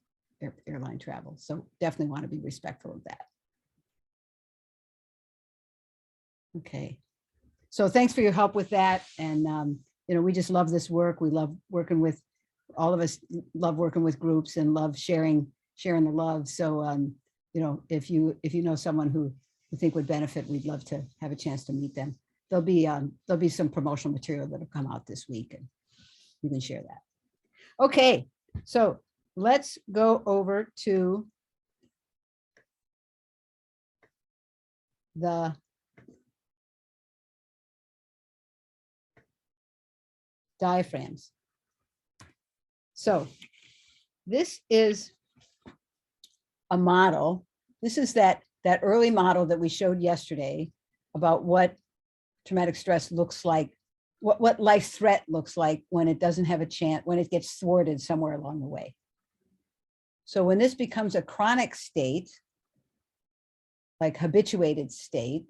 airline travel. So definitely want to be respectful of that. Okay, so thanks for your help with that. And we just love this work. We love working with, all of us love working with groups and love sharing the love. So if you know someone who you think would benefit, we'd love to have a chance to meet them. there'll be some promotional material that'll come out this week, and you can share that. Okay, so let's go over to the diaphragms. So this is a model. This is that early model that we showed yesterday about what traumatic stress looks like, what life threat looks like when it doesn't have a chance, when it gets thwarted somewhere along the way. So when this becomes a chronic state, like habituated state,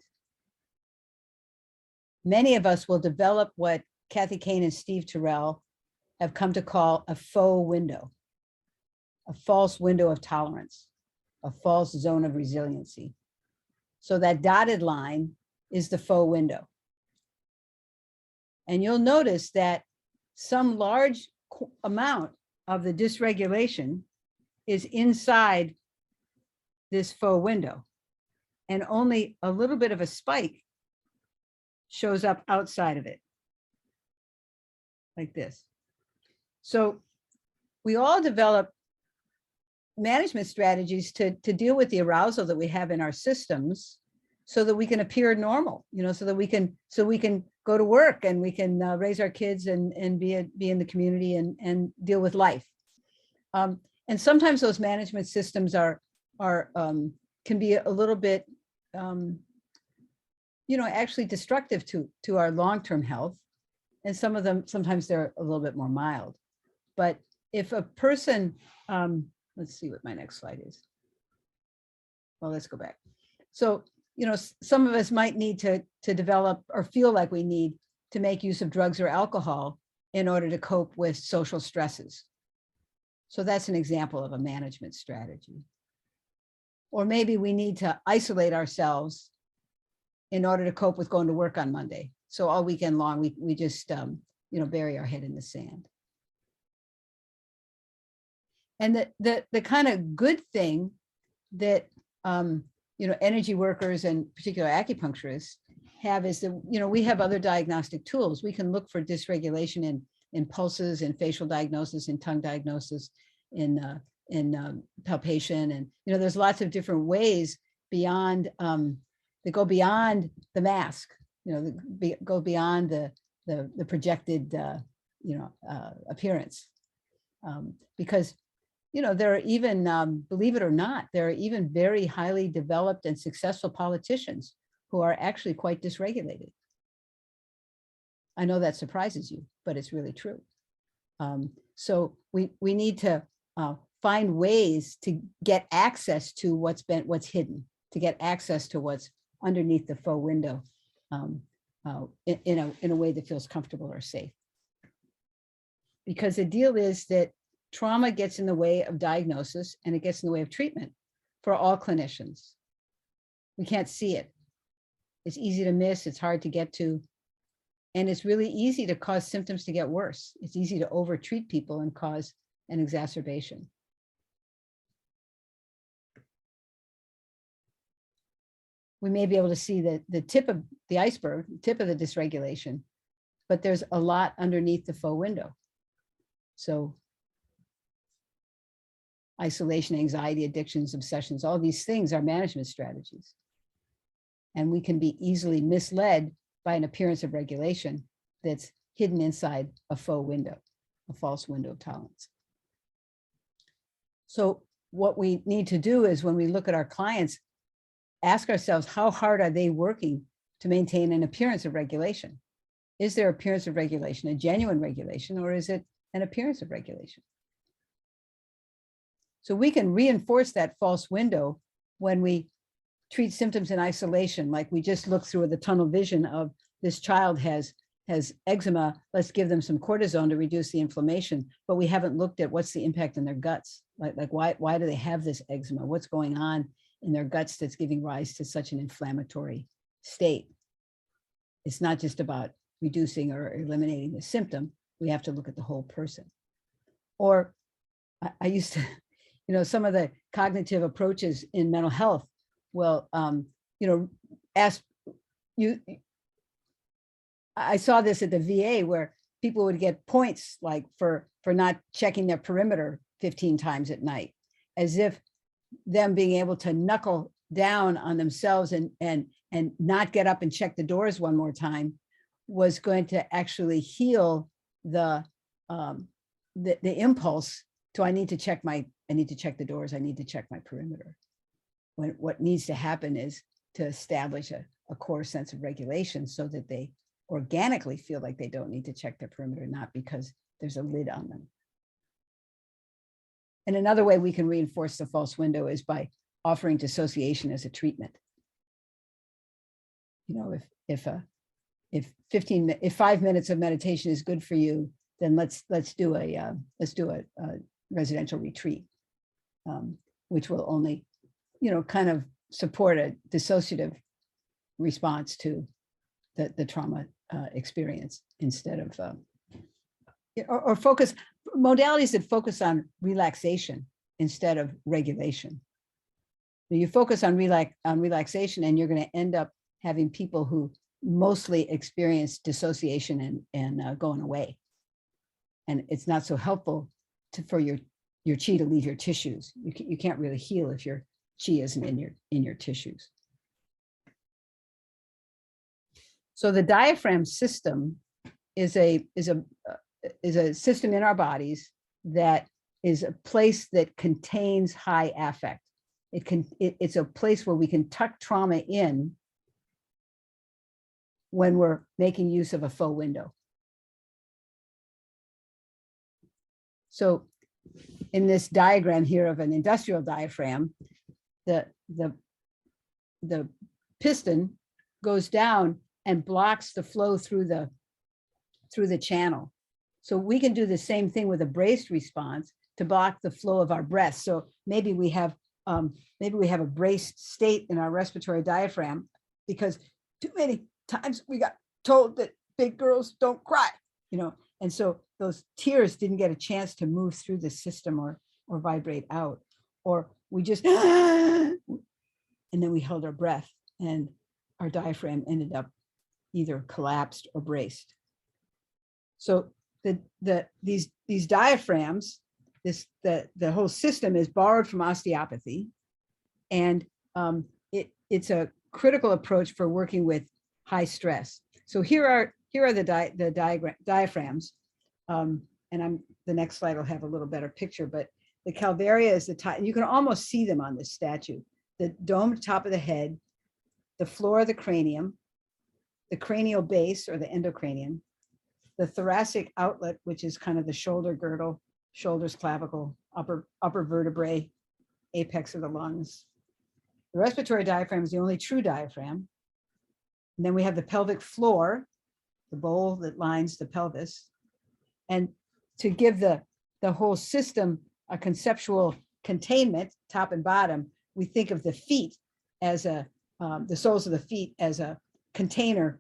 many of us will develop what Kathy Kane and Steve Terrell have come to call a faux window, a false window of tolerance, a false zone of resiliency. So that dotted line is the faux window. And you'll notice that some large amount of the dysregulation is inside this faux window, and only a little bit of a spike shows up outside of it, like this. So we all develop management strategies to deal with the arousal that we have in our systems, so that we can appear normal, so that we can go to work, and we can raise our kids and be in the community and deal with life. And sometimes those management systems can be a little bit actually destructive to our long-term health. And some of them, sometimes they're a little bit more mild. But if a person, let's see what my next slide is. Well, let's go back. So, some of us might need to develop, or feel like we need to make use of drugs or alcohol in order to cope with social stresses. So that's an example of a management strategy. Or maybe we need to isolate ourselves in order to cope with going to work on Monday. So all weekend long, we just bury our head in the sand. And the kind of good thing that energy workers and particular acupuncturists have is that we have other diagnostic tools. We can look for dysregulation in pulses, in facial diagnosis, in tongue diagnosis, in palpation, and there's lots of different ways beyond that go beyond the mask. Go beyond the projected appearance, because there are even, believe it or not, there are even very highly developed and successful politicians who are actually quite dysregulated. I know that surprises you, but it's really true. So we need to find ways to get access to what's hidden, to get access to what's underneath the faux window in a way that feels comfortable or safe. Because the deal is that trauma gets in the way of diagnosis, and it gets in the way of treatment for all clinicians. We can't see it. It's easy to miss, it's hard to get to, and it's really easy to cause symptoms to get worse. It's easy to over-treat people and cause an exacerbation. We may be able to see the tip of the iceberg, the tip of the dysregulation, but there's a lot underneath the faux window. So isolation, anxiety, addictions, obsessions, all these things are management strategies. And we can be easily misled by an appearance of regulation that's hidden inside a faux window, a false window of tolerance. So what we need to do is, when we look at our clients, ask ourselves, how hard are they working to maintain an appearance of regulation? Is their appearance of regulation a genuine regulation, or is it an appearance of regulation? So we can reinforce that false window when we treat symptoms in isolation, like we just looked through the tunnel vision of this child has eczema, let's give them some cortisone to reduce the inflammation, but we haven't looked at what's the impact on their guts. Like why do they have this eczema? What's going on in their guts that's giving rise to such an inflammatory state? It's not just about reducing or eliminating the symptom. We have to look at the whole person. Or I used to, some of the cognitive approaches in mental health will, ask you, I saw this at the VA where people would get points like for not checking their perimeter 15 times at night, as if them being able to knuckle down on themselves and not get up and check the doors one more time was going to actually heal the impulse to I need to check the doors, I need to check my perimeter. When what needs to happen is to establish a core sense of regulation so that they organically feel like they don't need to check their perimeter, not because there's a lid on them. And another way we can reinforce the false window is by offering dissociation as a treatment. You know, if 5 minutes of meditation is good for you, then let's do a residential retreat, which will only, you know, kind of support a dissociative response to the trauma experience instead of or focus modalities that focus on relaxation instead of regulation. You focus on relaxation and you're going to end up having people who mostly experience dissociation and going away. And it's not so helpful for your chi to leave your tissues. You can't really heal if your chi isn't in your tissues. So the diaphragm system is a system in our bodies that is a place that contains high affect. It's a place where we can tuck trauma in when we're making use of a faux window. So in this diagram here of an industrial diaphragm, the piston goes down and blocks the flow through the channel. So we can do the same thing with a braced response to block the flow of our breath. So maybe we have a braced state in our respiratory diaphragm because too many times we got told that big girls don't cry, you know, and so those tears didn't get a chance to move through the system or vibrate out, or we just and then we held our breath and our diaphragm ended up either collapsed or braced. So these diaphragms, the whole system is borrowed from osteopathy, and it's a critical approach for working with high stress. So here are the diaphragms, and the next slide will have a little better picture, but the calvaria is the top, and you can almost see them on this statue. The domed top of the head, the floor of the cranium, the cranial base or the endocranium, the thoracic outlet, which is kind of the shoulder girdle, shoulders, clavicle, upper vertebrae, apex of the lungs. The respiratory diaphragm is the only true diaphragm. And then we have the pelvic floor, the bowl that lines the pelvis. And to give the whole system a conceptual containment, top and bottom, we think of the feet as the soles of the feet as a container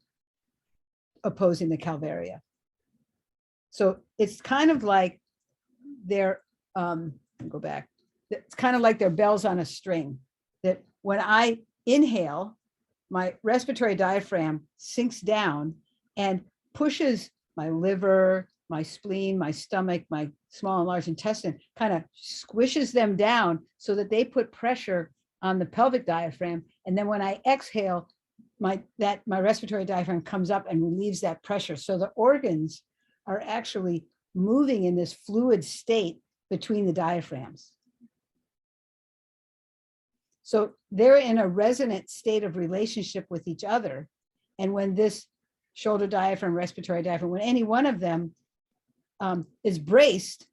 opposing the calvaria. So it's kind of like they're, go back, it's kind of like they're bells on a string, that when I inhale, my respiratory diaphragm sinks down and pushes my liver, my spleen, my stomach, my small and large intestine, kind of squishes them down so that they put pressure on the pelvic diaphragm. And then when I exhale, my respiratory diaphragm comes up and relieves that pressure. So the organs are actually moving in this fluid state between the diaphragms. So they're in a resonant state of relationship with each other. And when this shoulder diaphragm, respiratory diaphragm, when any one of them is braced,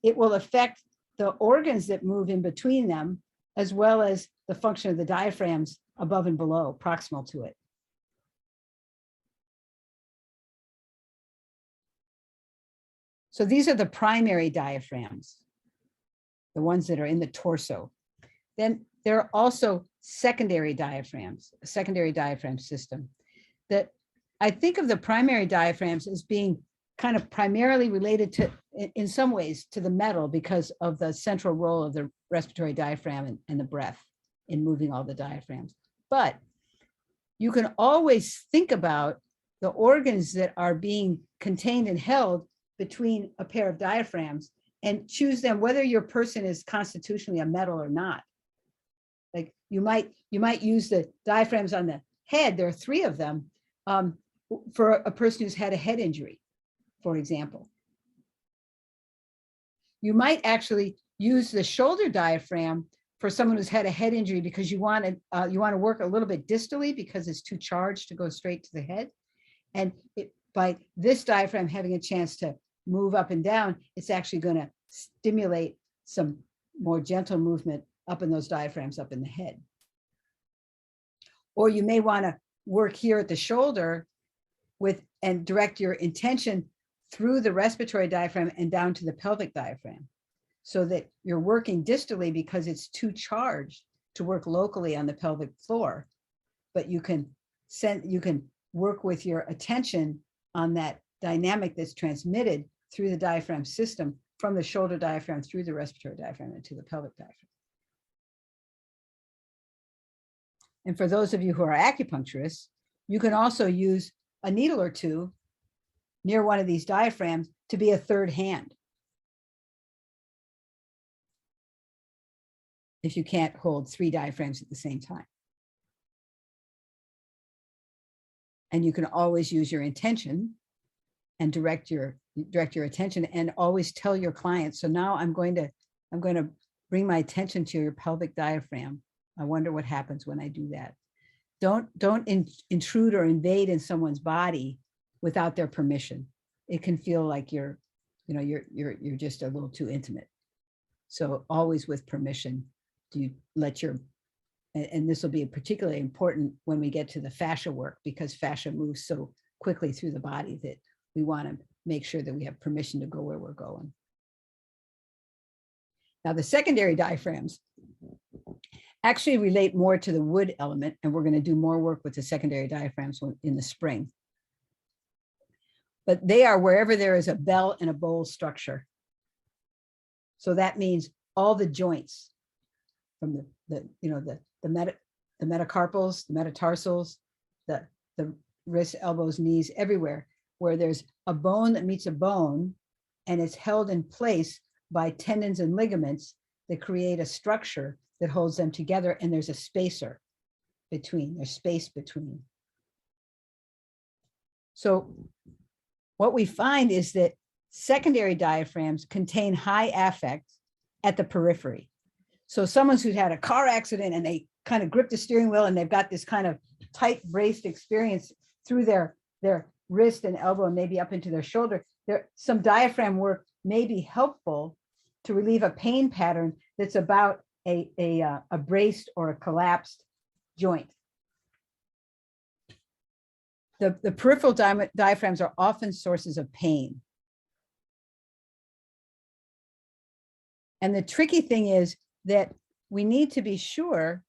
it will affect the organs that move in between them, as well as the function of the diaphragms above and below, proximal to it. So these are the primary diaphragms, the ones that are in the torso. Then there are also secondary diaphragms, a secondary diaphragm system. That I think of the primary diaphragms as being kind of primarily related to, in some ways, to the metal because of the central role of the respiratory diaphragm and the breath in moving all the diaphragms. But you can always think about the organs that are being contained and held between a pair of diaphragms and choose them, whether your person is constitutionally a metal or not. Like you might use the diaphragms on the head. There are 3 of them for a person who's had a head injury, for example. You might actually use the shoulder diaphragm for someone who's had a head injury because you want to work a little bit distally because it's too charged to go straight to the head. And by this diaphragm having a chance to move up and down, it's actually going to stimulate some more gentle movement up in those diaphragms up in the head. Or you may want to work here at the shoulder and direct your intention through the respiratory diaphragm and down to the pelvic diaphragm, so that you're working distally because it's too charged to work locally on the pelvic floor. But you can work with your attention on that dynamic that's transmitted through the diaphragm system from the shoulder diaphragm through the respiratory diaphragm and to the pelvic diaphragm. And for those of you who are acupuncturists, you can also use a needle or 2 near one of these diaphragms to be a 3rd hand. If you can't hold 3 diaphragms at the same time. And you can always use your intention and direct your attention, and always tell your clients, so now I'm going to bring my attention to your pelvic diaphragm. I wonder what happens when I do that. Don't intrude or invade in someone's body without their permission. It can feel like you're just a little too intimate. So always with permission, do you let your, and this will be particularly important when we get to the fascia work, because fascia moves so quickly through the body that we want to make sure that we have permission to go where we're going. Now, the secondary diaphragms actually relate more to the wood element, and we're going to do more work with the secondary diaphragms in the spring. But they are wherever there is a bell and a bowl structure. So that means all the joints from the metacarpals, the metatarsals, the wrists, elbows, knees, everywhere where there's a bone that meets a bone and it's held in place by tendons and ligaments that create a structure that holds them together, and there's a spacer between, there's space between. So what we find is that secondary diaphragms contain high affect at the periphery. So someone who's had a car accident and they kind of grip the steering wheel and they've got this kind of tight braced experience through their wrist and elbow and maybe up into their shoulder, some diaphragm work may be helpful to relieve a pain pattern that's about a braced or a collapsed joint. The peripheral diaphragms are often sources of pain. And the tricky thing is that we need to be sure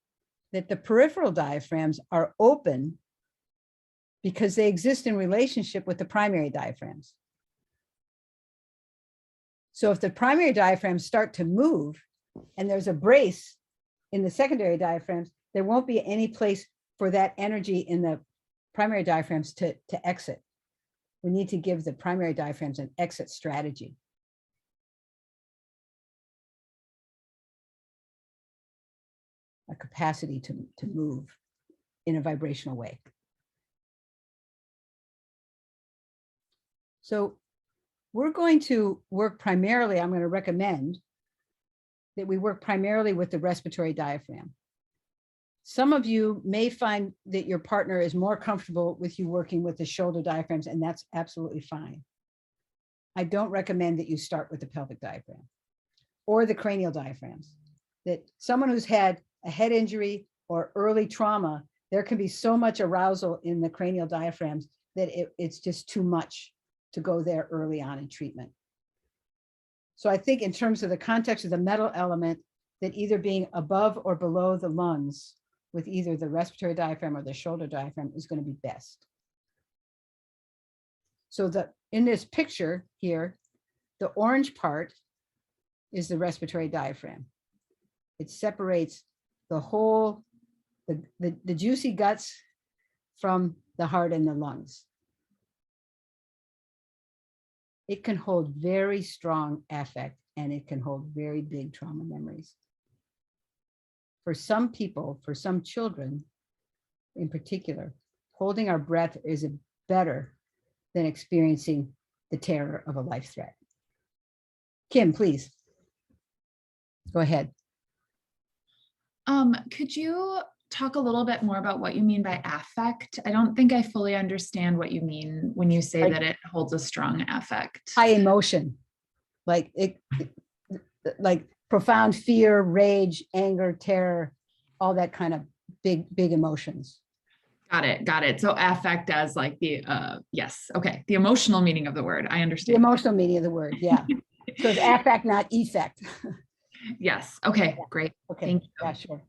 that the peripheral diaphragms are open because they exist in relationship with the primary diaphragms. So if the primary diaphragms start to move and there's a brace in the secondary diaphragms, there won't be any place for that energy in the primary diaphragms to exit. We need to give the primary diaphragms an exit strategy. A capacity to move in a vibrational way. So we're going to work primarily, I'm going to recommend that we work primarily with the respiratory diaphragm. Some of you may find that your partner is more comfortable with you working with the shoulder diaphragms, and that's absolutely fine. I don't recommend that you start with the pelvic diaphragm or the cranial diaphragms. That someone who's had a head injury or early trauma, there can be so much arousal in the cranial diaphragms that it's just too much to go there early on in treatment. So I think in terms of the context of the metal element, that either being above or below the lungs with either the respiratory diaphragm or the shoulder diaphragm is going to be best. So in this picture here, the orange part is the respiratory diaphragm. It separates the whole, the juicy guts from the heart and the lungs. It can hold very strong affect, and it can hold very big trauma memories. For some people, for some children in particular, holding our breath is better than experiencing the terror of a life threat. Kim, please. Go ahead. Could you talk a little bit more about what you mean by affect? I don't think I fully understand what you mean when you say that it holds a strong affect. High emotion, like like profound fear, rage, anger, terror, all that kind of big emotions. Got it. Got it. So affect as like the, yes. Okay. The emotional meaning of the word. I The understand. emotional meaning of the word, yeah. So it's affect, not effect. Yes. Okay, great. Okay, Thank you. yeah, sure.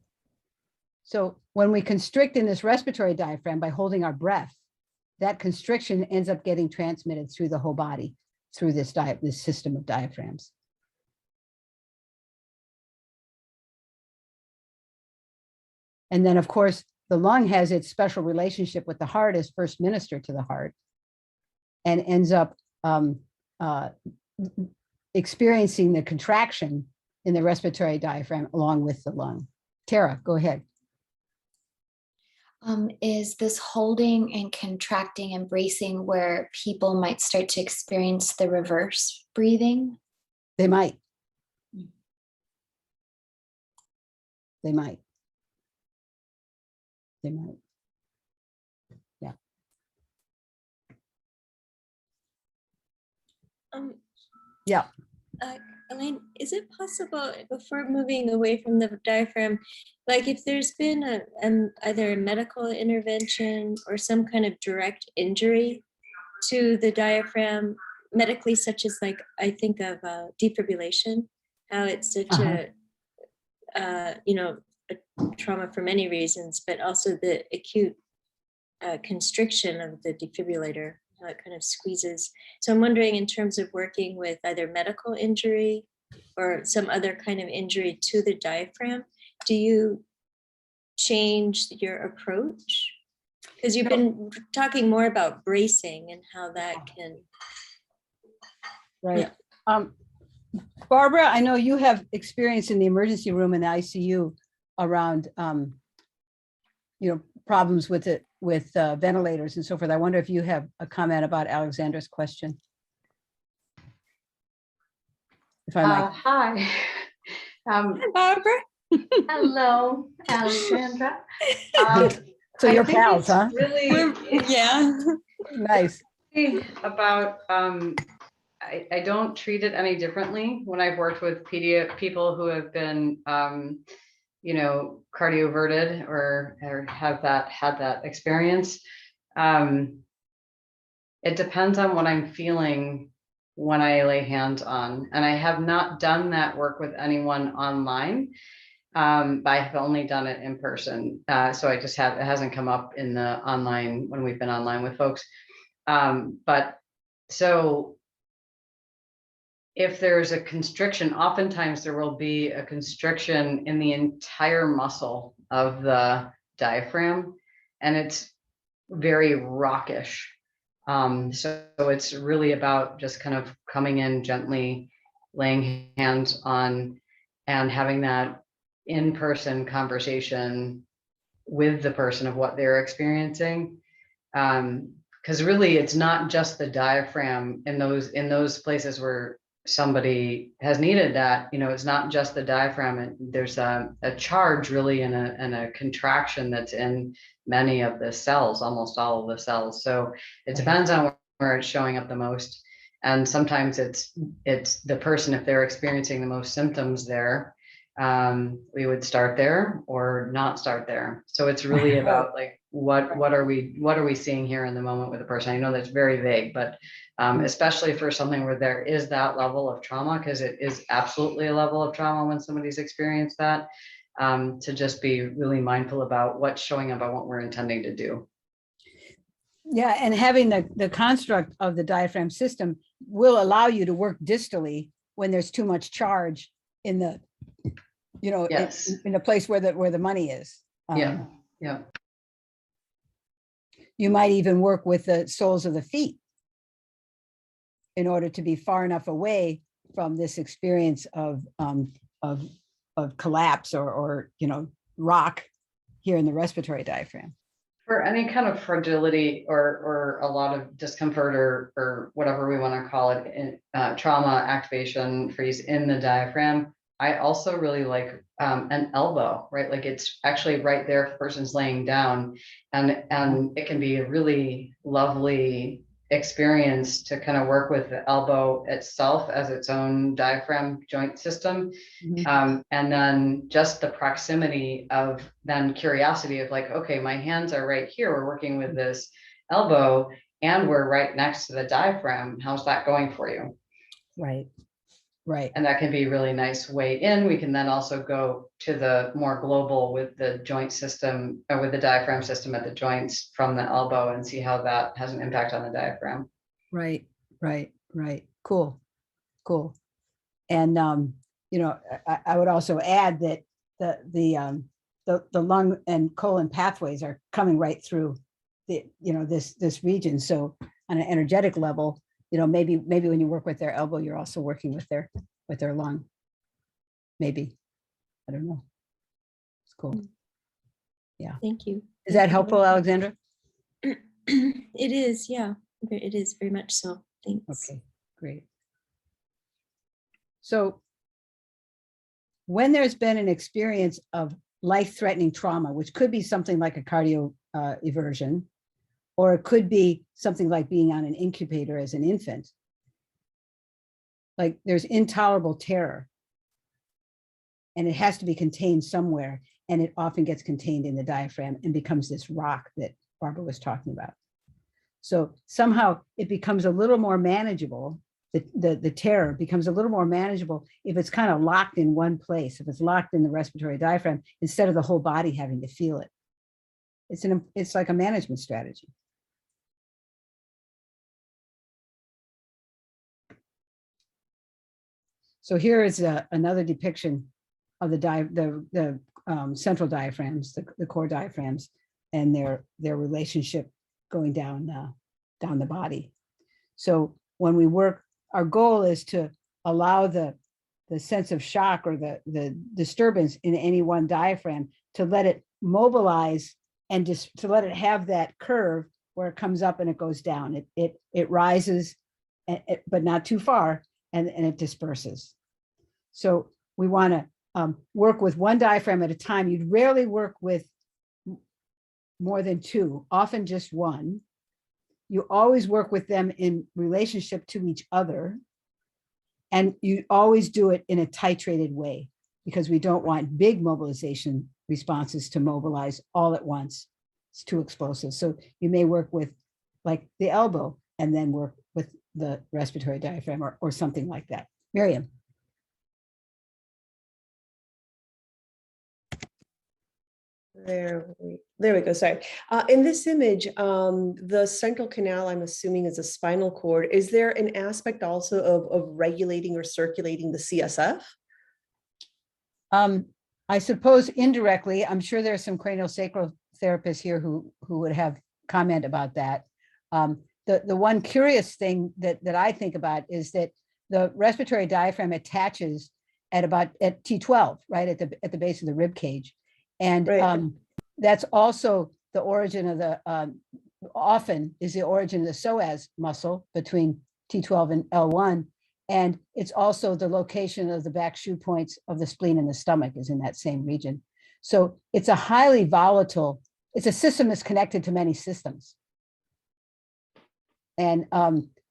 So when we constrict in this respiratory diaphragm by holding our breath, that constriction ends up getting transmitted through the whole body, through this system of diaphragms. And then, of course, the lung has its special relationship with the heart as first minister to the heart, and ends up experiencing the contraction in the respiratory diaphragm along with the lung. Tara, go ahead. Is this holding and contracting and bracing where people might start to experience the reverse breathing? They might. They might. They might. Yeah. Yeah. Elaine, is it possible, before moving away from the diaphragm, like if there's been either a medical intervention or some kind of direct injury to the diaphragm medically, such as like, I think of defibrillation, how it's such a trauma for many reasons, but also the acute constriction of the defibrillator, how it kind of squeezes. So I'm wondering, in terms of working with either medical injury or some other kind of injury to the diaphragm, do you change your approach? Because you've been talking more about bracing and how that can. Right. Barbara, I know you have experience in the emergency room and the ICU around, problems with it, with ventilators and so forth. I wonder if you have a comment about Alexandra's question. If I might. Hi. Hi, Barbara. Hello, Alexandra. So you're pals, huh? Really, yeah. Nice. About I don't treat it any differently when I've worked with people who have been cardioverted or had that experience. It depends on what I'm feeling when I lay hands on, and I have not done that work with anyone online. But I have only done it in person. So it hasn't come up in the online when we've been online with folks. But so if there's a constriction, oftentimes there will be a constriction in the entire muscle of the diaphragm, and it's very rockish. So it's really about just kind of coming in gently, laying hands on, and having that in-person conversation with the person of what they're experiencing. Because really it's not just the diaphragm in those places where somebody has needed that, it's not just the diaphragm. There's a charge really and a contraction that's in many of the cells, almost all of the cells. So it depends on where it's showing up the most. And sometimes it's the person, if they're experiencing the most symptoms there, we would start there or not start there. So it's really about like, what are we seeing here in the moment with the person? I know that's very vague, but especially for something where there is that level of trauma, because it is absolutely a level of trauma when somebody's experienced that, to just be really mindful about what's showing up and what we're intending to do. Yeah, and having the construct of the diaphragm system will allow you to work distally when there's too much charge in the, Yes. in a place where the money is. Yeah. You might even work with the soles of the feet. in order to be far enough away from this experience of collapse or rock here in the respiratory diaphragm. For any kind of fragility or a lot of discomfort or whatever we want to call it, in, trauma activation freeze in the diaphragm, I also really like an elbow, right? Like it's actually right there if the person's laying down, and it can be a really lovely experience to kind of work with the elbow itself as its own diaphragm joint system. And then just the proximity of then curiosity of like, okay, my hands are right here, we're working with this elbow and we're right next to the diaphragm. How's that going for you? Right. Right. And that can be a really nice way in. We can then also go to the more global with the joint system, or with the diaphragm system at the joints from the elbow, and see how that has an impact on the diaphragm. Right, right, right. Cool, cool. And I would also add that the lung and colon pathways are coming right through this region. So on an energetic level, maybe when you work with their elbow, you're also working with their lung. Maybe, I don't know. It's cool. Yeah. Thank you. Is that helpful, Alexandra? It is, yeah. It is very much so. Thanks. Okay, great. So when there's been an experience of life-threatening trauma, which could be something like a cardio eversion, or it could be something like being on an incubator as an infant, like there's intolerable terror, and it has to be contained somewhere, and it often gets contained in the diaphragm and becomes this rock that Barbara was talking about. So somehow it becomes a little more manageable. The terror becomes a little more manageable if it's kind of locked in one place, if it's locked in the respiratory diaphragm, instead of the whole body having to feel it. It's like a management strategy. So here is another depiction of the central diaphragms, the core diaphragms, and their relationship going down the body. So when we work, our goal is to allow the sense of shock or the disturbance in any one diaphragm to let it mobilize and just to let it have that curve where it comes up and it goes down. It rises, but not too far, and it disperses. So we want to work with one diaphragm at a time. You'd rarely work with more than two, often just one. You always work with them in relationship to each other. And you always do it in a titrated way, because we don't want big mobilization responses to mobilize all at once. It's too explosive. So you may work with like the elbow and then work with the respiratory diaphragm or something like that. Miriam. There we go. Sorry. In this image, the central canal, I'm assuming, is a spinal cord. Is there an aspect also of regulating or circulating the CSF? I suppose indirectly. I'm sure there are some craniosacral therapists here who would have comment about that. The one curious thing that I think about is that the respiratory diaphragm attaches at T12, right at the base of the rib cage. And right. That's also the origin of often is the origin of the psoas muscle between T12 and L1. And it's also the location of the back shoe points of the spleen and the stomach is in that same region. So it's a highly volatile, it's a system that's connected to many systems. And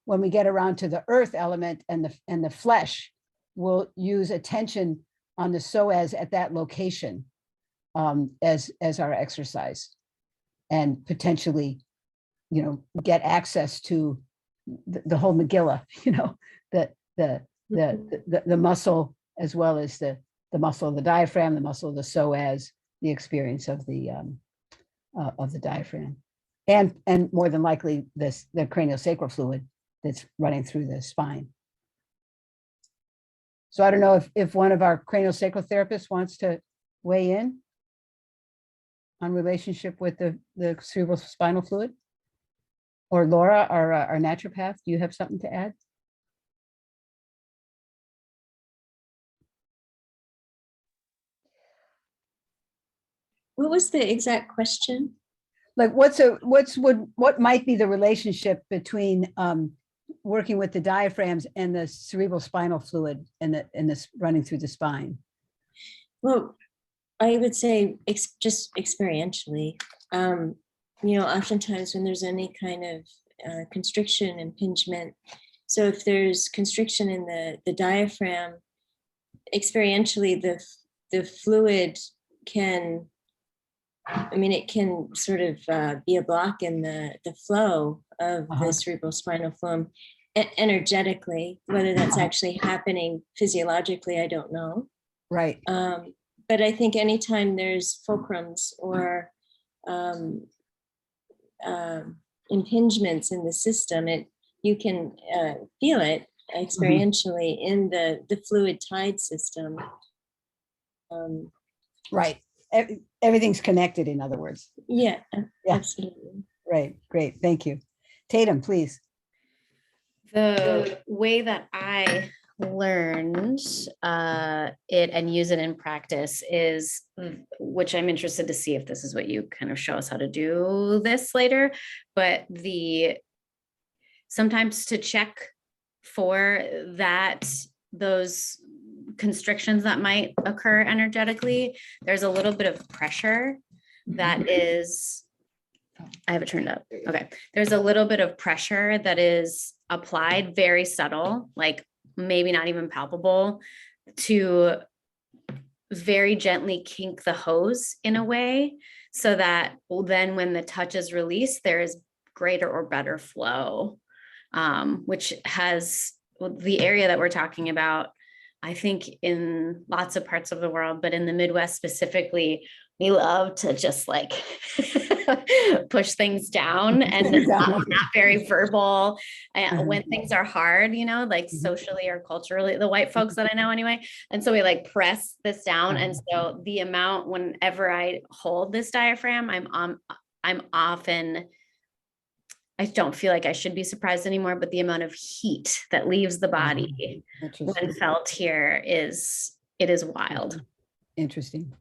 when we get around to the earth element and the flesh, we'll use attention on the psoas at that location. As our exercise, and potentially, get access to the whole Megillah, the muscle, as well as the muscle of the diaphragm, the muscle of the psoas, the experience of the diaphragm, and more than likely the craniosacral fluid that's running through the spine. So I don't know if one of our craniosacral therapists wants to weigh in on relationship with the cerebral spinal fluid, or Laura, our naturopath, do you have something to add? What was the exact question? Like what might be the relationship between working with the diaphragms and the cerebral spinal fluid and this running through the spine? Well, I would say just experientially, oftentimes when there's any kind of constriction, impingement, so if there's constriction in the diaphragm, experientially the fluid can, it can sort of be a block in the flow of the cerebral spinal fluid energetically. Whether that's actually happening physiologically, I don't know. Right. But I think anytime there's fulcrums or impingements in the system, you can feel it experientially in the fluid tide system. Right. Everything's connected, in other words. Yeah, absolutely. Right. Great. Thank you. Tatum, please. The way that I learned it and use it in practice is, which I'm interested to see if this is what you kind of show us how to do this later, but sometimes to check for those constrictions that might occur energetically, there's a little bit of pressure that is, I have it turned up. Okay. There's a little bit of pressure that is applied, very subtle, like maybe not even palpable, to very gently kink the hose in a way so that then when the touch is released, there is greater or better flow, which has the area that we're talking about. I think in lots of parts of the world, but in the Midwest specifically, we love to just like push things down and not very verbal. And when things are hard, like socially or culturally, the white folks that I know anyway. And so we like press this down. And so the amount, whenever I hold this diaphragm, I'm often, I don't feel like I should be surprised anymore, but the amount of heat that leaves the body when felt here is wild. Interesting.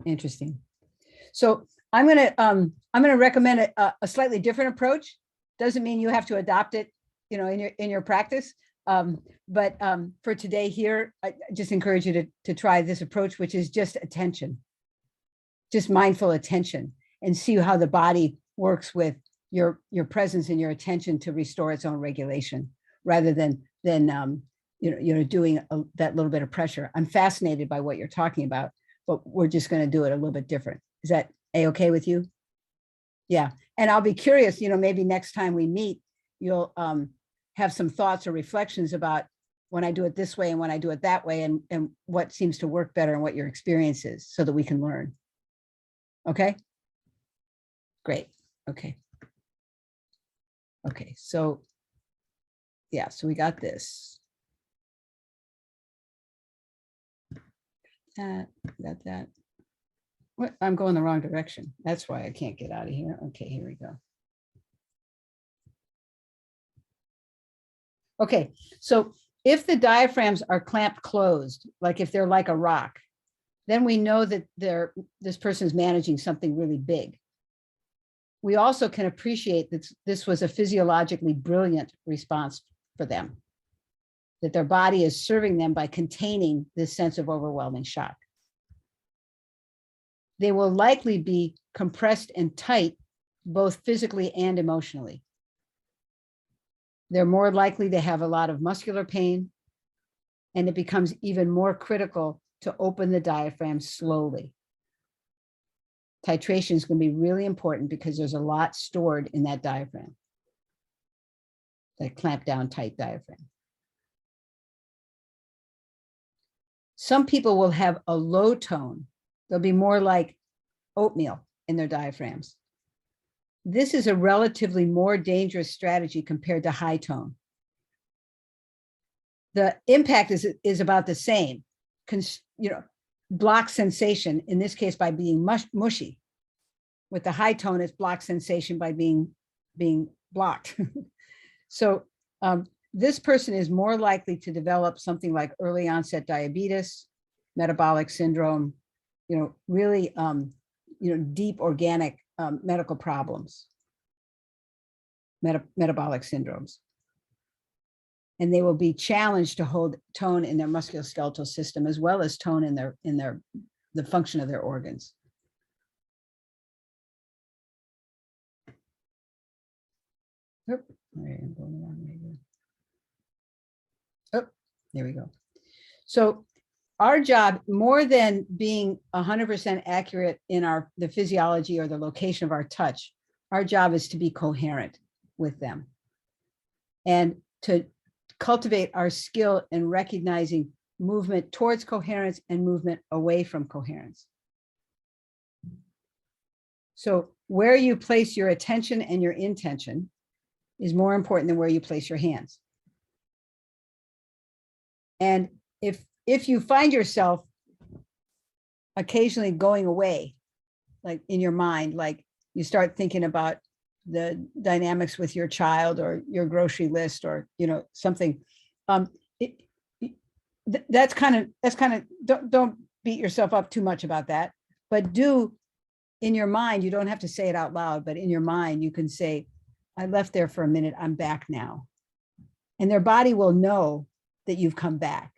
So I'm gonna recommend a slightly different approach. Doesn't mean you have to adopt it, in your practice. But for today here, I just encourage you to try this approach, which is just attention, just mindful attention, and see how the body works with your presence and your attention to restore its own regulation, rather than doing that little bit of pressure. I'm fascinated by what you're talking about, but we're just going to do it a little bit different. Is that okay with you? Yeah. And I'll be curious, maybe next time we meet, you'll have some thoughts or reflections about when I do it this way and when I do it that way, and what seems to work better and what your experience is, so that we can learn. Okay. Great. Okay. So yeah, so we got this. Got that. What? I'm going the wrong direction. That's why I can't get out of here. Okay, here we go. Okay, so if the diaphragms are clamped closed, like if they're like a rock, then we know that this person is managing something really big. We also can appreciate that this was a physiologically brilliant response for them, that their body is serving them by containing this sense of overwhelming shock. They will likely be compressed and tight, both physically and emotionally. They're more likely to have a lot of muscular pain, and it becomes even more critical to open the diaphragm slowly. Titration is going to be really important because there's a lot stored in that diaphragm, that clamped down tight diaphragm. Some people will have a low tone. They'll be more like oatmeal in their diaphragms. This is a relatively more dangerous strategy compared to high tone. The impact is about the same, block sensation, in this case by being mushy. With the high tone, it's block sensation by being blocked. So this person is more likely to develop something like early onset diabetes, metabolic syndrome, really deep organic medical problems, metabolic syndromes. And they will be challenged to hold tone in their musculoskeletal system as well as tone in the function of their organs. Oop, I'm going the wrong way here. Oh, there we go. So our job, more than being 100% accurate in the physiology or the location of our touch, our job is to be coherent with them and to cultivate our skill in recognizing movement towards coherence and movement away from coherence. So where you place your attention and your intention is more important than where you place your hands. And if you find yourself occasionally going away, like in your mind, like you start thinking about the dynamics with your child or your grocery list or something, that's kind of don't beat yourself up too much about that, but do in your mind, you don't have to say it out loud, but in your mind you can say, I left there for a minute, I'm back now. And their body will know that you've come back.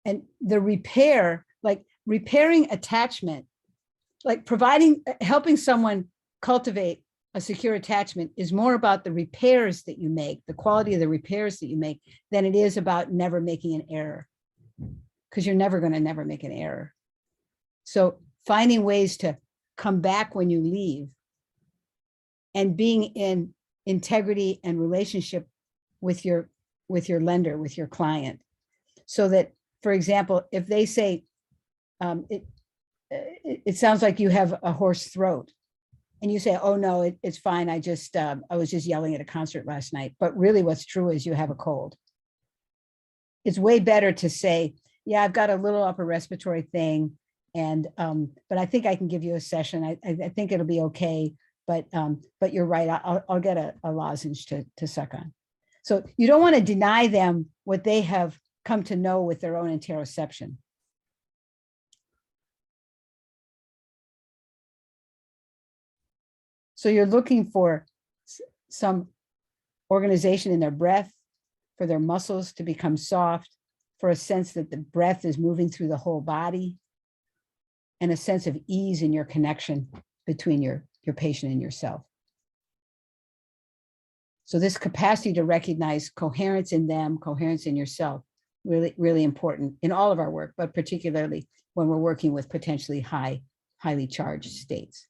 And the repair, like repairing attachment, like helping someone cultivate a secure attachment is more about the repairs that you make, the quality of the repairs that you make, than it is about never making an error, because you're never going to never make an error. So finding ways to come back when you leave and being in integrity and relationship with your lender, with your client, so that, for example, if they say, it sounds like you have a hoarse throat, and you say, oh no, it's fine, I was just yelling at a concert last night, but really what's true is you have a cold. It's way better to say, yeah, I've got a little upper respiratory thing, and but I think I can give you a session. I think it'll be okay, but you're right, I'll get a lozenge to suck on. So you don't want to deny them what they have come to know with their own interoception. So you're looking for some organization in their breath, for their muscles to become soft, for a sense that the breath is moving through the whole body, and a sense of ease in your connection between your patient and yourself. So this capacity to recognize coherence in them, coherence in yourself, really, really important in all of our work, but particularly when we're working with potentially highly charged states.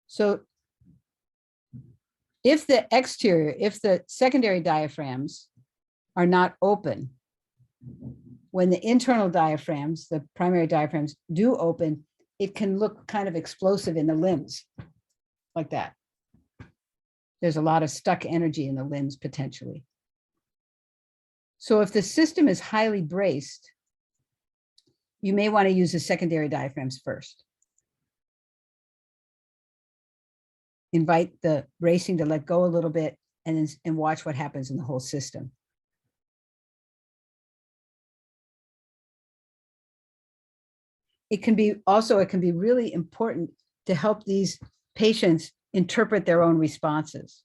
So if the secondary diaphragms are not open, when the internal diaphragms, the primary diaphragms, do open, it can look kind of explosive in the limbs, like that. There's a lot of stuck energy in the limbs potentially. So if the system is highly braced, you may want to use the secondary diaphragms first. Invite the bracing to let go a little bit and watch what happens in the whole system. It can be really important to help these patients interpret their own responses.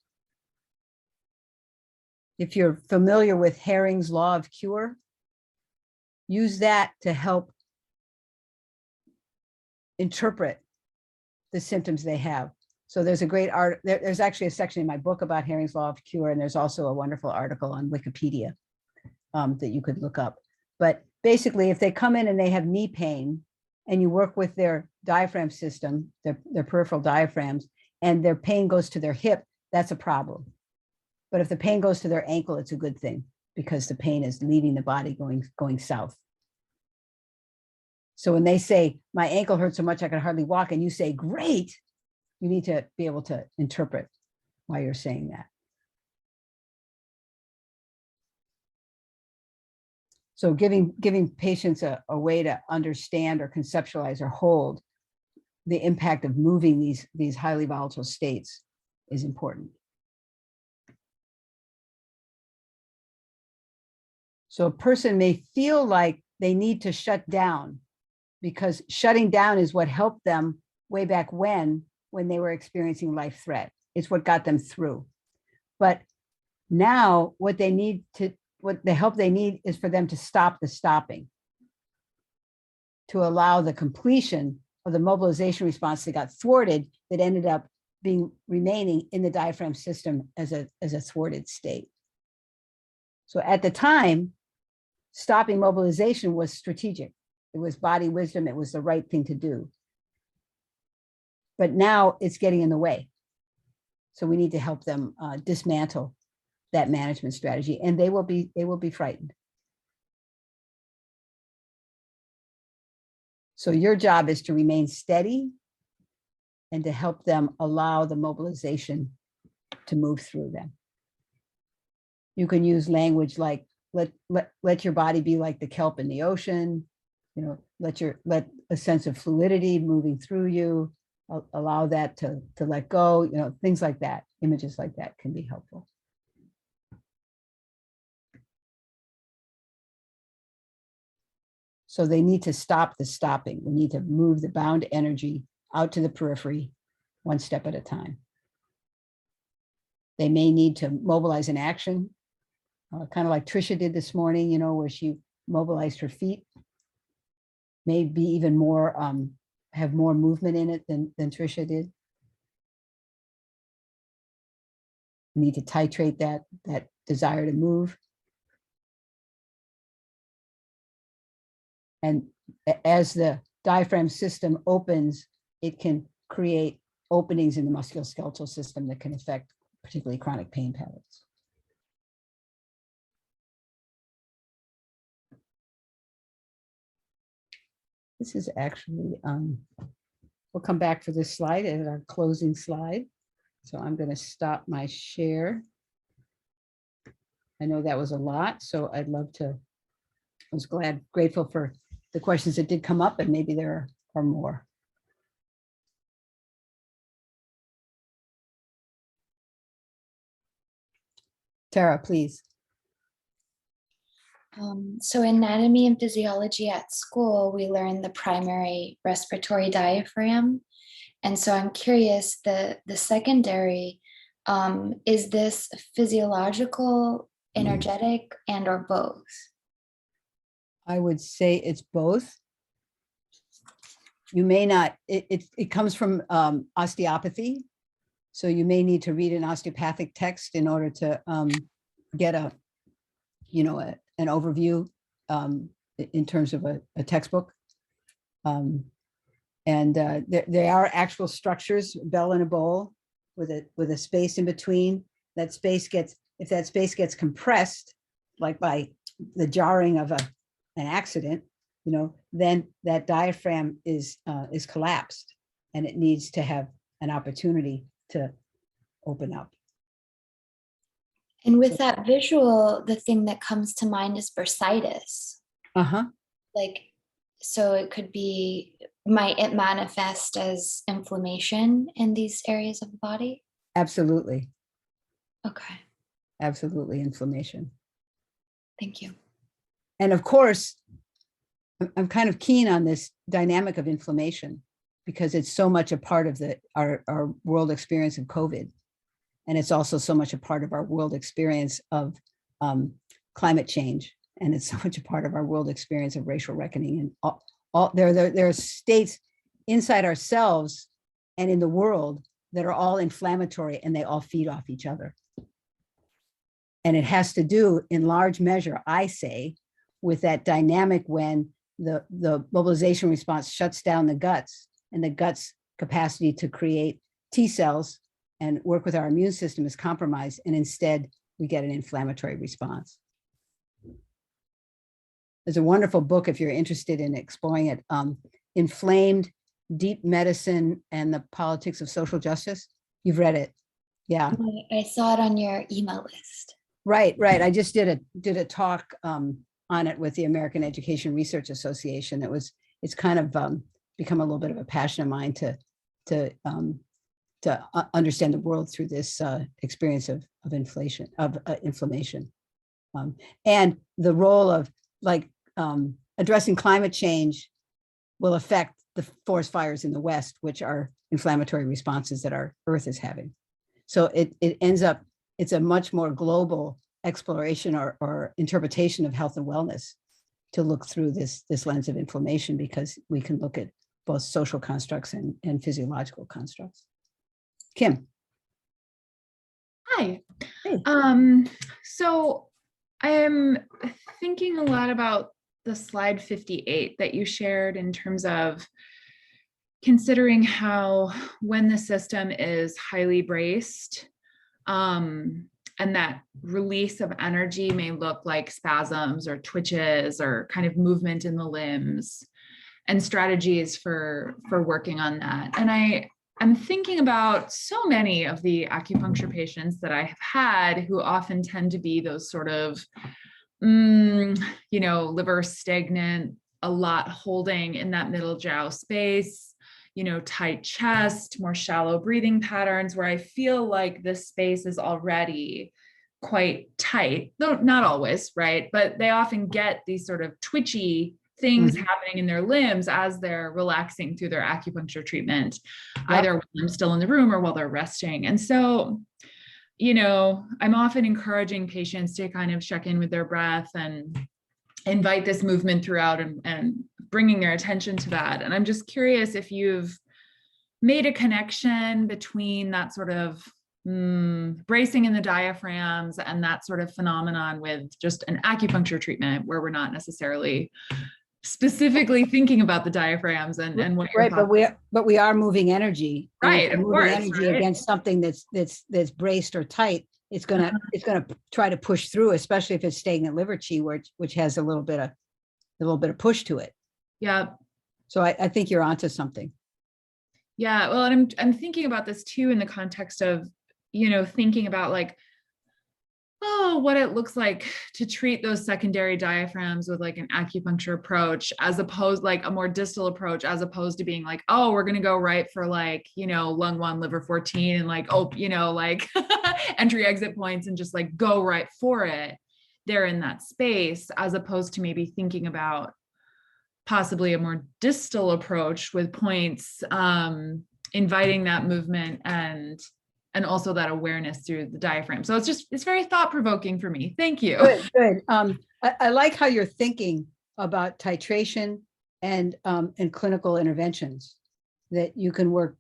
If you're familiar with Herring's law of cure, use that to help interpret the symptoms they have. So there's a great art, there's actually a section in my book about Herring's law of cure, and there's also a wonderful article on Wikipedia that you could look up. But basically, if they come in and they have knee pain, and you work with their diaphragm system, their peripheral diaphragms, and their pain goes to their hip, that's a problem. But if the pain goes to their ankle, it's a good thing, because the pain is leaving the body going south. So when they say, my ankle hurts so much I can hardly walk, and you say, great, you need to be able to interpret why you're saying that. So giving patients a way to understand or conceptualize or hold the impact of moving these highly volatile states is important. So a person may feel like they need to shut down because shutting down is what helped them way back when they were experiencing life threat. It's what got them through. But now what the help they need is for them to stop the stopping, to allow the completion of the mobilization response that got thwarted, that ended up remaining in the diaphragm system as a thwarted state. So at the time, stopping mobilization was strategic. It was body wisdom. It was the right thing to do. But now it's getting in the way. So we need to help them dismantle that management strategy, and they will be frightened. So your job is to remain steady and to help them allow the mobilization to move through them. You can use language like, let your body be like the kelp in the ocean, you know, let a sense of fluidity moving through you, allow that to let go, you know, things like that. Images like that can be helpful. So they need to stop the stopping. We need to move the bound energy out to the periphery, one step at a time. They may need to mobilize an action, kind of like Trisha did this morning, you know, where she mobilized her feet. Maybe even more, have more movement in it than Trisha did. Need to titrate that desire to move. And as the diaphragm system opens, it can create openings in the musculoskeletal system that can affect particularly chronic pain patterns. This is actually, we'll come back for this slide as our closing slide. So I'm going to stop my share. I know that was a lot, so I'd love to, I was grateful for the questions that did come up, and maybe there are more. Tara, please. So anatomy and physiology at school, we learn the primary respiratory diaphragm. And so I'm curious, the secondary, is this physiological, energetic, and or both? I would say it's both. You may not, it comes from osteopathy. So you may need to read an osteopathic text in order to get a, you know, an overview in terms of a textbook. And there are actual structures, bell in a bowl with a space in between. That space gets, if that space gets compressed, like by the jarring of an accident, you know, then that diaphragm is collapsed, and it needs to have an opportunity to open up. And with that visual, the thing that comes to mind is bursitis. Like, so it could be, might it manifest as inflammation in these areas of the body? Absolutely. Okay. Absolutely, inflammation. Thank you. And of course, I'm kind of keen on this dynamic of inflammation because it's so much a part of our world experience of COVID. And it's also so much a part of our world experience of climate change. And it's so much a part of our world experience of racial reckoning. And there are states inside ourselves and in the world that are all inflammatory, and they all feed off each other. And it has to do, in large measure, I say, with that dynamic when the mobilization response shuts down the guts, and the guts' capacity to create T cells and work with our immune system is compromised, and instead we get an inflammatory response. There's a wonderful book, if you're interested in exploring it, Inflamed: Deep Medicine and the Politics of Social Justice. You've read it. Yeah. I saw it on your email list. Right. I just did a talk on it with the American Education Research Association. It's kind of become a little bit of a passion of mine to understand the world through this experience of inflammation. And the role of like addressing climate change will affect the forest fires in the West, which are inflammatory responses that our Earth is having. So it ends up, it's a much more global exploration or interpretation of health and wellness to look through this lens of inflammation, because we can look at both social constructs and physiological constructs. Kim. Hi. So I am thinking a lot about the slide 58 that you shared in terms of considering how when the system is highly braced, and that release of energy may look like spasms or twitches or kind of movement in the limbs, and strategies for working on that. And I'm thinking about so many of the acupuncture patients that I have had who often tend to be those sort of, liver stagnant, a lot holding in that middle jiao space, tight chest, more shallow breathing patterns, where I feel like this space is already quite tight, though not always, right? But they often get these sort of twitchy things happening in their limbs as they're relaxing through their acupuncture treatment, either when I'm still in the room or while they're resting. And so, I'm often encouraging patients to kind of check in with their breath and invite this movement throughout and bringing their attention to that. And I'm just curious if you've made a connection between that sort of bracing in the diaphragms and that sort of phenomenon with just an acupuncture treatment where we're not necessarily specifically thinking about the diaphragms and what right, but we are moving energy, right, of moving course, energy right? against something that's braced or tight. It's gonna try to push through, especially if it's stagnant liver chi, which has a little bit of push to it. Yeah. So I think you're onto something. Yeah, well, and I'm thinking about this too in the context of thinking about like, what it looks like to treat those secondary diaphragms with like an acupuncture approach, as opposed like a more distal approach, as opposed to being like, oh, we're going to go right for like, lung 1, liver 14 and like, like entry exit points and just like go right for it there in that space, as opposed to maybe thinking about possibly a more distal approach with points, inviting that movement and also that awareness through the diaphragm. So it's very thought-provoking for me. Thank you. Good. I like how you're thinking about titration and clinical interventions, that you can work,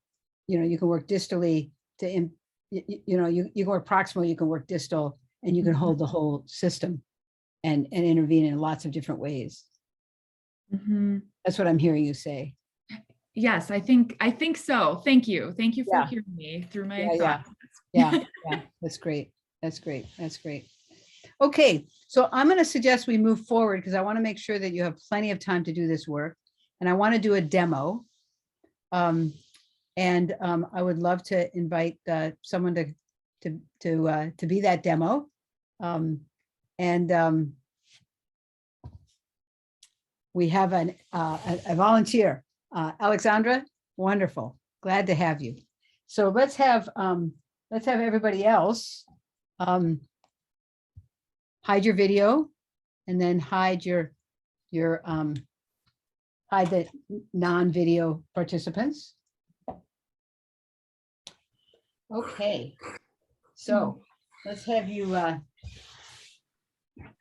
you can work distally to, you can work proximal, you can work distal, and you can hold the whole system and intervene in lots of different ways. That's what I'm hearing you say. Yes, I think so. Thank you. Thank you for hearing me through my thoughts. Yeah. That's great. Okay, so I'm going to suggest we move forward because I want to make sure that you have plenty of time to do this work, and I want to do a demo. I would love to invite someone to be that demo. We have a volunteer. Alexandra, wonderful. Glad to have you. So let's have everybody else hide your video, and then hide hide the non-video participants. Okay, so let's have you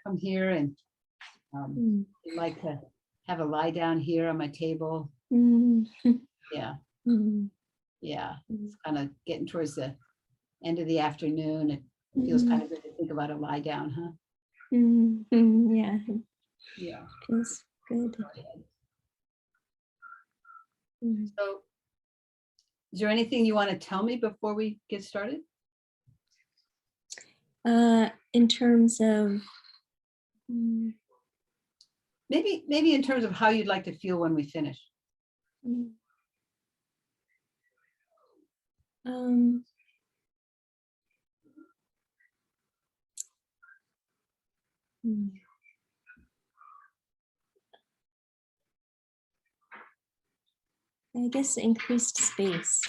come here, and I'd like to have a lie down here on my table. Yeah. Yeah, it's kind of getting towards the end of the afternoon. It feels kind of good to think about a lie down, huh? Yeah. Yeah. Feels good. So, is there anything you want to tell me before we get started? In terms of maybe in terms of how you'd like to feel when we finish. I guess increased space.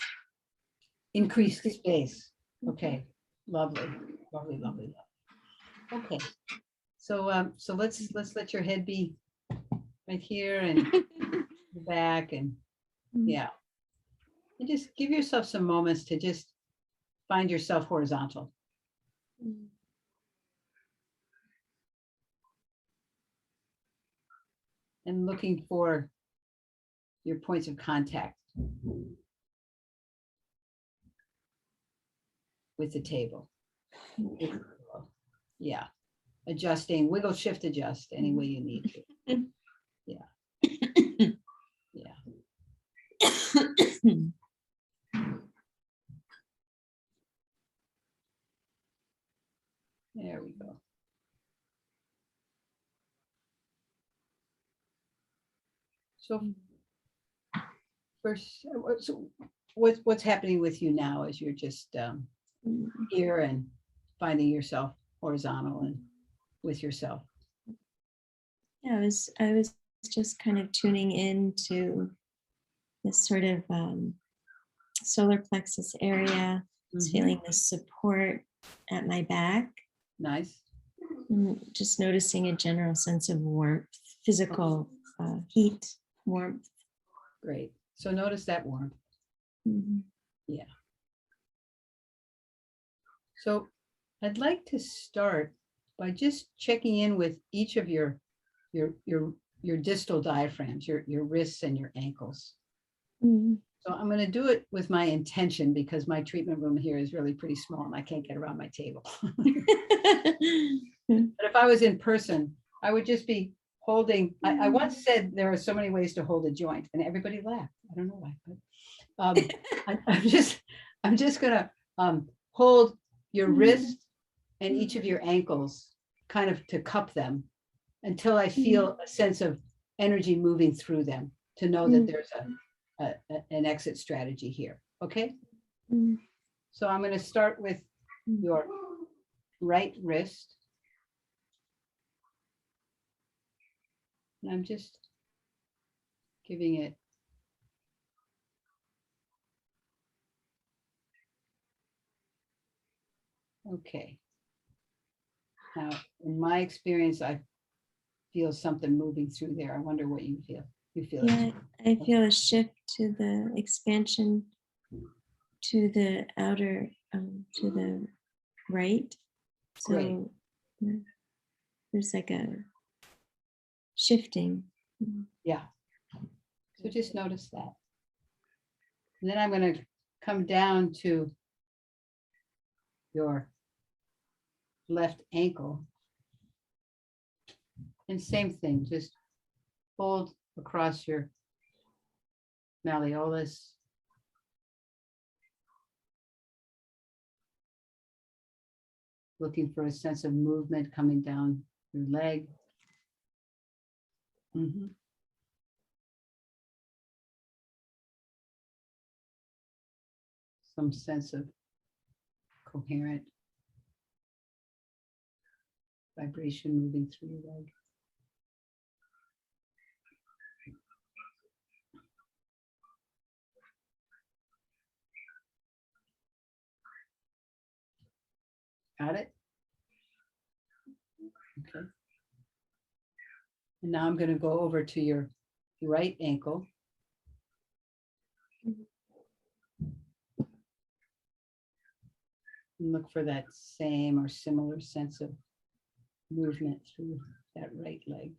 Increased space. Okay. Lovely. Okay. So let's let your head be right here and the back and yeah. And just give yourself some moments to just find yourself horizontal. And looking for your points of contact with the table. Yeah. Adjusting, wiggle, shift, adjust any way you need to. Yeah. Yeah. There we go. So first, so what's happening with you now as you're just here and finding yourself horizontal and with yourself? Yeah, I was just kind of tuning in this sort of solar plexus area. Feeling the support at my back. Nice. And just noticing a general sense of warmth, physical heat, warmth. Great. So notice that warmth. Yeah. So I'd like to start by just checking in with each of your distal diaphragms, your wrists and your ankles. So I'm going to do it with my intention because my treatment room here is really pretty small and I can't get around my table. But if I was in person, I would just be holding. I once said there are so many ways to hold a joint, and everybody laughed. I don't know why, but I'm just going to hold your wrist and each of your ankles, kind of to cup them until I feel a sense of energy moving through them to know that there's an exit strategy here. Okay. So I'm going to start with your right wrist. And I'm just giving it okay. Now, in my experience, I feel something moving through there. I wonder what you feel. You feel Yeah, it. I feel a shift to the expansion to the outer, to the right. So Great. there's like a shifting. Yeah. So just notice that. And then I'm going to come down to your left ankle. And same thing, just hold across your malleolus. Looking for a sense of movement coming down your leg. Some sense of coherent vibration moving through your leg. Got it? Okay. And now I'm going to go over to your right ankle. And look for that same or similar sense of movement through that right leg.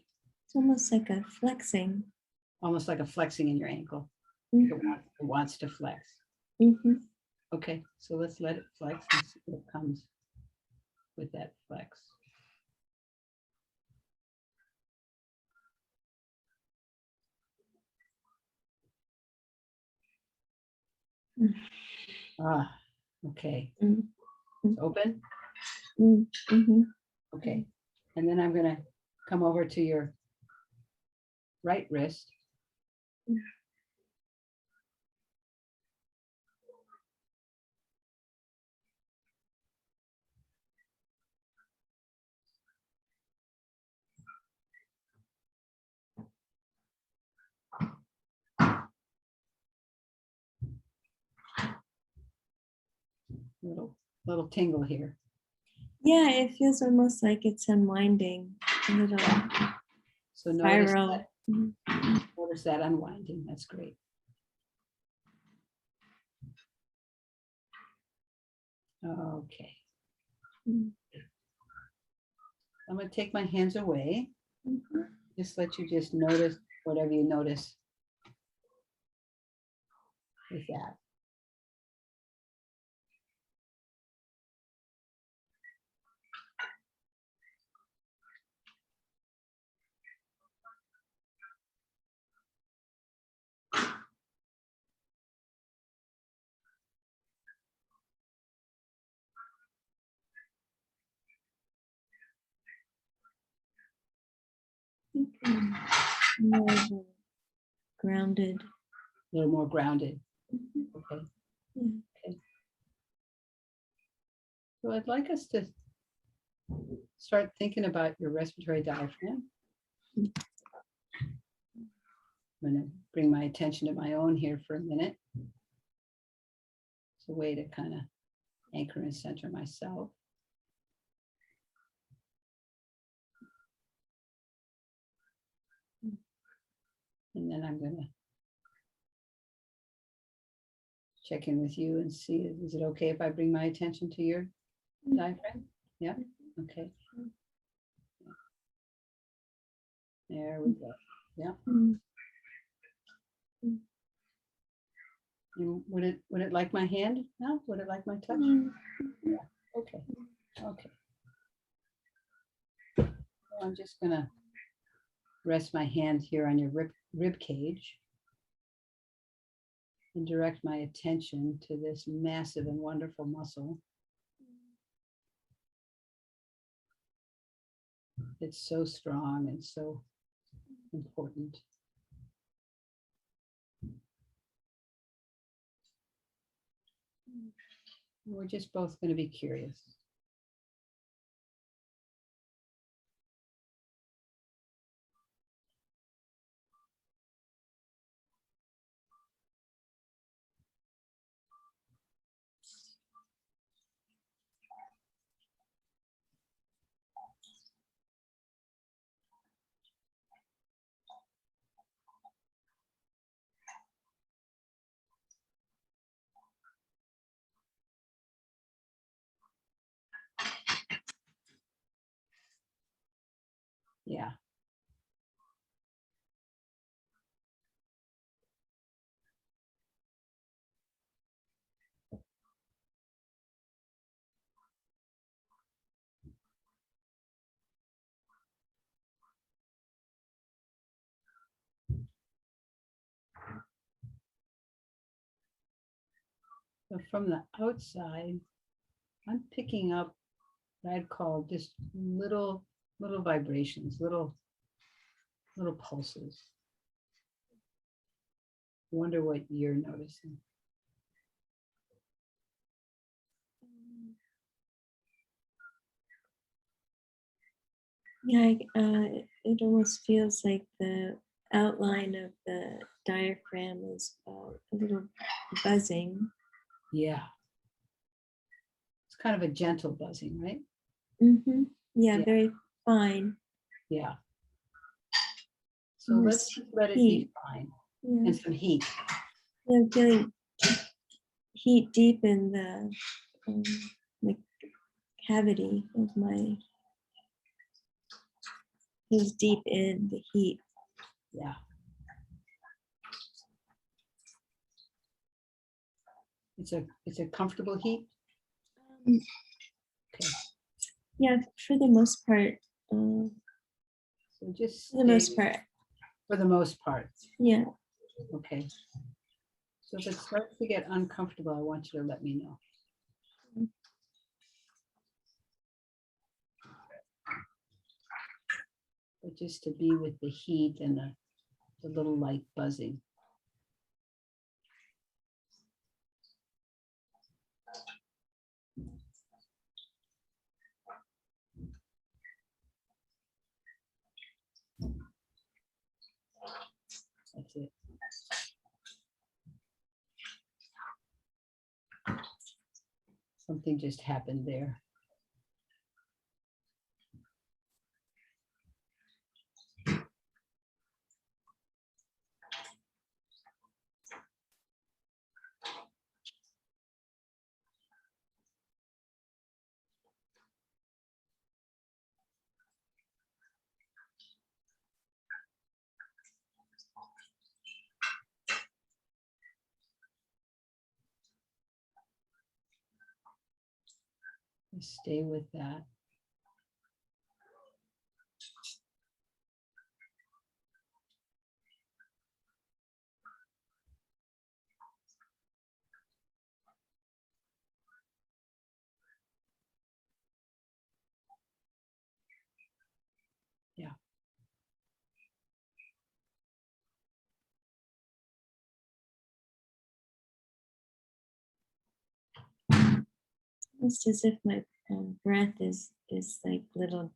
It's almost like a flexing. Almost like a flexing in your ankle. It wants to flex. Okay, so let's let it flex and see what comes with that flex. Okay. It's open. Okay. And then I'm going to come over to your right wrist. Little tingle here. Yeah, it feels almost like it's unwinding a little So notice spiral. that, notice that unwinding. That's great. Okay. I'm going to take my hands away. Just let you just notice whatever you notice with that. More of a grounded. A little more grounded. Okay. Okay. So I'd like us to start thinking about your respiratory diaphragm. I'm going to bring my attention to my own here for a minute. It's a way to kind of anchor and center myself. And then I'm going to check in with you and see, is it okay if I bring my attention to your diaphragm? Yeah, okay. There we go. Yeah. And would it like my hand now? Would it like my touch? Yeah. Okay. Okay. So I'm just gonna rest my hand here on your rib cage and direct my attention to this massive and wonderful muscle. It's so strong and so important. We're just both going to be curious. Yeah. So from the outside, I'm picking up what I'd call just little vibrations, little pulses. Wonder what you're noticing. Yeah, it almost feels like the outline of the diaphragm is a little buzzing. Yeah. It's kind of a gentle buzzing, right? Mm-hmm. Yeah, very fine. Yeah. So And let's there's let it heat. be fine. Yeah. And some heat. Yeah, I'm feeling heat deep in the cavity of my, feels deep in the heat. Yeah. It's a comfortable heat. Okay. Yeah, for the most part. So just for the most part. For the most part. Yeah. Okay. So if it starts to get uncomfortable, I want you to let me know. But just to be with the heat and the little light buzzing. That's it. Something just happened there. Just stay with that. Yeah. Almost as if my breath is like little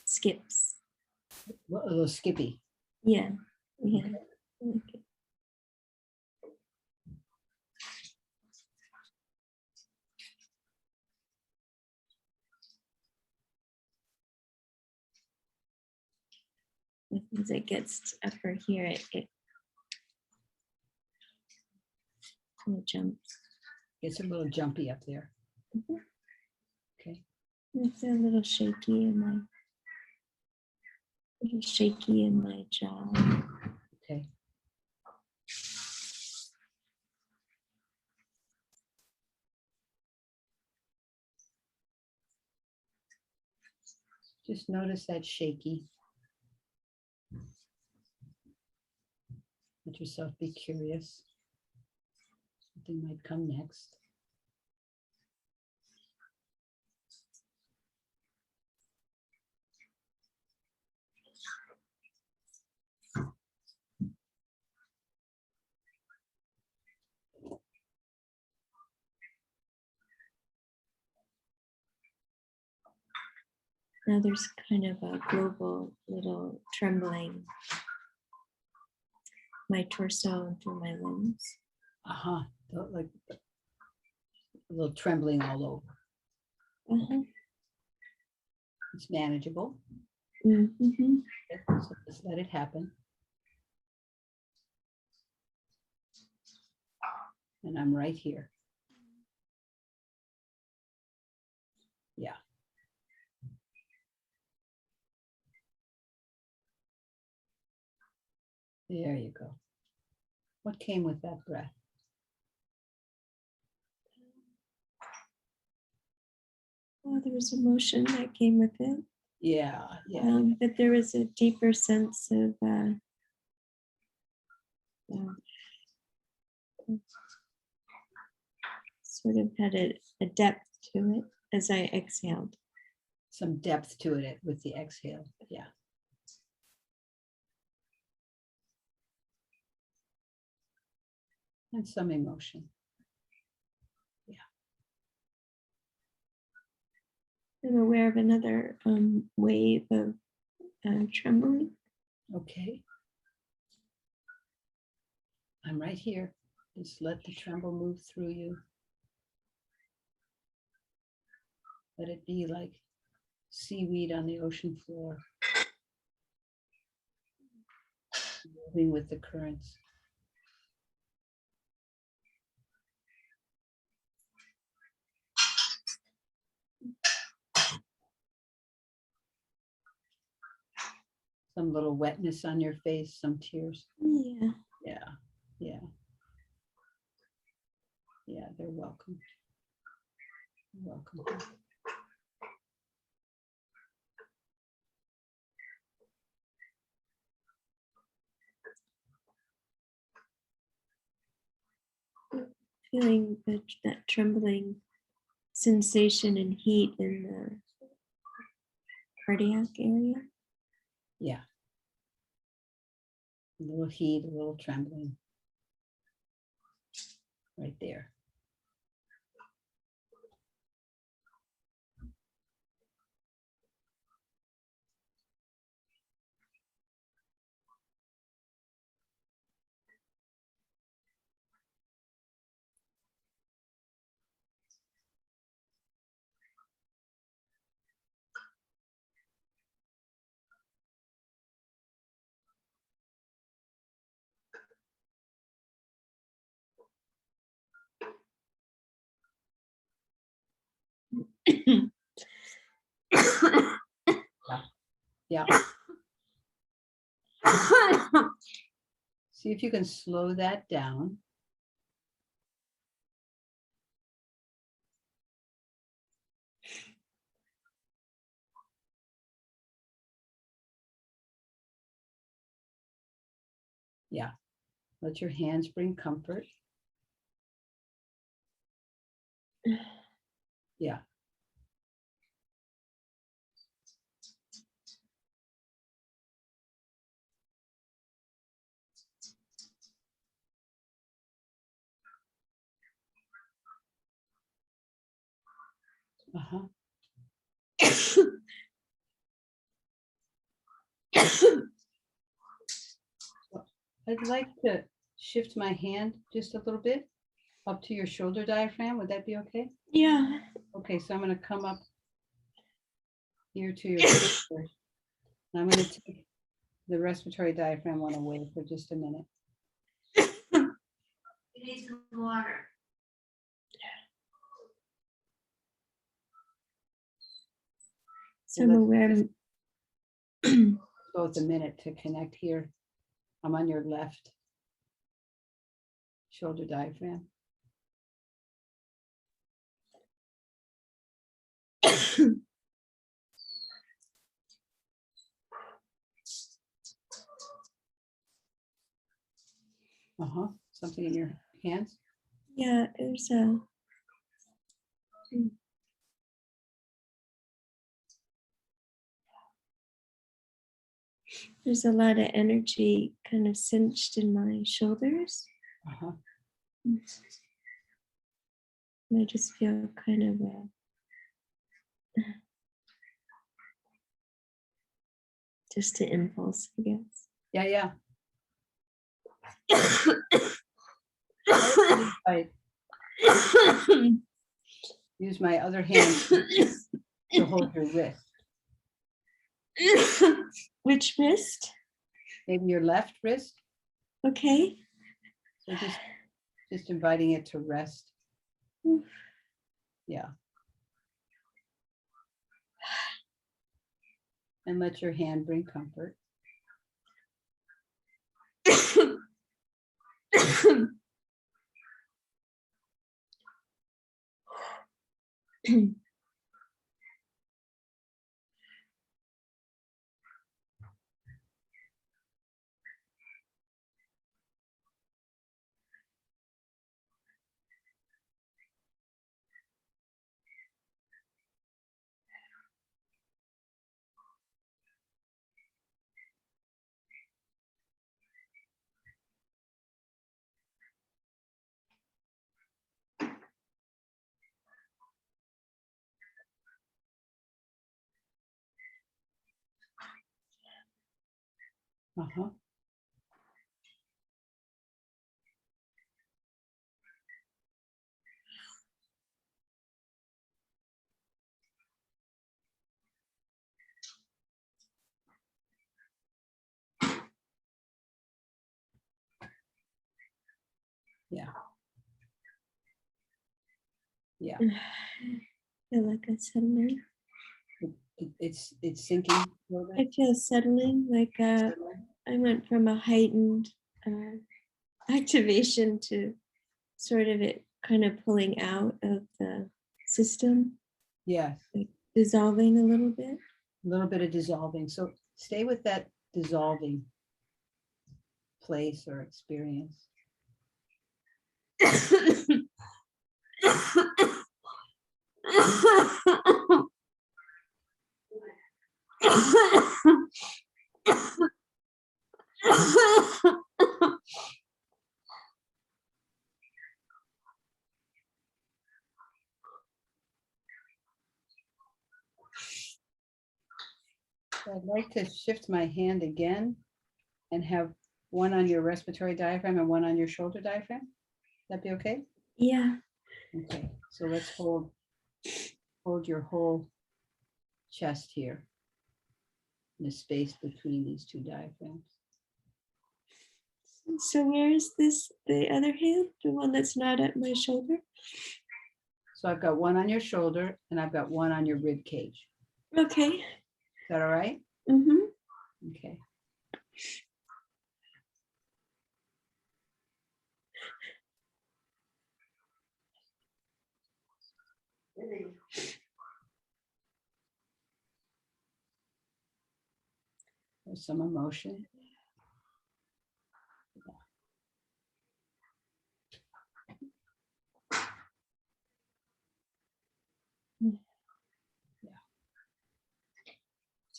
skips. What, a little skippy. Yeah, yeah. Okay. As it gets upper here, it kind of jumps. It's a little jumpy up there. Mhm. Okay. It's a little shaky in my jaw. Okay. Just notice that shaky. Let yourself be curious. Something might come next. Now there's kind of a global little trembling, my torso and through my limbs. Uh-huh. Like a little trembling all over. Uh-huh. It's manageable. Mm-hmm. So just let it happen. And I'm right here. Yeah. There you go. What came with that breath? Oh, there was emotion that came with it. Yeah, yeah. But there was a deeper sense of sort of had a depth to it as I exhaled. Some depth to it with the exhale. Yeah. And some emotion. Yeah. I'm aware of another wave of trembling. Okay. I'm right here. Just let the tremble move through you. Let it be like seaweed on the ocean floor, moving with the currents. Some little wetness on your face, some tears. Yeah. Yeah, yeah. Yeah, they're welcome. Welcome. Feeling that trembling sensation and heat in the cardiac area. Yeah. A little heat, a little trembling. Right there. Yeah. See if you can slow that down. Yeah. Let your hands bring comfort. Yeah. Uh-huh. I'd like to shift my hand just a little bit up to your shoulder diaphragm. Would that be okay? Yeah. Okay, so I'm going to come up here to your shoulder. And I'm going to take the respiratory diaphragm one away for just a minute. You need some water. So I'm aware. Both a minute to connect here. I'm on your left shoulder diaphragm. Uh-huh. Something in your hands? Yeah, there's a. There's a lot of energy kind of cinched in my shoulders. Uh-huh. I just feel kind of just an impulse, I guess. Yeah. Use my other hand to hold your wrist. Which wrist? Maybe your left wrist. Okay. So just inviting it to rest. Yeah. And let your hand bring comfort. Uh-huh. Yeah. Yeah. I feel like a settling. It's sinking a little bit. I feel settling, like I went from a heightened activation to sort of it kind of pulling out of the system. Yes. Like dissolving a little bit. A little bit of dissolving. So stay with that dissolving place or experience. So I'd like to shift my hand again and have one on your respiratory diaphragm and one on your shoulder diaphragm. That be okay? Yeah. Okay, so let's hold your whole chest here. The space between these two diaphragms. So where is this, the other hand, the one that's not at my shoulder? So I've got one on your shoulder and I've got one on your rib cage. Okay. Is that all right? Mm-hmm. Okay. There's some emotion.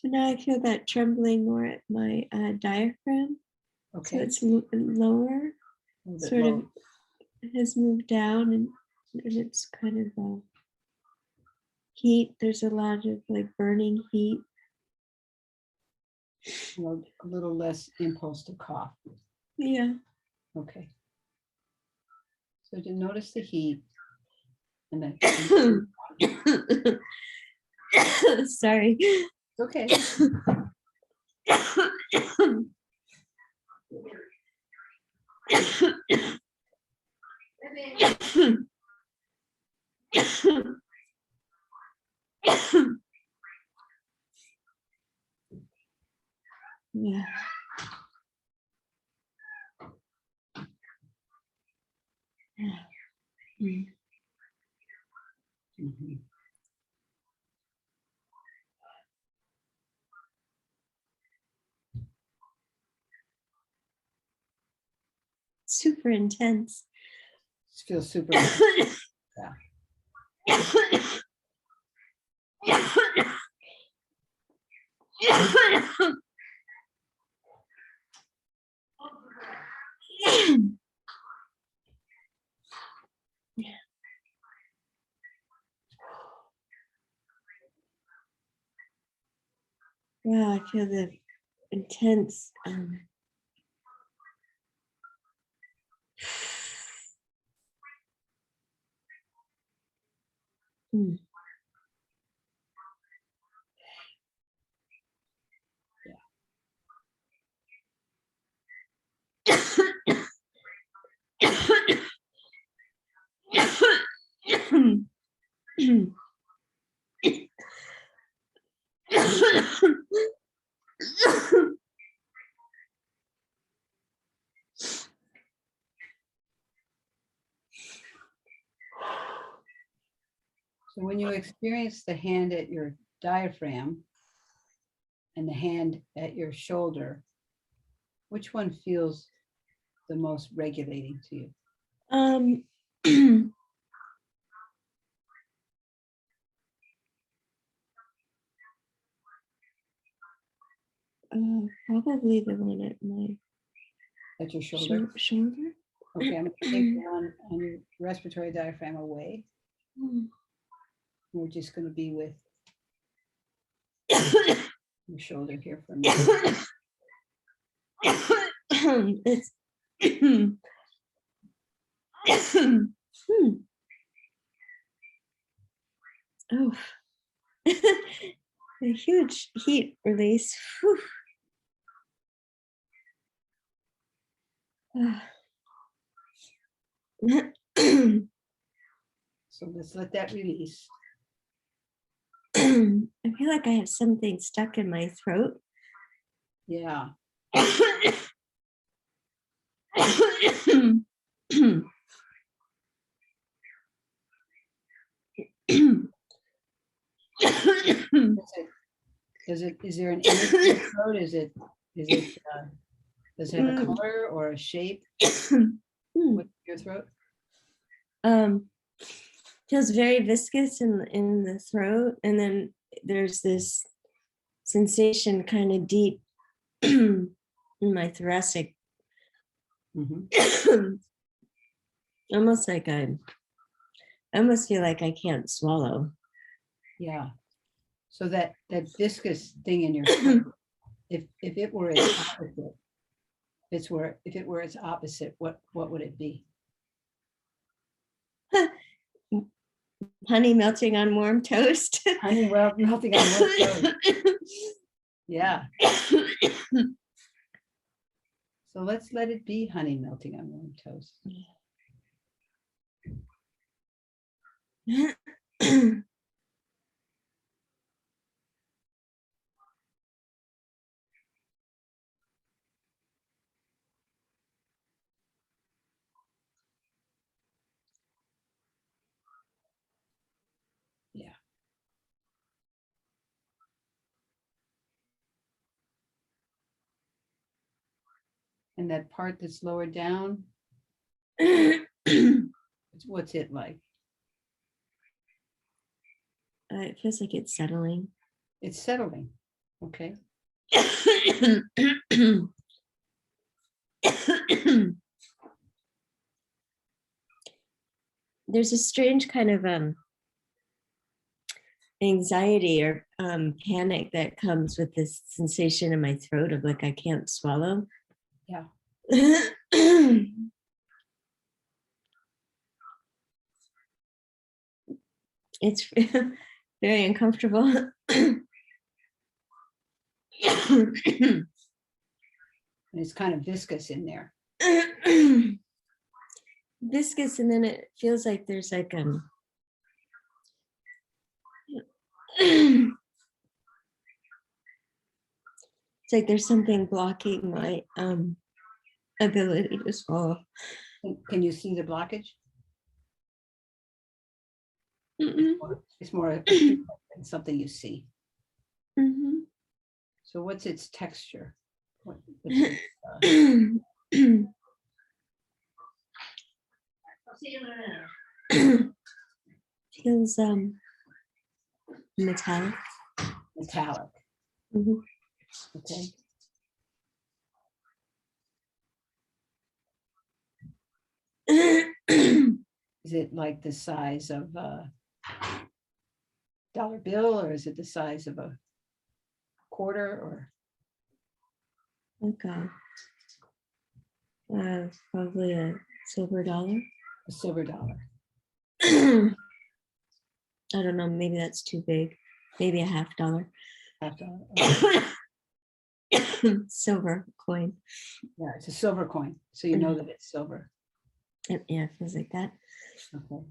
So now I feel that trembling more at my diaphragm. So Okay. it's lower, A little bit sort of low. has moved down, and it's kind of heat. There's a lot of like burning heat. A little less impulse to cough. Yeah. Okay. So to notice the heat and then Sorry. okay. Yeah. Mm. Mhm. Super intense. It feels super intense. Yeah. Wow, I feel the intense. Mm. So when you experience the hand at your diaphragm and the hand at your shoulder, which one feels the most regulating to you? Probably the one at my At your shoulder? shoulder. Okay, I'm going to take the one on your respiratory diaphragm away. We're just going to be with your shoulder here for a minute. It's oh, a huge heat release. Whew. So let's let that release. I feel like I have something stuck in my throat. Yeah. Is there an image in your throat? Does it have a color or a shape? With your throat? Feels very viscous in the throat, and then there's this sensation kind of deep in my thoracic. Almost like I almost feel like I can't swallow. Yeah. So that viscous thing in your throat, if it were its opposite, if it were its opposite, what would it be? Honey melting on warm toast. Honey melting on warm toast. Yeah. So let's let it be honey melting on warm toast. Yeah. And that part that's lower down, what's it like? It feels like it's settling. It's settling. Okay. There's a strange kind of anxiety or panic that comes with this sensation in my throat of like I can't swallow. Yeah. It's very uncomfortable. It's kind of viscous in there. Viscous, and then it feels like there's like it's like there's something blocking my ability to swallow. Can you see the blockage? It's more than something you see. So what's its texture? What's its, feels metallic. Metallic. Okay. Is it like the size of a dollar bill, or is it the size of a quarter, or? Okay. Probably a silver dollar. A silver dollar. I don't know, maybe that's too big. Maybe a $50. $50. Silver coin. Yeah, it's a silver coin. So you know that it's silver. Yeah, it feels like that. Okay.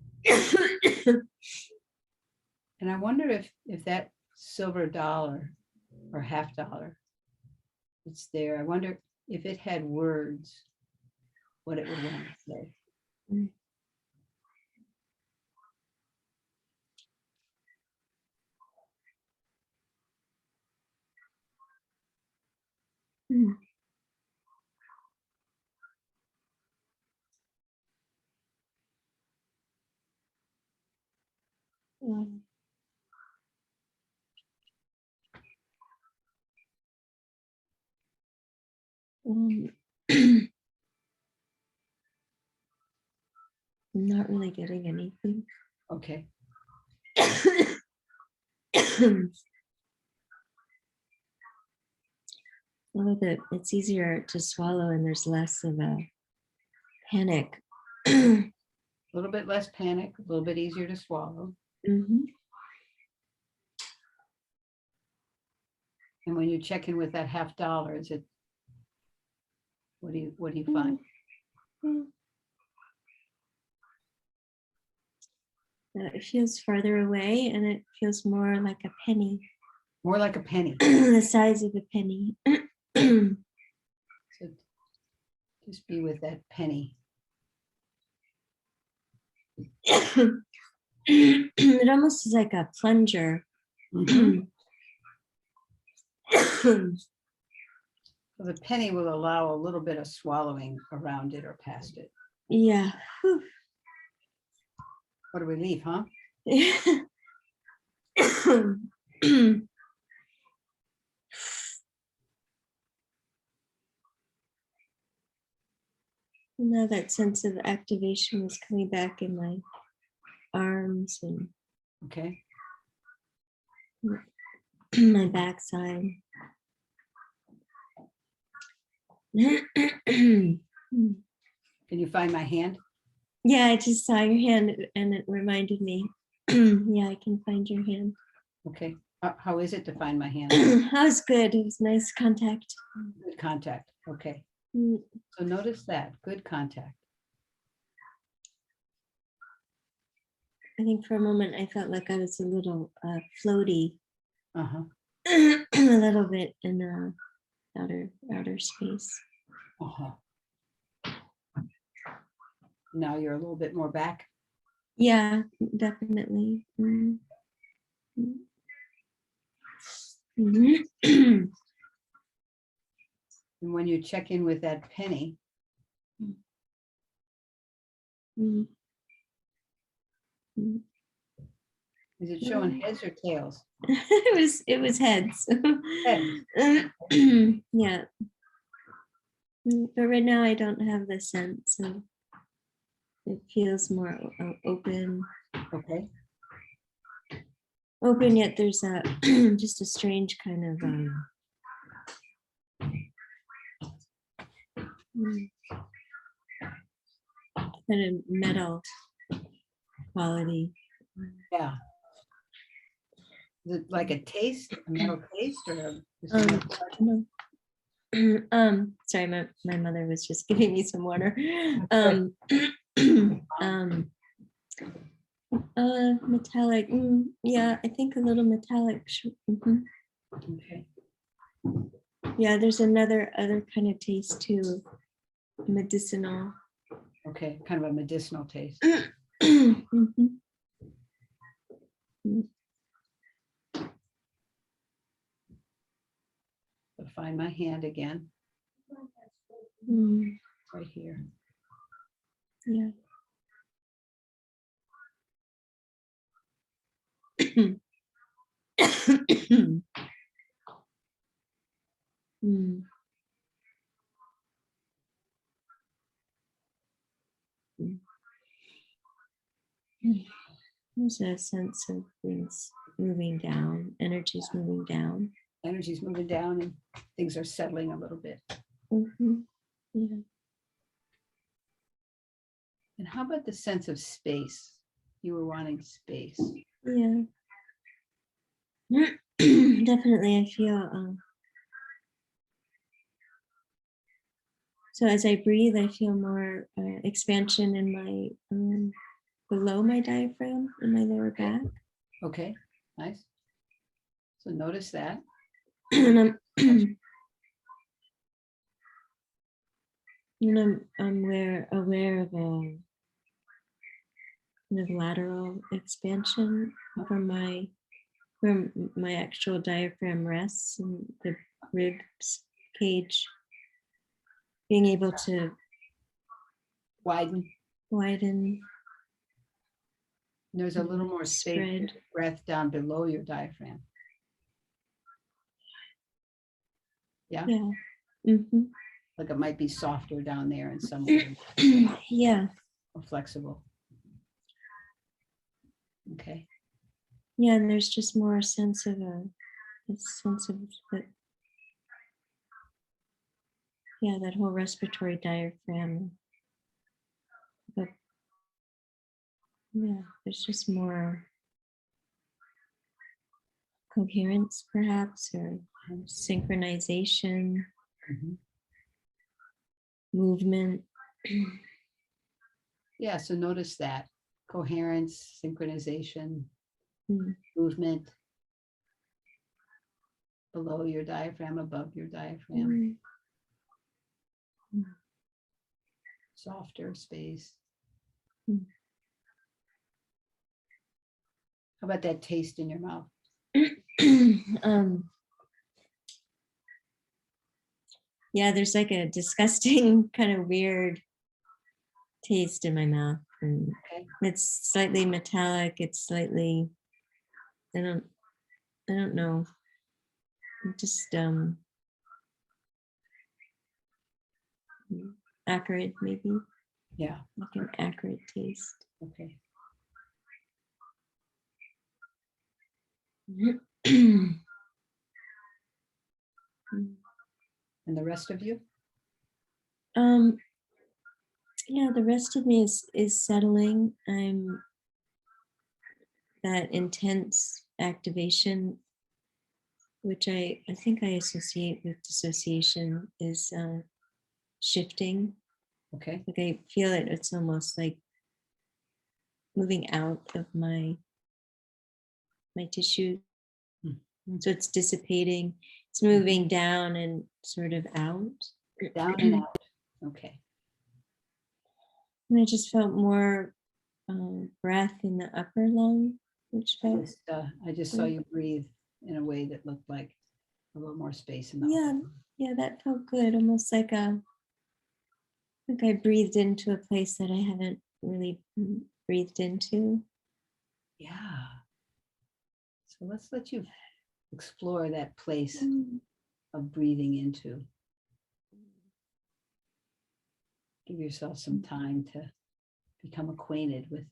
And I wonder if that silver dollar or $50, it's there. I wonder if it had words, what it would want to say. I'm not really getting anything. Okay. It's easier to swallow and there's less of a panic. A little bit less panic, a little bit easier to swallow. And when you check in with that $50, is it, what do you find? It feels farther away and it feels more like a penny. More like a penny. The size of a penny. So just be with that penny. It almost is like a plunger. So the penny will allow a little bit of swallowing around it or past it. Yeah. What a relief, huh? Now that sense of activation is coming back in my arms and okay, my backside. Can you find my hand? Yeah, I just saw your hand and it reminded me. Yeah, I can find your hand. Okay. How is it to find my hand? That was good. It was nice contact. Good contact. Okay. So notice that. Good contact. I think for a moment I felt like I was a little floaty. Uh-huh. A little bit in outer space. Uh-huh. Now you're a little bit more back. Yeah, definitely. And when you check in with that penny, Is it showing heads or tails? It was heads. Heads. Yeah. But right now I don't have the sense of, it feels more open. Okay. Open, yet there's a just a strange kind of kind of metal quality. Yeah. Is it like a taste, a metal taste, or? No. Sorry, my mother was just giving me some water. Metallic. Yeah, I think a little metallic. Okay. Yeah, there's other kind of taste too, medicinal. Okay, kind of a medicinal taste. I'll find my hand again. Right here. Yeah. There's a sense of things moving down, energy's moving down. Energy's moving down and things are settling a little bit. Yeah. And how about the sense of space? You were wanting space. Yeah. Definitely, I feel so as I breathe, I feel more expansion in my below my diaphragm in my lower back. Okay, nice. So notice that. And I'm aware of a kind of lateral expansion where my actual diaphragm rests and the ribs cage being able to widen. There's a little more space, breath down below your diaphragm. Yeah. Like it might be softer down there in some way. Yeah. Or flexible. Okay. Yeah, and there's just more sense of that. Yeah, that whole respiratory diaphragm. But yeah, there's just more coherence, perhaps, or synchronization, movement. Yeah, so notice that coherence, synchronization, movement below your diaphragm, above your diaphragm. Softer space. How about that taste in your mouth? Yeah, there's like a disgusting kind of weird taste in my mouth, and it's slightly metallic. It's slightly, I don't know. Just acrid, maybe. Yeah, like an acrid taste. Okay. And the rest of you? Yeah, the rest of me is settling. I'm that intense activation, which I think I associate with dissociation, is shifting. Okay. Like I feel it. It's almost like moving out of my tissue. So it's dissipating. It's moving down and sort of out. Down and out. Okay. And I just felt more breath in the upper lung, which felt. I just saw you breathe in a way that looked like a little more space in the upper. Yeah, that felt good. Almost like I breathed into a place that I haven't really breathed into. Yeah. So let's let you explore that place of breathing into. Give yourself some time to become acquainted with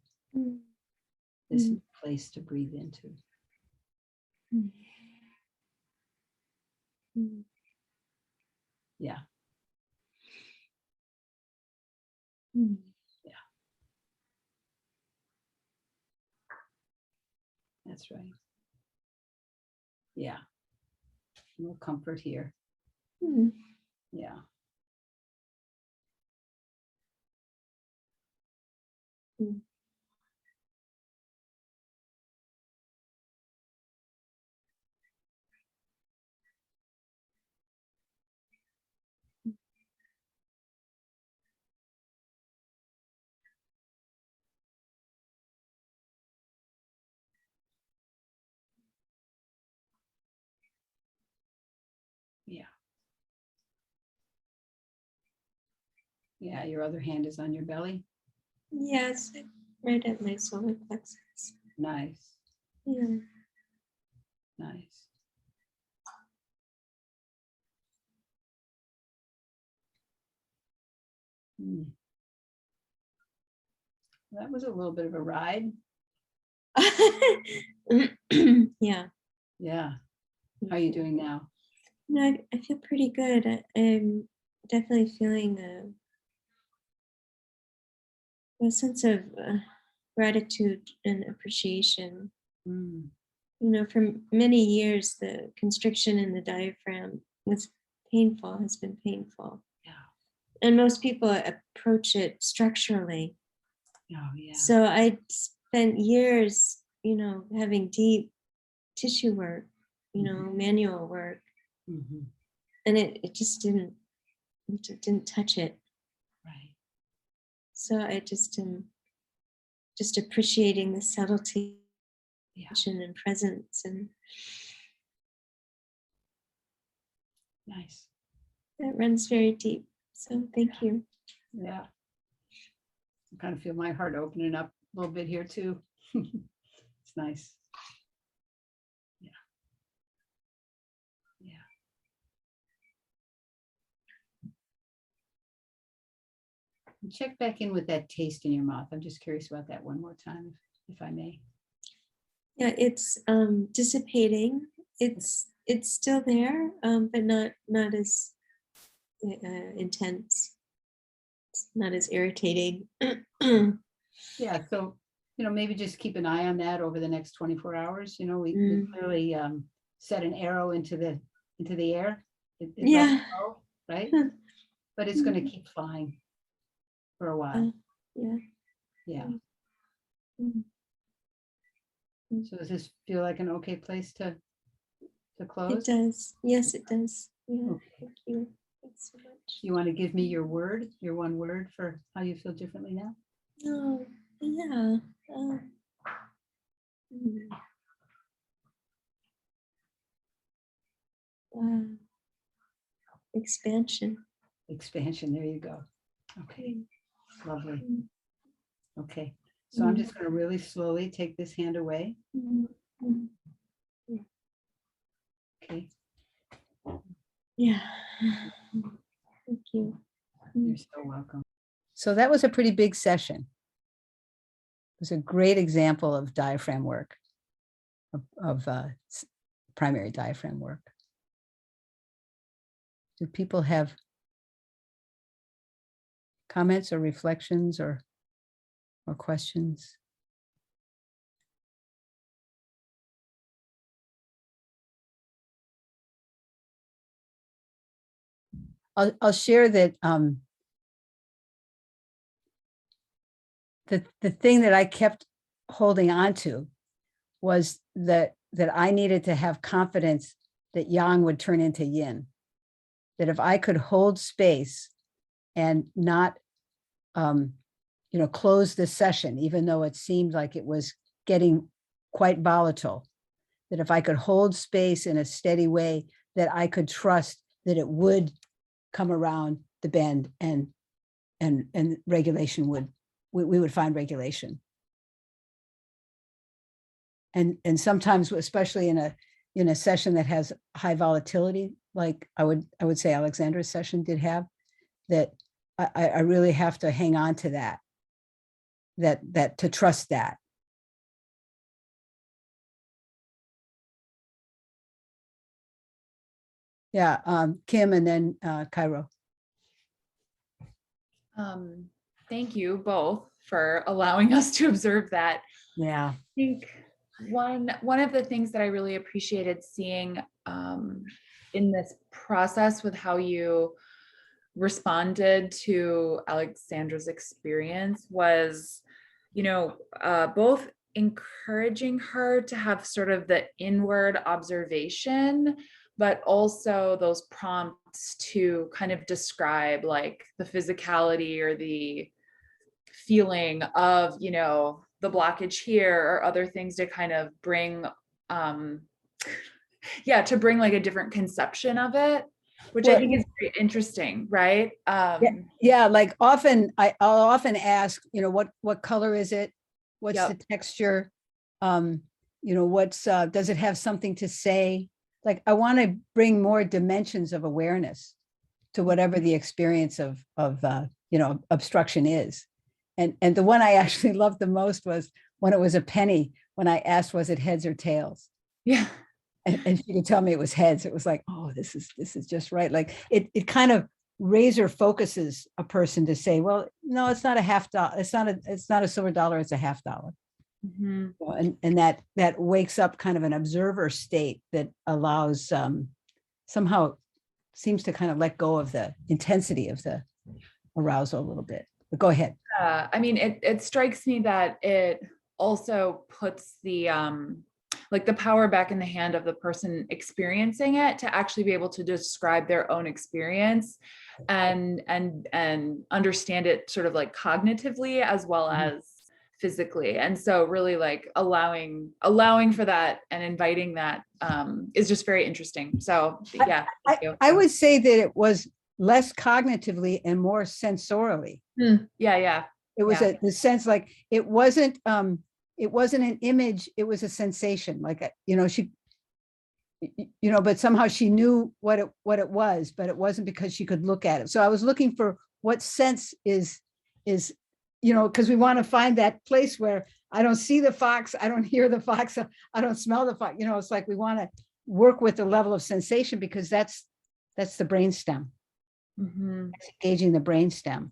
this place to breathe into. Yeah. Yeah. That's right. Yeah. No comfort here. Yeah. Yeah. Yeah, your other hand is on your belly. Yes, right at my solar plexus. Nice. Yeah. Nice. That was a little bit of a ride. Yeah. Yeah. How are you doing now? No, I feel pretty good. I'm definitely feeling a sense of gratitude and appreciation. You know, for many years, the constriction in the diaphragm was painful, has been painful. Yeah. And most people approach it structurally. Oh, yeah. So I spent years, you know, having deep tissue work, you know, manual work. And it just didn't touch it. Right. So I just am just appreciating the subtlety and presence and nice. that runs very deep. So thank you. Yeah. I kind of feel my heart opening up a little bit here too. It's nice. Yeah. Yeah. And check back in with that taste in your mouth. I'm just curious about that one more time, if I may. Yeah, it's dissipating. It's still there, but not as intense. It's not as irritating. Yeah, so, maybe just keep an eye on that over the next 24 hours. We clearly set an arrow into the air. It lets go, right? But it's going to keep flying for a while. Yeah. Yeah. So does this feel like an okay place to close? It does. Yes, it does. Yeah. Okay. Thank you. Thanks so much. You want to give me your one word for how you feel differently now? Oh, yeah. Expansion. Expansion. There you go. Okay. Lovely. Okay. So I'm just going to really slowly take this hand away. Okay. Yeah. Thank you. You're so welcome. So that was a pretty big session. It was a great example of diaphragm work, of primary diaphragm work. Do people have comments or reflections or questions? I'll share that the thing that I kept holding on to was that I needed to have confidence that yang would turn into yin. That if I could hold space and not close the session, even though it seemed like it was getting quite volatile, that if I could hold space in a steady way, that I could trust that it would come around the bend and regulation we would find regulation. And sometimes, especially in a session that has high volatility, like I would say Alexandra's session did have, that I really have to hang on to that to trust that. Yeah, Kim and then Cairo. Thank you both for allowing us to observe that. Yeah. I think one of the things that I really appreciated seeing in this process with how you responded to Alexandra's experience was, both encouraging her to have sort of the inward observation, but also those prompts to kind of describe like the physicality or the feeling of, the blockage here or other things to kind of bring, to bring like a different conception of it, which I think is very interesting, right? Yeah, like I'll often ask, what color is it? What's the texture? Does it have something to say? Like I want to bring more dimensions of awareness to whatever the experience of obstruction is. And the one I actually loved the most was when it was a penny, when I asked, was it heads or tails? Yeah. And she could tell me it was heads. It was like, oh, this is just right. Like it kind of razor focuses a person to say, well, no, it's not a half dollar. It's not a silver dollar. It's a half dollar. Mm-hmm. And that wakes up kind of an observer state that allows somehow seems to kind of let go of the intensity of the arousal a little bit. But go ahead. I mean, it strikes me that it also puts the like the power back in the hand of the person experiencing it to actually be able to describe their own experience and understand it sort of like cognitively as well as physically. And so really like allowing for that and inviting that is just very interesting. So yeah. I would say that it was less cognitively and more sensorially. Yeah. It was the sense like it wasn't an image, it was a sensation. Like, she, but somehow she knew what it was, but it wasn't because she could look at it. So I was looking for what sense is, because we want to find that place where I don't see the fox, I don't hear the fox, I don't smell the fox. It's like we want to work with the level of sensation because that's the brainstem. Mm-hmm. That's engaging the brainstem,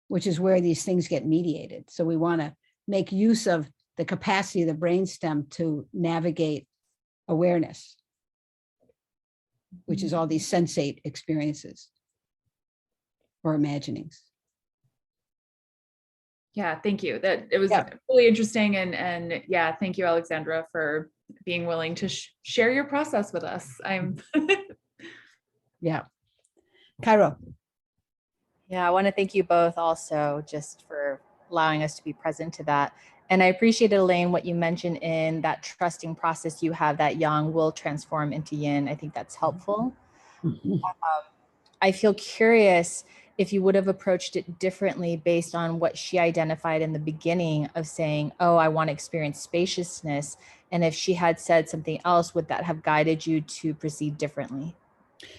which is where these things get mediated. So we want to make use of the capacity of the brainstem to navigate awareness, which is all these sensate experiences or imaginings. Yeah, thank you. That it was really interesting, and yeah, thank you, Alexandra, for being willing to share your process with us. Yeah, Cairo. Yeah, I want to thank you both also just for allowing us to be present to that. And I appreciated, Elaine, what you mentioned in that trusting process you have that yang will transform into yin. I think that's helpful. Mm-hmm. I feel curious if you would have approached it differently based on what she identified in the beginning of saying, oh, I want to experience spaciousness. And if she had said something else, would that have guided you to proceed differently?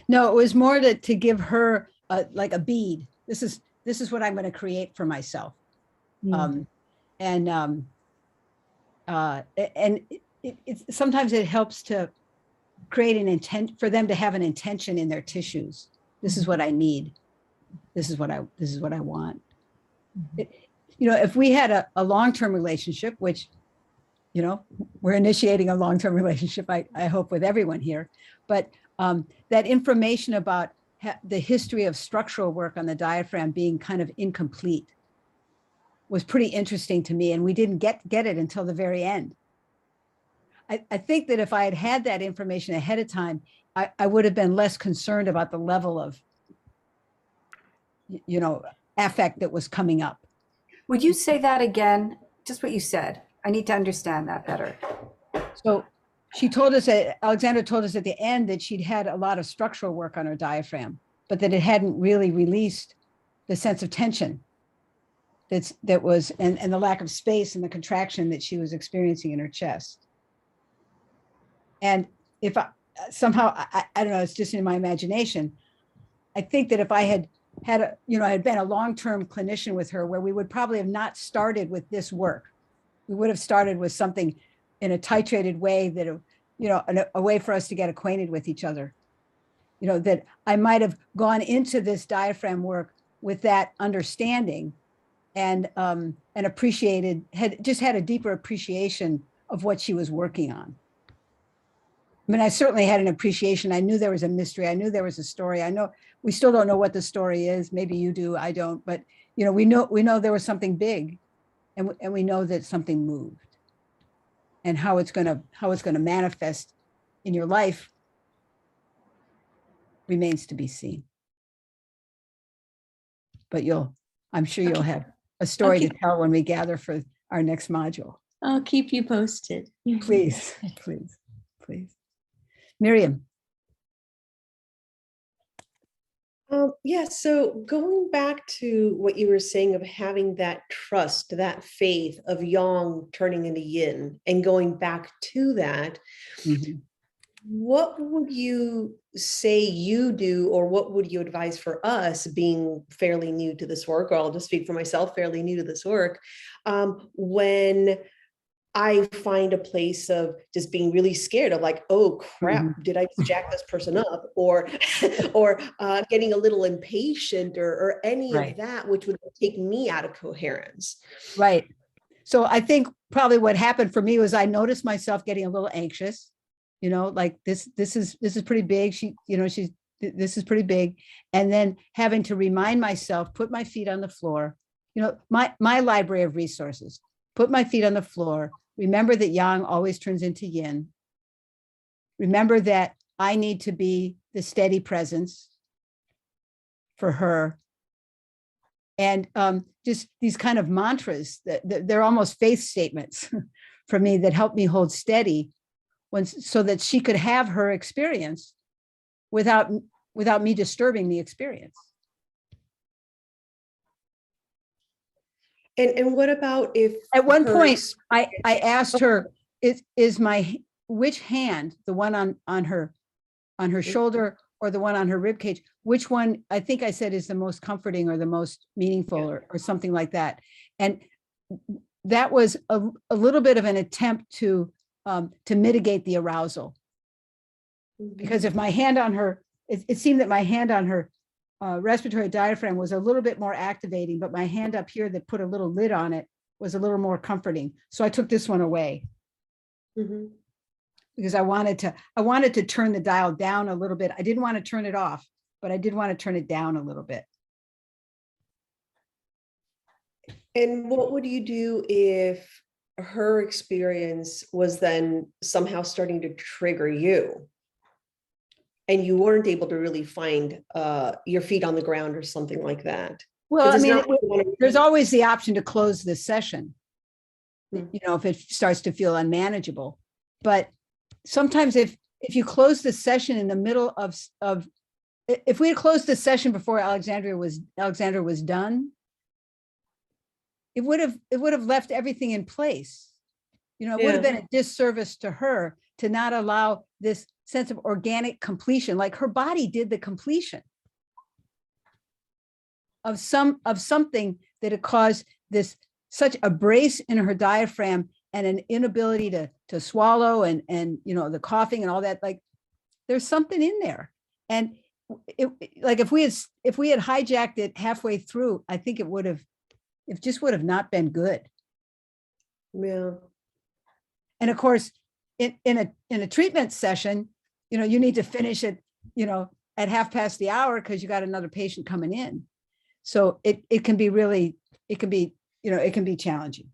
No, it was more to give her like a bead. This is what I'm going to create for myself. Sometimes it helps to create an intent for them to have an intention in their tissues. This is what I need. This is what I want. If we had a long-term relationship, which, we're initiating a long-term relationship, I hope with everyone here, but that information about the history of structural work on the diaphragm being kind of incomplete was pretty interesting to me. And we didn't get it until the very end. I think that if I had had that information ahead of time, I would have been less concerned about the level of, affect that was coming up. Would you say that again? Just what you said. I need to understand that better. So Alexandra told us at the end that she'd had a lot of structural work on her diaphragm, but that it hadn't really released the sense of tension that was, and the lack of space and the contraction that she was experiencing in her chest. And if I somehow, I don't know, it's just in my imagination. I think that if I had I had been a long-term clinician with her, where we would probably have not started with this work. We would have started with something in a titrated way that, a way for us to get acquainted with each other. That I might have gone into this diaphragm work with that understanding and appreciated, had a deeper appreciation of what she was working on. I mean, I certainly had an appreciation. I knew there was a mystery. I knew there was a story. I know we still don't know what the story is. Maybe you do, I don't, but we know there was something big, and we know that something moved. And how it's gonna manifest in your life remains to be seen. But I'm sure you'll have a story to tell when we gather for our next module. I'll keep you posted. Please, please, please. Miriam. Yeah, so going back to what you were saying of having that trust, that faith of yang turning into yin, and going back to that, what would you say you do, or what would you advise for us being fairly new to this work, or I'll just speak for myself, fairly new to this work, when I find a place of just being really scared of like, oh crap, did I just jack this person up? Or getting a little impatient or any of that, which would take me out of coherence. Right. So I think probably what happened for me was I noticed myself getting a little anxious, like this is pretty big. This is pretty big. And then having to remind myself, put my feet on the floor, my library of resources, put my feet on the floor. Remember that yang always turns into yin. Remember that I need to be the steady presence for her. And just these kind of mantras that they're almost faith statements for me that help me hold steady so that she could have her experience without me disturbing the experience. And what about if at one point I asked her, is which hand, the one on her shoulder or the one on her rib cage, which one, I think I said, is the most comforting or the most meaningful or something like that. And that was a little bit of an attempt to mitigate the arousal. Because if my hand on her, it seemed that my hand on her respiratory diaphragm was a little bit more activating, but my hand up here that put a little lid on it was a little more comforting. So I took this one away. Because I wanted to turn the dial down a little bit. I didn't want to turn it off, but I did want to turn it down a little bit. And what would you do if her experience was then somehow starting to trigger you, and you weren't able to really find your feet on the ground or something like that? Well, I mean, there's always the option to close the session, if it starts to feel unmanageable. But sometimes if you close the session in the middle of if we had closed the session before Alexander was done, it would have left everything in place. It would have been a disservice to her to not allow this sense of organic completion, like her body did the completion of something that had caused such a brace in her diaphragm and an inability to swallow and the coughing and all that. Like there's something in there. And if we had hijacked it halfway through, I think it just would have not been good. Yeah. And of course, in a treatment session, you need to finish it, at 1/2 because you got another patient coming in. So it can be challenging.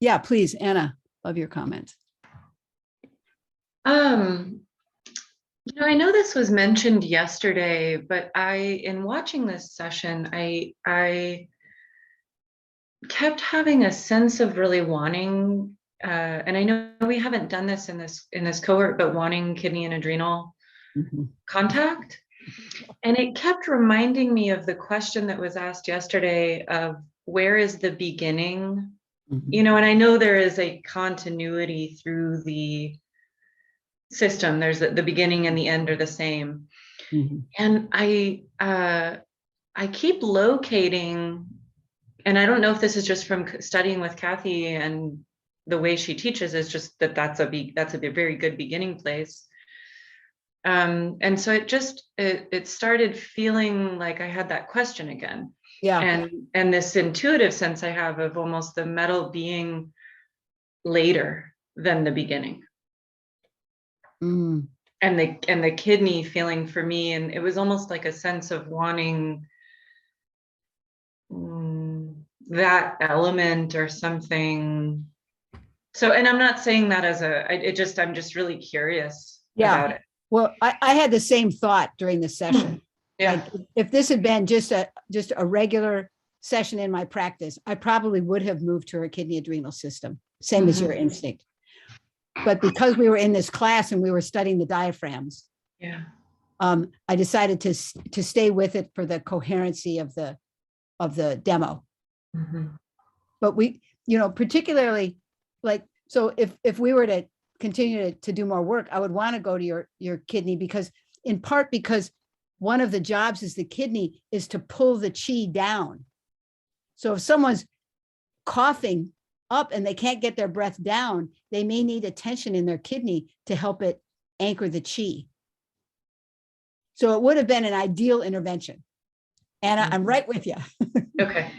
Yeah, please, Anna, love your comments. I know this was mentioned yesterday, but in watching this session, I kept having a sense of really wanting and I know we haven't done this in this cohort, but wanting kidney and adrenal contact. And it kept reminding me of the question that was asked yesterday of where is the beginning? You know, and I know there is a continuity through the system. There's the beginning and the end are the same. And I keep locating, and I don't know if this is just from studying with Kathy and the way she teaches, is just that's a very good beginning place. And so it started feeling like I had that question again. Yeah. And this intuitive sense I have of almost the metal being later than the beginning. And the kidney feeling for me, and it was almost like a sense of wanting that element or something. So, and I'm not saying that as I'm just really curious about it. Well, I had the same thought during the session. Yeah. Like, if this had been just a regular session in my practice, I probably would have moved to her kidney adrenal system, same as your instinct. But because we were in this class and we were studying the diaphragms, I decided to stay with it for the coherency of the demo. But we, particularly, like, so if we were to continue to do more work, I would want to go to your kidney, because in part because one of the jobs is the kidney is to pull the chi down. So if someone's coughing up and they can't get their breath down, they may need attention in their kidney to help it anchor the chi. So it would have been an ideal intervention. Anna, I'm right with you. Okay.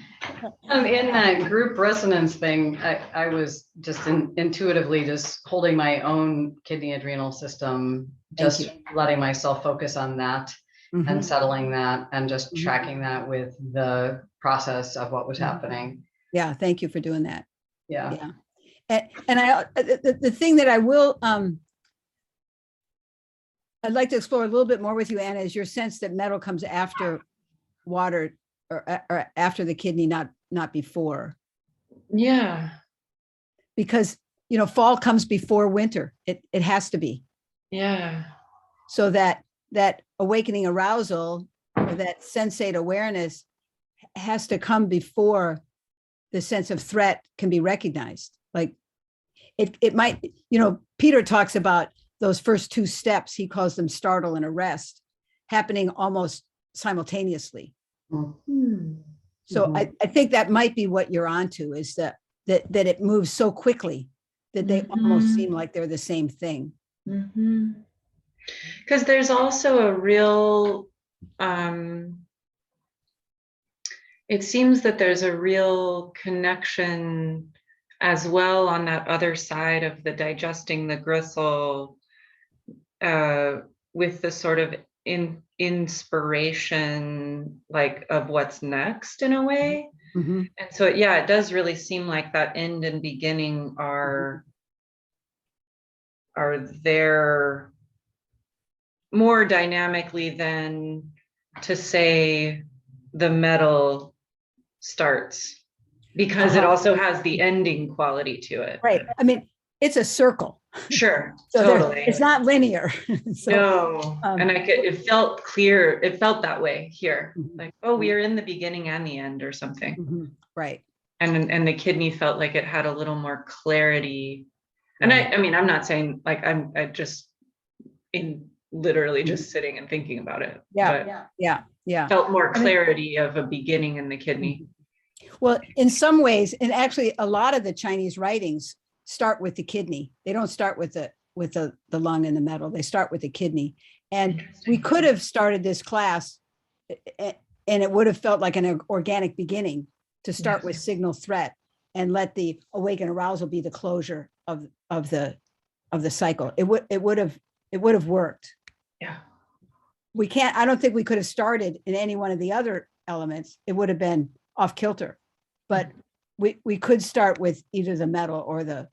In that group resonance thing, I was just intuitively just holding my own kidney adrenal system, just letting myself focus on that and settling that and just tracking that with the process of what was happening. Yeah, thank you for doing that. Yeah. And the thing that I will, I'd like to explore a little bit more with you, Anna, is your sense that metal comes after water or after the kidney, not before. Yeah. Because, fall comes before winter. It has to be. Yeah. So that awakening arousal or that sensate awareness has to come before the sense of threat can be recognized. Like it might, Peter talks about those first two steps, he calls them startle and arrest, happening almost simultaneously. So I think that might be what you're onto, is that it moves so quickly that they almost seem like they're the same thing. Because there's also a real, it seems that there's a real connection as well on that other side of the digesting the gristle, with the sort of inspiration, like, of what's next in a way. And so, yeah, it does really seem like that end and beginning are there more dynamically than to say the metal starts, because it also has the ending quality to it. Right. I mean, it's a circle. Sure. So totally. it's not linear. So, no. And it felt clear. It felt that way here. Like, oh, we are in the beginning and the end or something. Right. And the kidney felt like it had a little more clarity. And I mean, I'm not saying like I just literally just sitting and thinking about it. Yeah. Felt more clarity of a beginning in the kidney. Well, in some ways, and actually a lot of the Chinese writings start with the kidney. They don't start with the lung and the metal. They start with the kidney. And we could have started this class and it would have felt like an organic beginning to start with signal threat and let the awaken arousal be the closure of the cycle. It would have worked. Yeah. I don't think we could have started in any one of the other elements. It would have been off kilter, but we could start with either the metal or the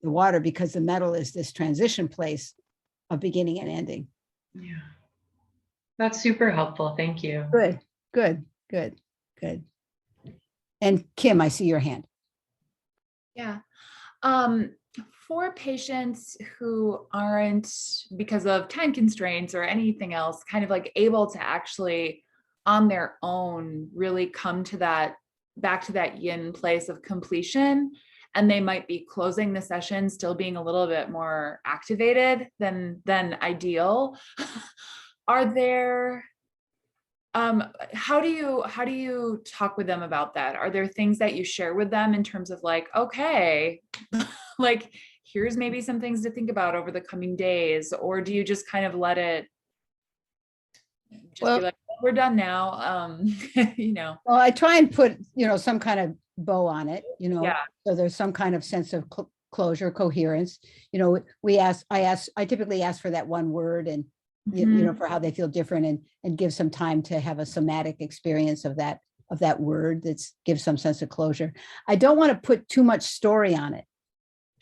water, because the metal is this transition place of beginning and ending. Yeah. That's super helpful. Thank you. Good. And Kim, I see your hand. Yeah. For patients who aren't, because of time constraints or anything else, kind of like able to actually on their own really come to that, back to that yin place of completion, and they might be closing the session still being a little bit more activated than ideal. Are there, how do you talk with them about that? Are there things that you share with them in terms of like, okay, like here's maybe some things to think about over the coming days, or do you just kind of let it just be like, we're done now, you know? Well, I try and put, some kind of bow on it, Yeah. so there's some kind of sense of closure, coherence. I typically ask for that one word and, for how they feel different, and give some time to have a somatic experience of that word that gives some sense of closure. I don't want to put too much story on it.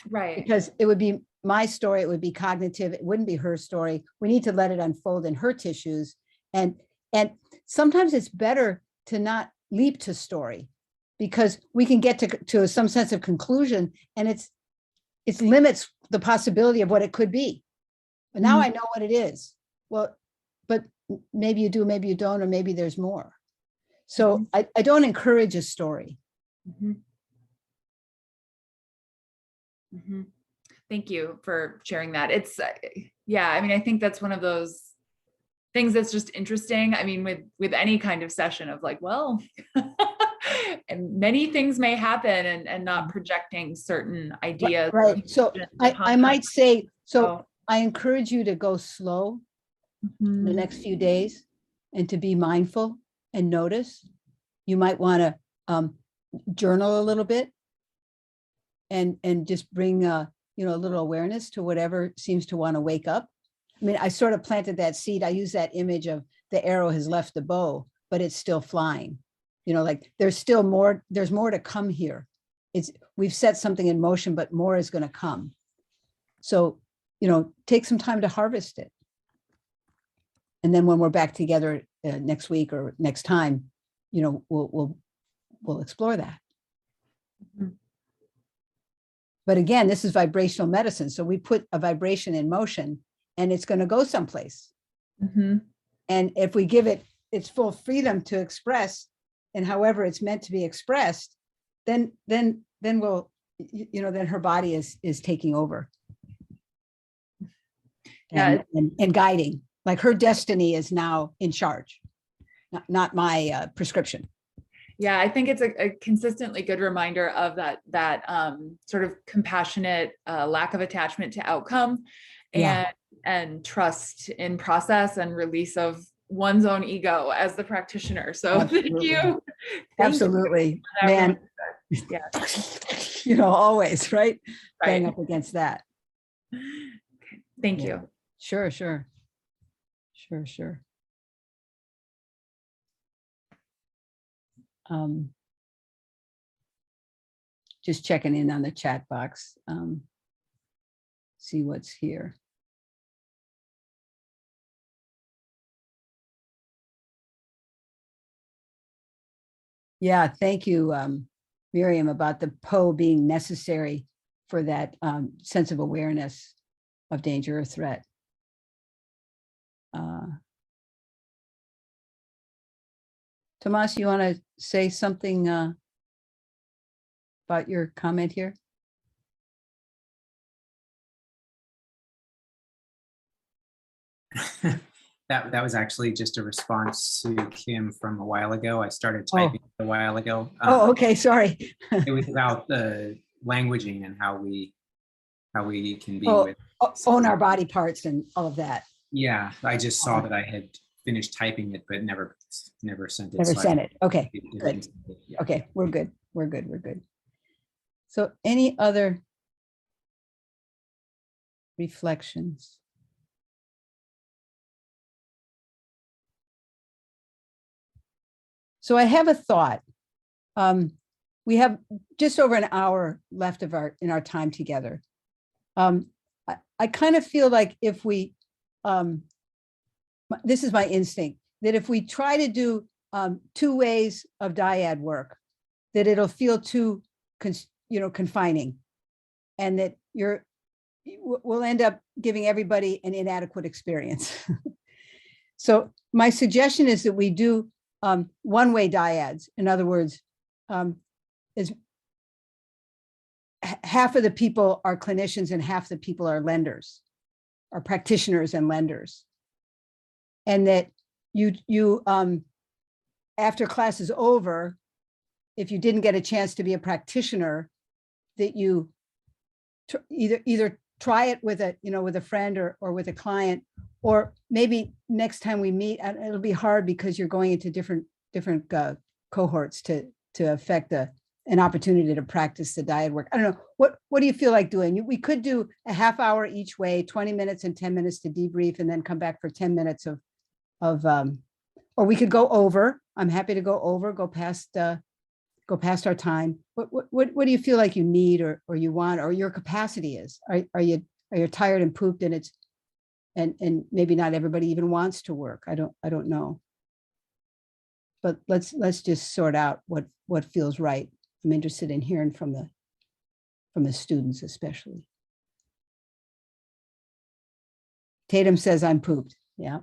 Right. Because it would be my story, it would be cognitive, it wouldn't be her story. We need to let it unfold in her tissues. And sometimes it's better to not leap to story, because we can get to some sense of conclusion, and it limits the possibility of what it could be. But now I know what it is. Well, but maybe you do, maybe you don't, or maybe there's more. So I don't encourage a story. Thank you for sharing that. It's, yeah, I mean, I think that's one of those things that's just interesting. I mean, with any kind of session of like, well, and many things may happen, and not projecting certain ideas. Right. So I might say, I encourage you to go slow the next few days, and to be mindful and notice. You might want to journal a little bit, and just bring a little awareness to whatever seems to want to wake up. I mean, I sort of planted that seed. I use that image of the arrow has left the bow, but it's still flying. Like there's still more, there's more to come here. We've set something in motion, but more is going to come. So, take some time to harvest it. And then when we're back together next week or next time, we'll explore that. But again, this is vibrational medicine. So we put a vibration in motion, and it's going to go someplace. And if we give it its full freedom to express, and however it's meant to be expressed, then we'll, then her body is taking over. And guiding. Like her destiny is now in charge, not my prescription. Yeah, I think it's a consistently good reminder of that sort of compassionate lack of attachment to outcome, and trust in process, and release of one's own ego as the practitioner. So Absolutely. Thank you. Absolutely, man. Yeah. Always, right? Going up against that. Okay. Thank you. Sure. Just checking in on the chat box. See what's here. Yeah, thank you, Miriam, about the PO being necessary for that sense of awareness of danger or threat. Tomas, you want to say something about your comment here? That was actually just a response to Kim from a while ago. I started typing a while ago. Okay, sorry. It was about the languaging and how we can be with own our body parts and all of that. Yeah, I just saw that I had finished typing it, but never sent it. Never so sent it. Okay, good. Yeah. Okay, we're good. We're good. So any other reflections? So I have a thought. We have just over an hour left in our time together. I kind of feel like if we, this is my instinct, that if we try to do 2 ways of dyad work, that it'll feel too, confining. and that we'll end up giving everybody an inadequate experience. So my suggestion is that we do one-way dyads. In other words, is half of the people are clinicians and half the people are lenders, are practitioners and lenders. And that you after class is over, if you didn't get a chance to be a practitioner, that you either try it with a friend or with a client, or maybe next time we meet, and it'll be hard because you're going into different cohorts to affect an opportunity to practice the dyad work. I don't know, what do you feel like doing? We could do a half hour each way, 20 minutes and 10 minutes to debrief, and then come back for 10 minutes of or we could go over. I'm happy to go over, go past our time. What do you feel like you need or you want, or your capacity is? Are you tired and pooped and maybe not everybody even wants to work? I don't know. But let's just sort out what feels right. I'm interested in hearing from the students, especially. Tatum says I'm pooped. Yeah.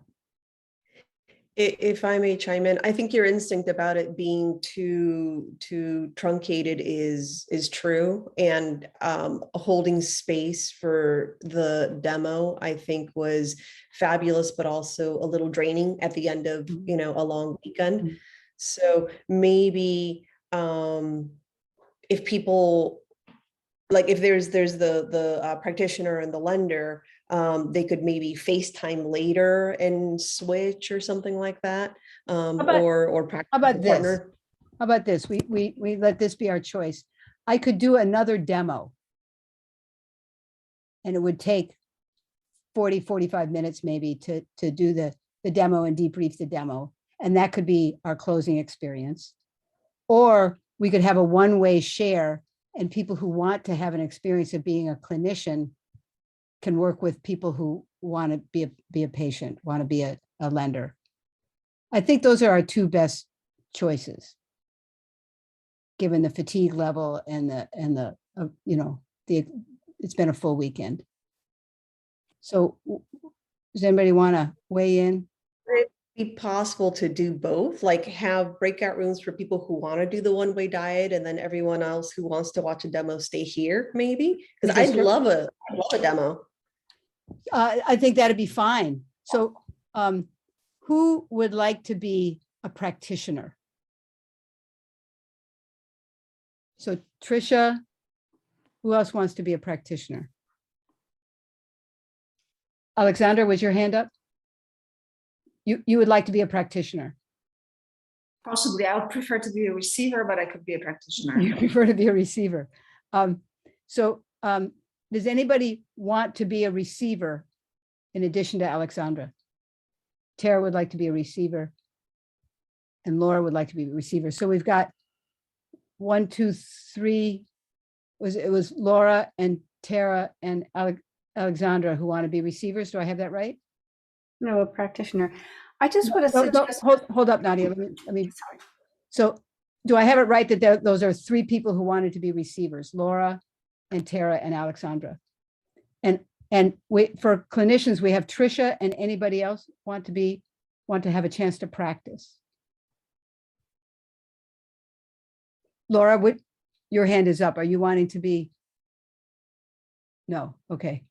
If I may chime in, I think your instinct about it being too truncated is true, and holding space for the demo, I think, was fabulous, but also a little draining at the end of a long weekend. So maybe if people, like, if there's the practitioner and the lender, they could maybe FaceTime later and switch or something like that. Or practice how about with a partner. this? How about this? We let this be our choice. I could do another demo, and it would take 40-45 minutes maybe to do the demo and debrief the demo. And that could be our closing experience. Or we could have a one-way share, and people who want to have an experience of being a clinician can work with people who want to be a patient, want to be a lender. I think those are our two best choices, given the fatigue level and it's been a full weekend. So does anybody want to weigh in? Would it be possible to do both, like have breakout rooms for people who want to do the one-way diet, and then everyone else who wants to watch a demo stay here, maybe? Because I'd love a demo. I think that'd be fine. So who would like to be a practitioner? So Trisha, who else wants to be a practitioner? Alexandra, was your hand up? You would like to be a practitioner? Possibly. I would prefer to be a receiver, but I could be a practitioner. You prefer to be a receiver. Does anybody want to be a receiver in addition to Alexandra? Tara would like to be a receiver, and Laura would like to be a receiver. So we've got 1, 2, 3. It was Laura and Tara and Alexandra who want to be receivers. Do I have that right? No, a practitioner. I just want to suggest. Hold up, Nadia. Let me. Sorry. So do I have it right that those are 3 people who wanted to be receivers? Laura and Tara and Alexandra. And for clinicians, we have Trisha, and anybody else want to have a chance to practice? Laura, your hand is up. Are you wanting to be? No, okay.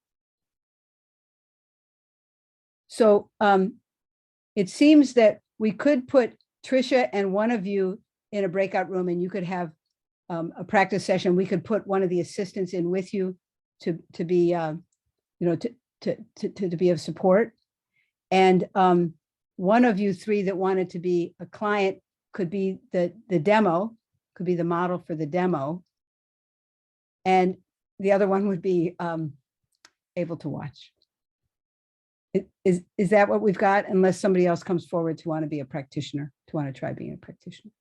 So it seems that we could put Trisha and one of you in a breakout room, and you could have a practice session. We could put one of the assistants in with you to be, to be of support. And one of you 3 that wanted to be a client could be the demo, could be the model for the demo. And the other one would be able to watch. Is that what we've got? Unless somebody else comes forward to want to be a practitioner, to want to try being a practitioner.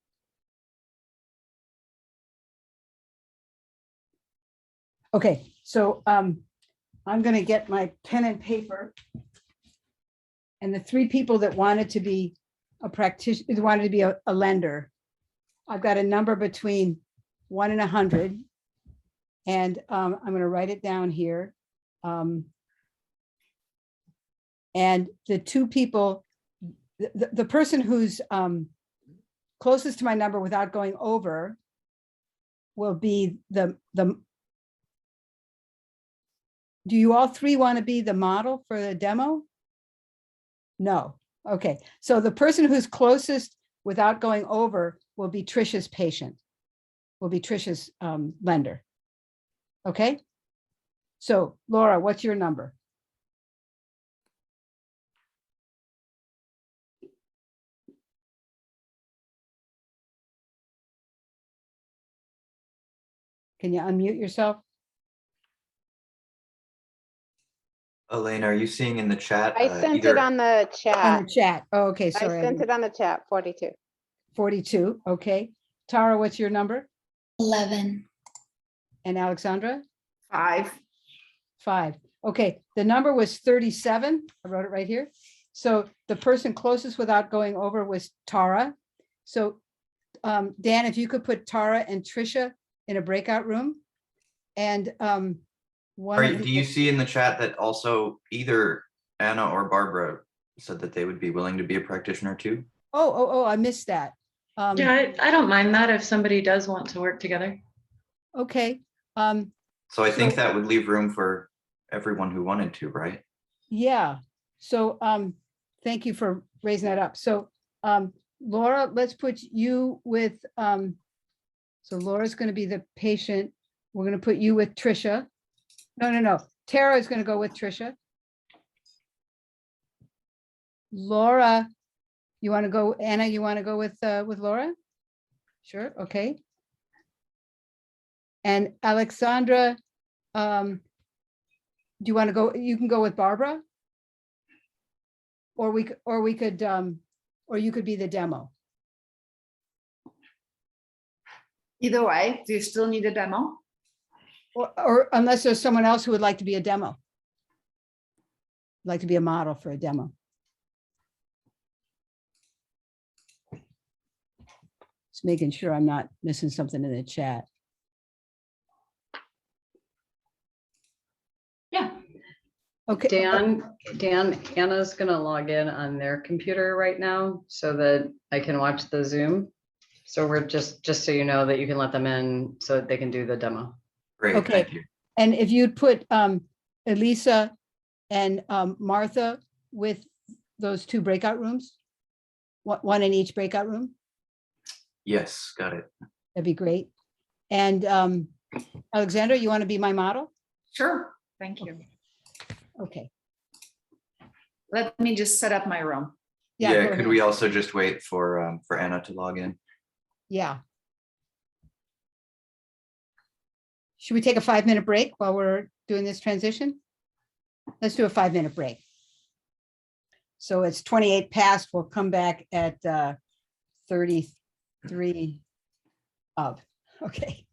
Okay, so I'm going to get my pen and paper. And the 3 people that wanted to be a practitioner, wanted to be a lender, I've got a number between 1 and 100. And I'm going to write it down here. And the two people, the person who's closest to my number without going over will be the, do you all three want to be the model for the demo? No. Okay. So the person who's closest without going over will be Trisha's patient, will be Trisha's lender. Okay. So Laura, what's your number? Can you unmute yourself? Elena, are you seeing in the chat? I sent it on the chat. On the chat. Oh, okay, sorry. I sent it on the chat, 42. 42, okay. Tara, what's your number? 11. And Alexandra? 5. 5. Okay, the number was 37. I wrote it right here. So the person closest without going over was Tara. So Dan, if you could put Tara and Trisha in a breakout room. And do you see in the chat that also either Anna or Barbara said that they would be willing to be a practitioner too? Oh, I missed that. Yeah, I don't mind that if somebody does want to work together. Okay. So I think that would leave room for everyone who wanted to, right? Yeah. So thank you for raising that up. So Laura, let's put you with, so Laura's going to be the patient. We're going to put you with Trisha. No. Tara is going to go with Trisha. Laura, you want to go, Anna, you want to go with Laura? Sure, okay. And Alexandra, do you want to go, you can go with Barbara? Or you could be the demo. Either way, do you still need a demo? Or unless there's someone else who would like to be a demo. Like to be a model for a demo. Just making sure I'm not missing something in the chat. Yeah. Okay. Dan, Anna's gonna log in on their computer right now so that I can watch the Zoom. So we're just so you know that you can let them in so that they can do the demo. Great, okay. Thank you. And if you'd put Elisa and Martha with those two breakout rooms, one in each breakout room. Yes, got it. That'd be great. And Alexandra, you want to be my model? Sure, thank you. Okay. Let me just set up my room. Yeah, could we also just wait for Anna to log in? Yeah. Should we take a 5-minute break while we're doing this transition? Let's do a 5-minute break. So it's 28 past. We'll come back at 33 of. Okay.